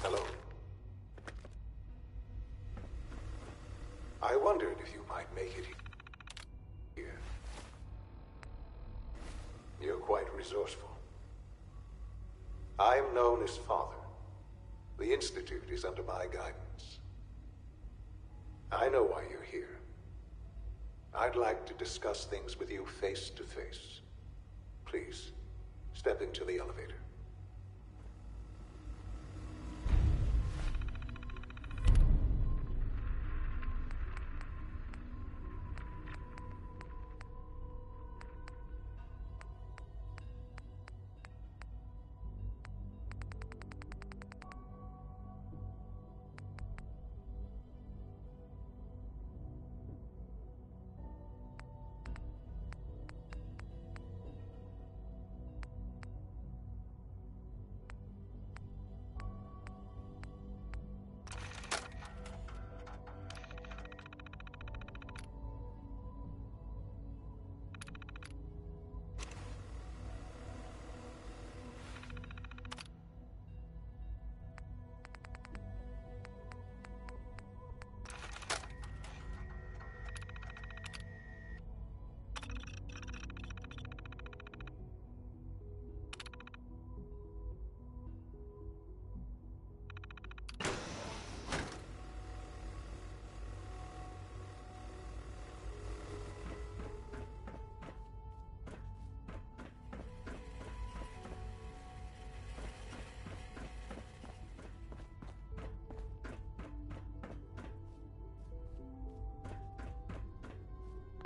Hello. I wondered if you might make it here. You're quite resourceful. I am known as Father. The Institute is under my guidance. I know why you're here. I'd like to discuss things with you face to face. Please, step into the elevator.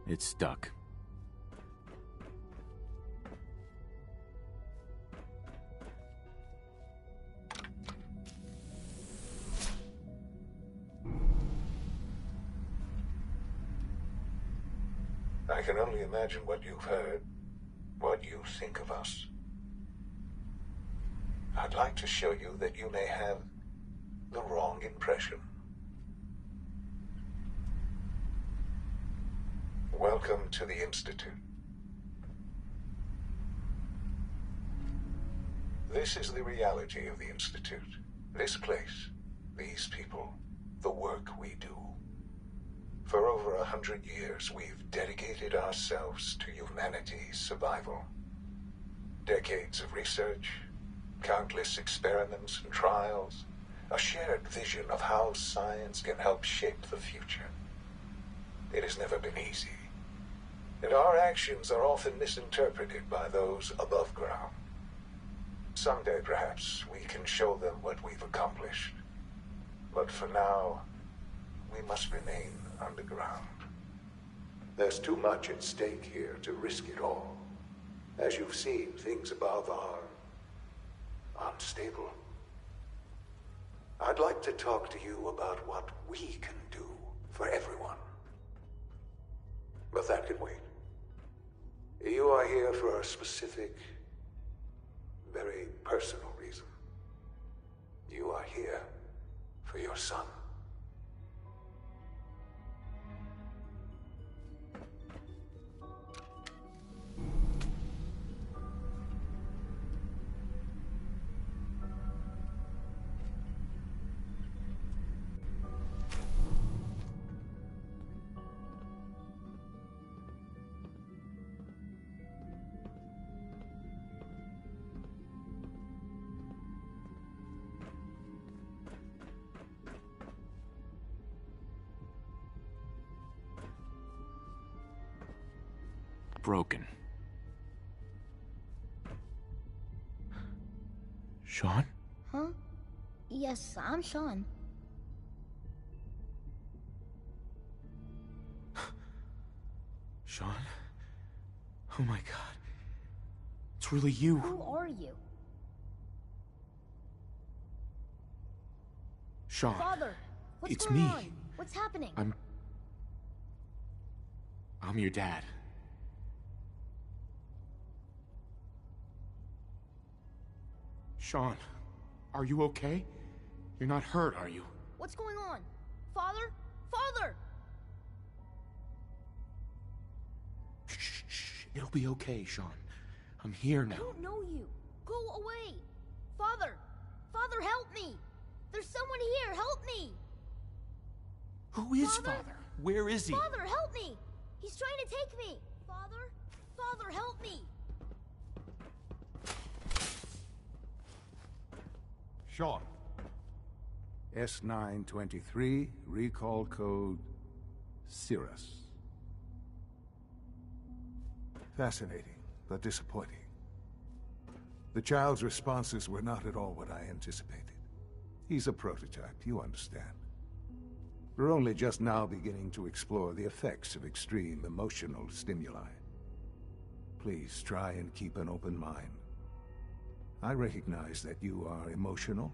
It's stuck. I can only imagine what you've heard, what you think of us. I'd like to show you that you may have the wrong impression. Welcome to the Institute. This is the reality of the Institute. This place, these people, the work we do. For over 100 years, we've dedicated ourselves to humanity's survival. Decades of research, countless experiments and trials, a shared vision of how science can help shape the future. It has never been easy, and our actions are often misinterpreted by those above ground. Someday, perhaps, we can show them what we've accomplished. But for now, we must remain underground. There's too much at stake here to risk it all. As you've seen, things above are unstable. I'd like to talk to you about what we can do for everyone. But that can wait. You are here for a specific, very personal reason. You are here for your son. Broken. Sean? Huh? Yes, I'm Sean. Sean? Oh my god. It's really you. Who are you? Sean. Father, what's It's going me. on? What's happening? I'm your dad. Sean, are you okay? You're not hurt, are you? What's going on? Father? Father! Shh. It'll be okay, Sean. I'm here now. I don't know you. Go away. Father! Father, help me! There's someone here. Help me! Who is Father? Where is he? Father, help me! He's trying to take me! Father? Father, help me! Sean. S923, recall code Cirrus. Fascinating, but disappointing. The child's responses were not at all what I anticipated. He's a prototype, you understand. We're only just now beginning to explore the effects of extreme emotional stimuli. Please try and keep an open mind. I recognize that you are emotional,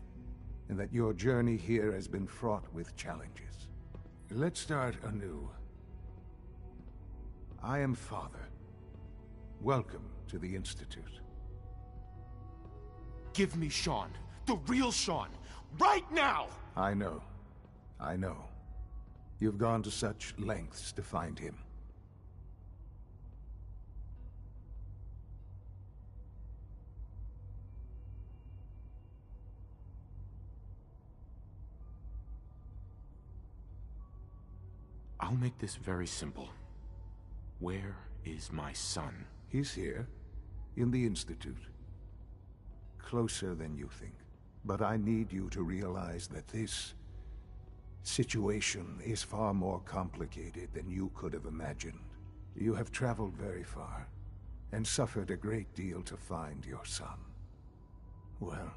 and that your journey here has been fraught with challenges. Let's start anew. I am Father. Welcome to the Institute. Give me Sean. The real Sean. Right now! I know. I know. You've gone to such lengths to find him. I'll make this very simple. Where is my son? He's here, in the Institute. Closer than you think. But I need you to realize that this situation is far more complicated than you could have imagined. You have traveled very far, and suffered a great deal to find your son. Well,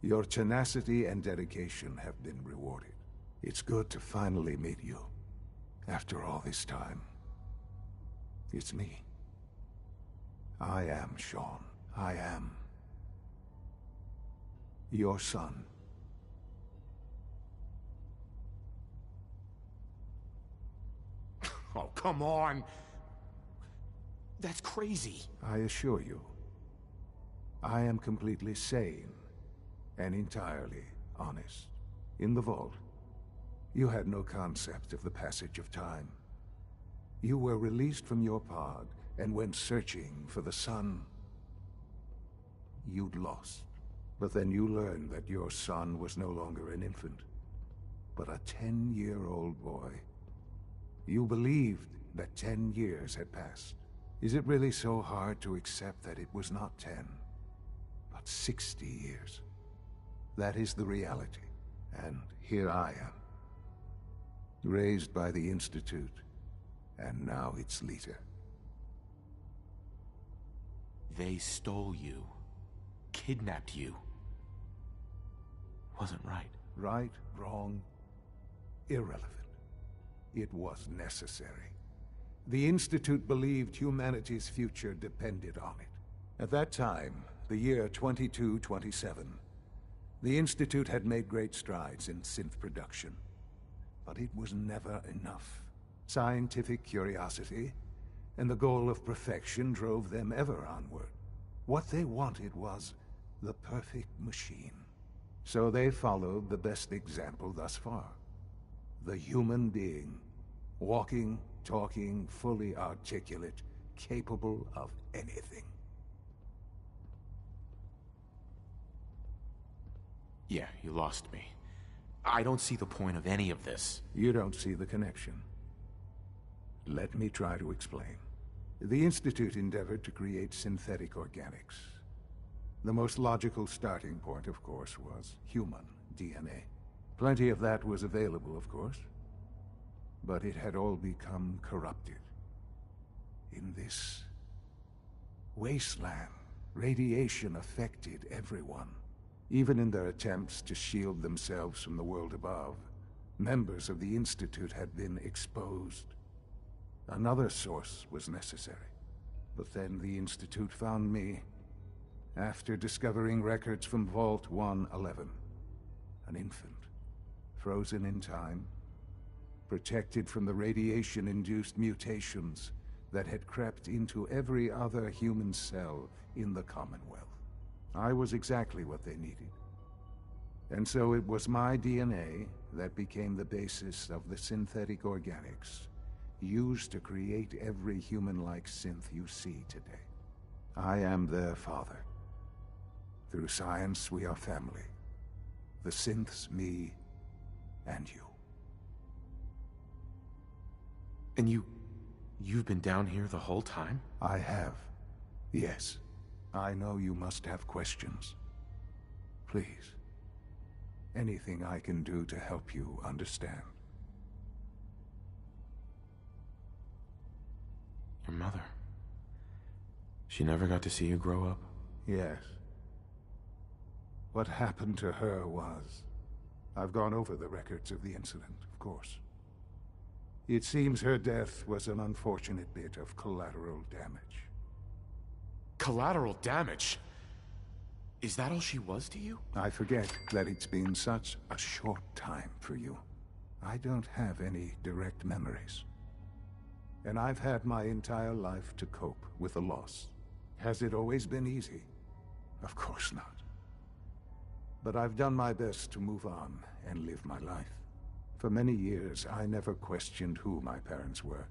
your tenacity and dedication have been rewarded. It's good to finally meet you, after all this time. It's me. I am Sean. I am your son. Oh, come on! That's crazy. I assure you, I am completely sane and entirely honest. In the vault, you had no concept of the passage of time. You were released from your pod and went searching for the son you'd lost. But then you learned that your son was no longer an infant, but a 10-year-old boy. You believed that 10 years had passed. Is it really so hard to accept that it was not 10, but 60 years? That is the reality, and here I am. Raised by the Institute, and now its leader. They stole you. Kidnapped you. Wasn't right. Right, wrong, irrelevant. It was necessary. The Institute believed humanity's future depended on it. At that time, the year 2227, the Institute had made great strides in synth production. But it was never enough. Scientific curiosity and the goal of perfection drove them ever onward. What they wanted was the perfect machine. So they followed the best example thus far. The human being. Walking, talking, fully articulate, capable of anything. Yeah, you lost me. I don't see the point of any of this. You don't see the connection. Let me try to explain. The Institute endeavored to create synthetic organics. The most logical starting point, of course, was human DNA. Plenty of that was available, of course. But it had all become corrupted. In this wasteland, radiation affected everyone. Even in their attempts to shield themselves from the world above, members of the Institute had been exposed. Another source was necessary. But then the Institute found me, after discovering records from Vault 111. An infant, frozen in time, protected from the radiation-induced mutations that had crept into every other human cell in the Commonwealth. I was exactly what they needed. And so it was my DNA that became the basis of the synthetic organics used to create every human-like synth you see today. I am their father. Through science, we are family. The synths, me, and you. And you've been down here the whole time? I have. Yes. I know you must have questions. Please. Anything I can do to help you understand. Your mother. She never got to see you grow up? Yes. What happened to her was... I've gone over the records of the incident, of course. It seems her death was an unfortunate bit of collateral damage. Collateral damage? Is that all she was to you? I forget that it's been such a short time for you. I don't have any direct memories. And I've had my entire life to cope with the loss. Has it always been easy? Of course not. But I've done my best to move on and live my life. For many years, I never questioned who my parents were.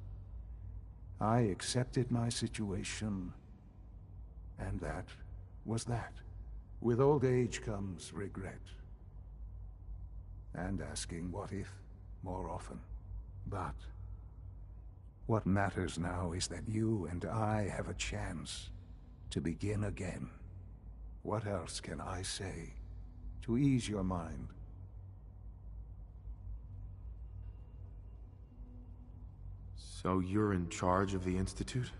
I accepted my situation, and that was that. With old age comes regret. And asking what if more often. But what matters now is that you and I have a chance to begin again. What else can I say to ease your mind? So you're in charge of the Institute?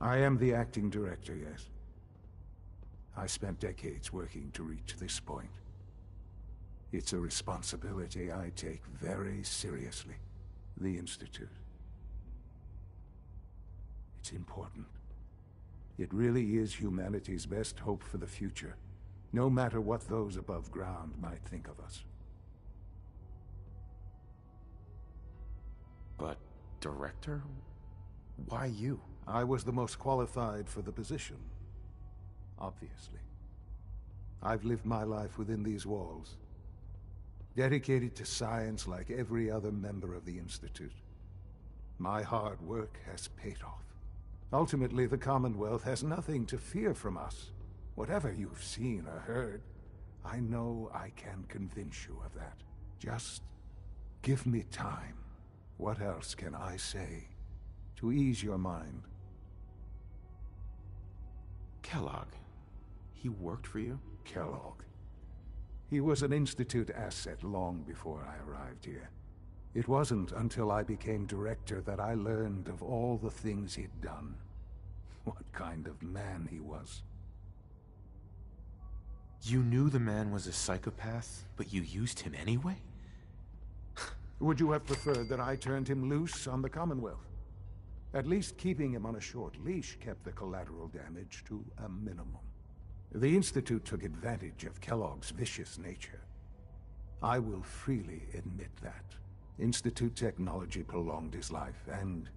I am the acting director, yes. I spent decades working to reach this point. It's a responsibility I take very seriously. The Institute. It's important. It really is humanity's best hope for the future, no matter what those above ground might think of us. But, Director? Why you? I was the most qualified for the position. Obviously. I've lived my life within these walls, dedicated to science like every other member of the Institute. My hard work has paid off. Ultimately, the Commonwealth has nothing to fear from us. Whatever you've seen or heard, I know I can convince you of that. Just give me time. What else can I say to ease your mind? Kellogg. He worked for you? Kellogg. He was an Institute asset long before I arrived here. It wasn't until I became director that I learned of all the things he'd done. What kind of man he was. You knew the man was a psychopath, but you used him anyway? Would you have preferred that I turned him loose on the Commonwealth? At least keeping him on a short leash kept the collateral damage to a minimum. The Institute took advantage of Kellogg's vicious nature. I will freely admit that. Institute technology prolonged his life, and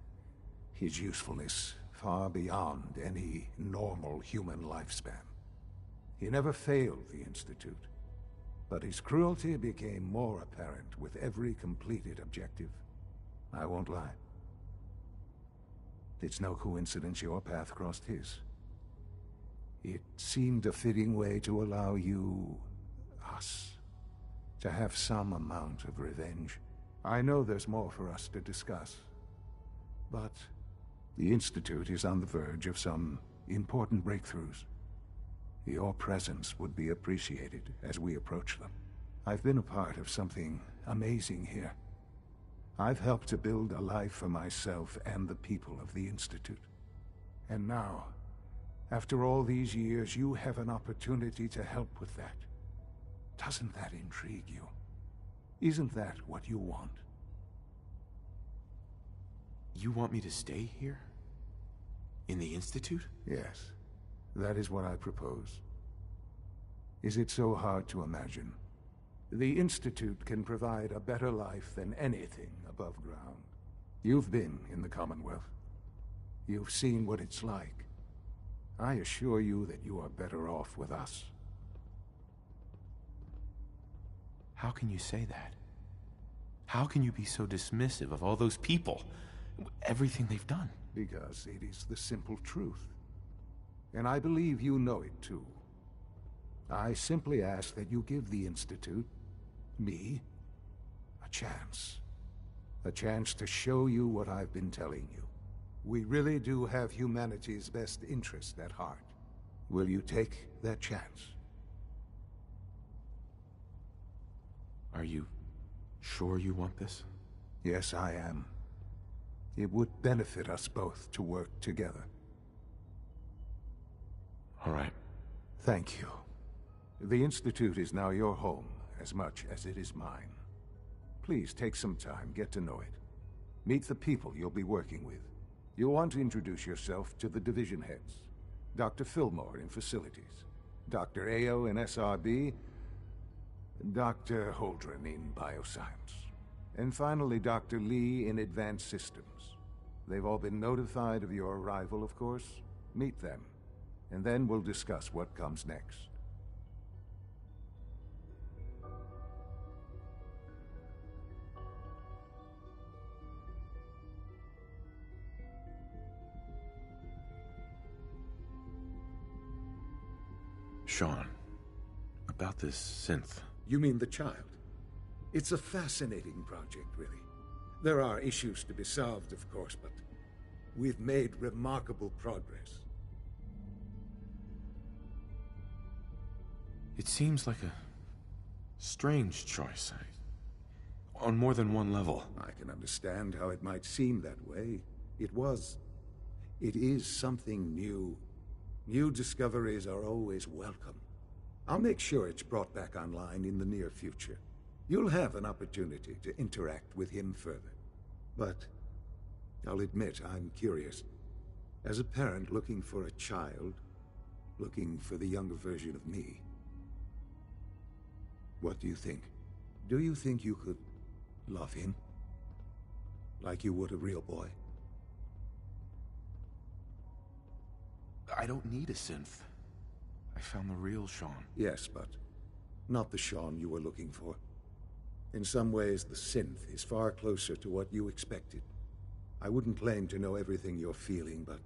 his usefulness far beyond any normal human lifespan. He never failed the Institute, but his cruelty became more apparent with every completed objective. I won't lie. It's no coincidence your path crossed his. It seemed a fitting way to allow you, us, to have some amount of revenge. I know there's more for us to discuss, but the Institute is on the verge of some important breakthroughs. Your presence would be appreciated as we approach them. I've been a part of something amazing here. I've helped to build a life for myself and the people of the Institute. And now, after all these years, you have an opportunity to help with that. Doesn't that intrigue you? Isn't that what you want? You want me to stay here? In the Institute? Yes. That is what I propose. Is it so hard to imagine? The Institute can provide a better life than anything above ground. You've been in the Commonwealth. You've seen what it's like. I assure you that you are better off with us. How can you say that? How can you be so dismissive of all those people? Everything they've done? Because it is the simple truth. And I believe you know it too. I simply ask that you give the Institute, me, a chance. A chance to show you what I've been telling you. We really do have humanity's best interest at heart. Will you take that chance? Are you sure you want this? Yes, I am. It would benefit us both to work together. All right. Thank you. The Institute is now your home, as much as it is mine. Please take some time, get to know it. Meet the people you'll be working with. You'll want to introduce yourself to the division heads. Dr. Fillmore in Facilities, Dr. Ayo in SRB, Dr. Holdren in Bioscience, and finally Dr. Lee in Advanced Systems. They've all been notified of your arrival, of course. Meet them, and then we'll discuss what comes next. Sean, about this synth. You mean the child? It's a fascinating project, really. There are issues to be solved, of course, but we've made remarkable progress. It seems like a strange choice, on more than one level. I can understand how it might seem that way. It is something new. New discoveries are always welcome. I'll make sure it's brought back online in the near future. You'll have an opportunity to interact with him further. But I'll admit I'm curious. As a parent looking for a child, looking for the younger version of me, what do you think? Do you think you could love him? Like you would a real boy? I don't need a synth. I found the real Sean. Yes, but not the Sean you were looking for. In some ways, the synth is far closer to what you expected. I wouldn't claim to know everything you're feeling, but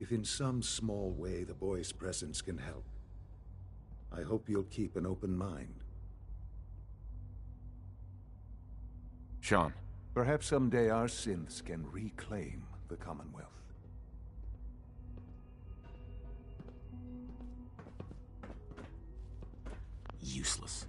if in some small way the boy's presence can help, I hope you'll keep an open mind. Sean. Perhaps someday our synths can reclaim the Commonwealth. Useless.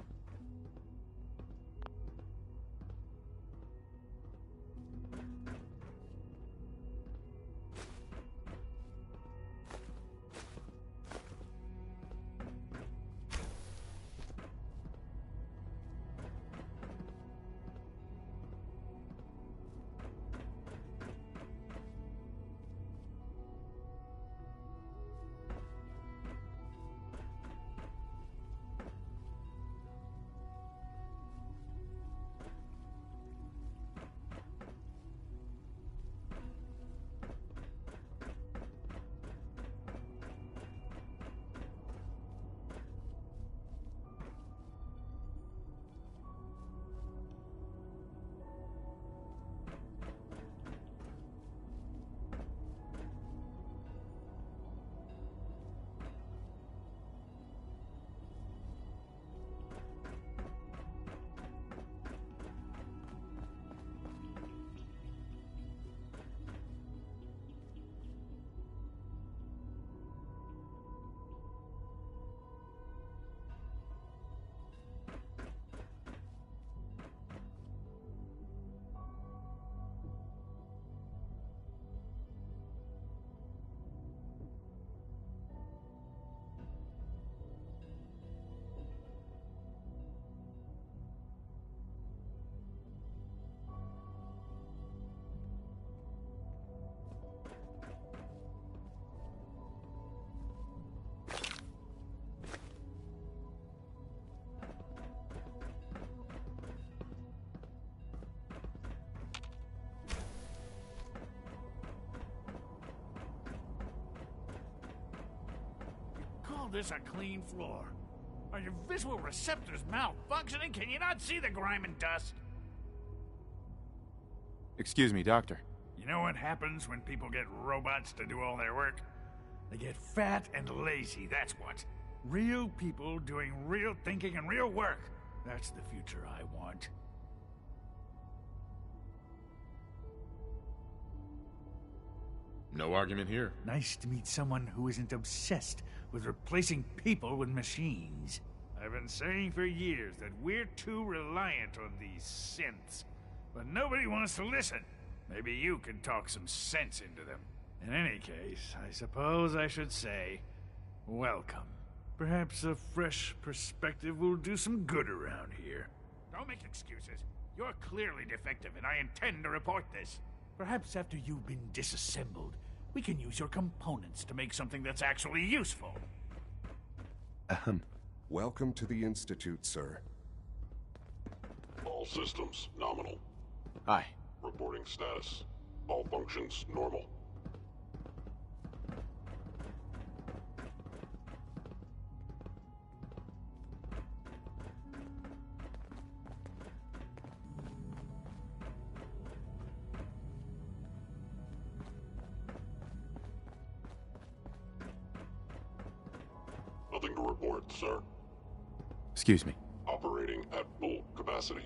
This a clean floor. Are your visual receptors malfunctioning? Can you not see the grime and dust? Excuse me, Doctor. You know what happens when people get robots to do all their work? They get fat and lazy, that's what. Real people doing real thinking and real work. That's the future I want. No argument here. Nice to meet someone who isn't obsessed with replacing people with machines. I've been saying for years that we're too reliant on these synths, but nobody wants to listen. Maybe you can talk some sense into them. In any case, I suppose I should say, Welcome. Perhaps a fresh perspective will do some good around here. Don't make excuses. You're clearly defective, and I intend to report this. Perhaps after you've been disassembled, we can use your components to make something that's actually useful. Welcome to the Institute, sir. All systems nominal. Hi. Reporting status. All functions normal. Nothing to report, sir. Excuse me. Operating at full capacity.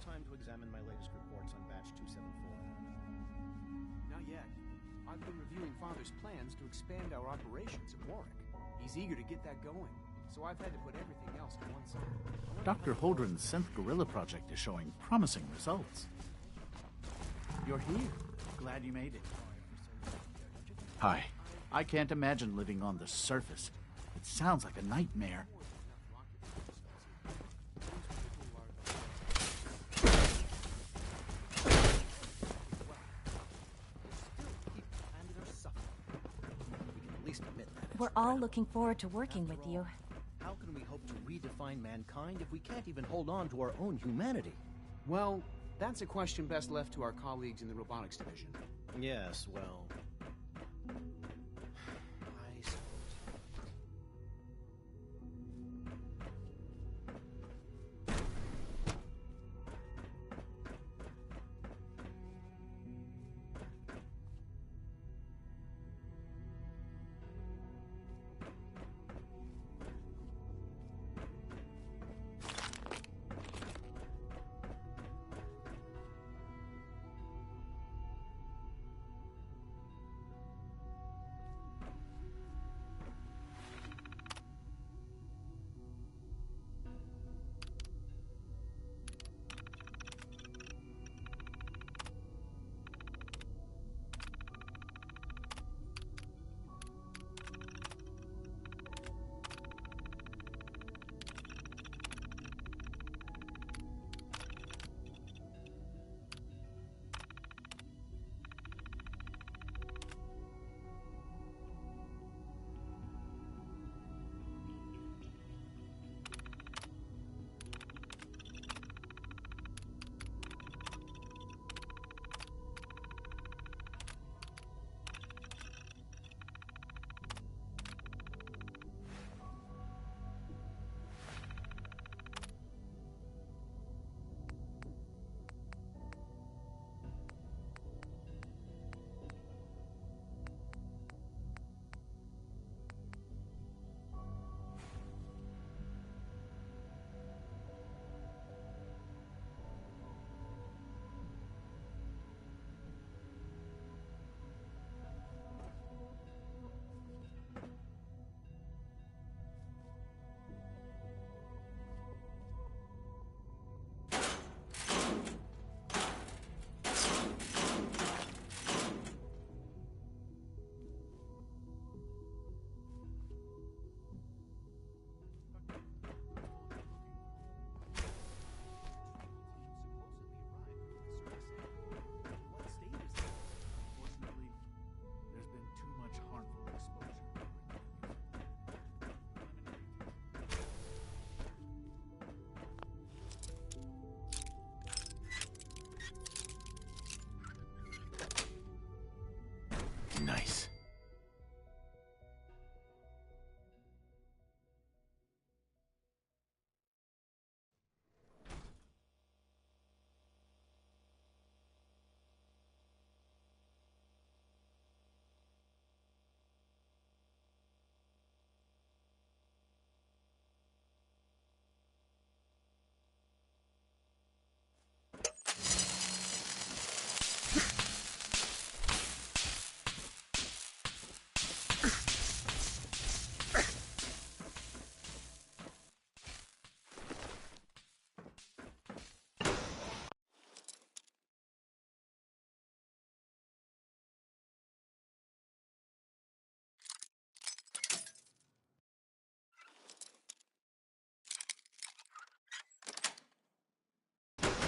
Time to examine my latest reports on Batch 274. Not yet. I've been reviewing Father's plans to expand our operations at Warwick. He's eager to get that going, so I've had to put everything else to one side. Dr. Holdren's synth gorilla project is showing promising results. You're here. Glad you made it. Hi. I can't imagine living on the surface. It sounds like a nightmare. We're all looking forward to working with you. How can we hope to redefine mankind if we can't even hold on to our own humanity? Well, that's a question best left to our colleagues in the robotics division. Yes, well...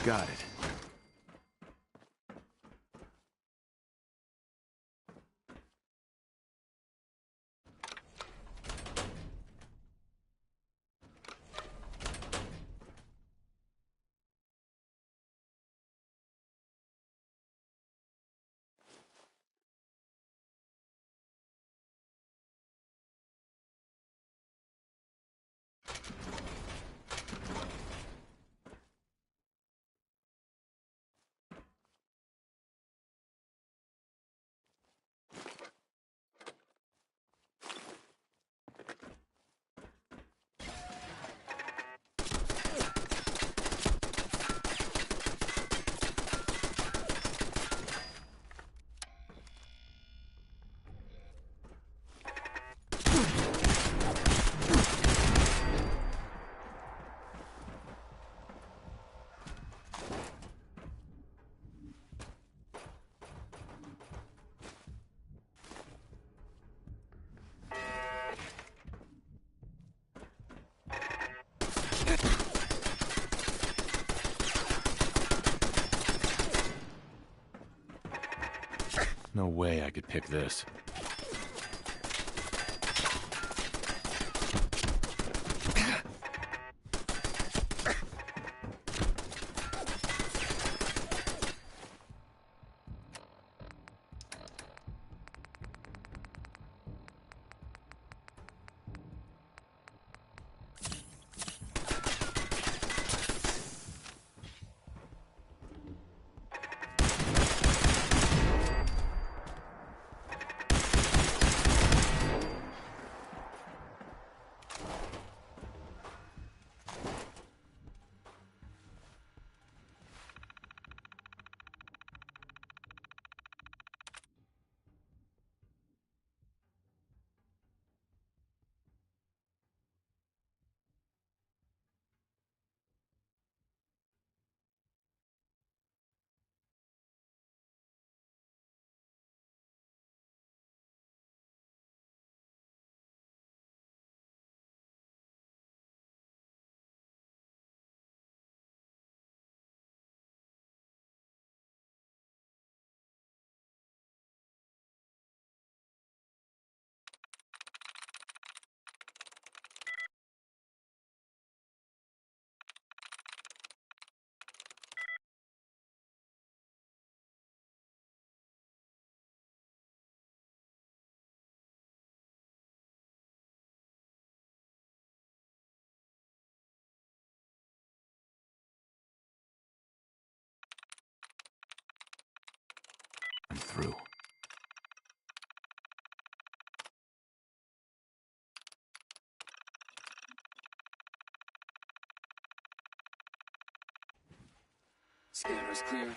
Got it. No way I could pick this. I'm through. Scanner's clear.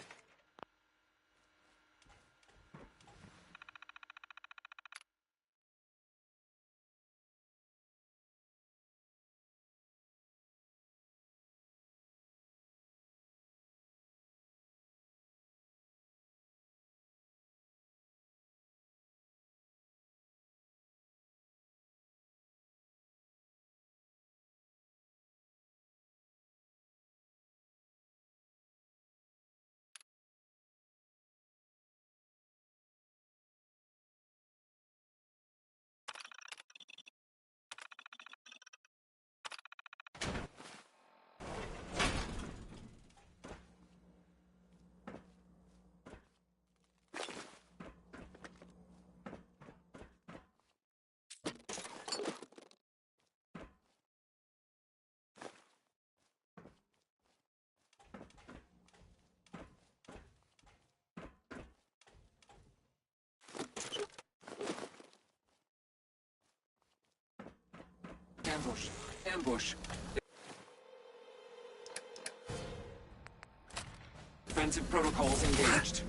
Ambush! Ambush! Defensive protocols engaged.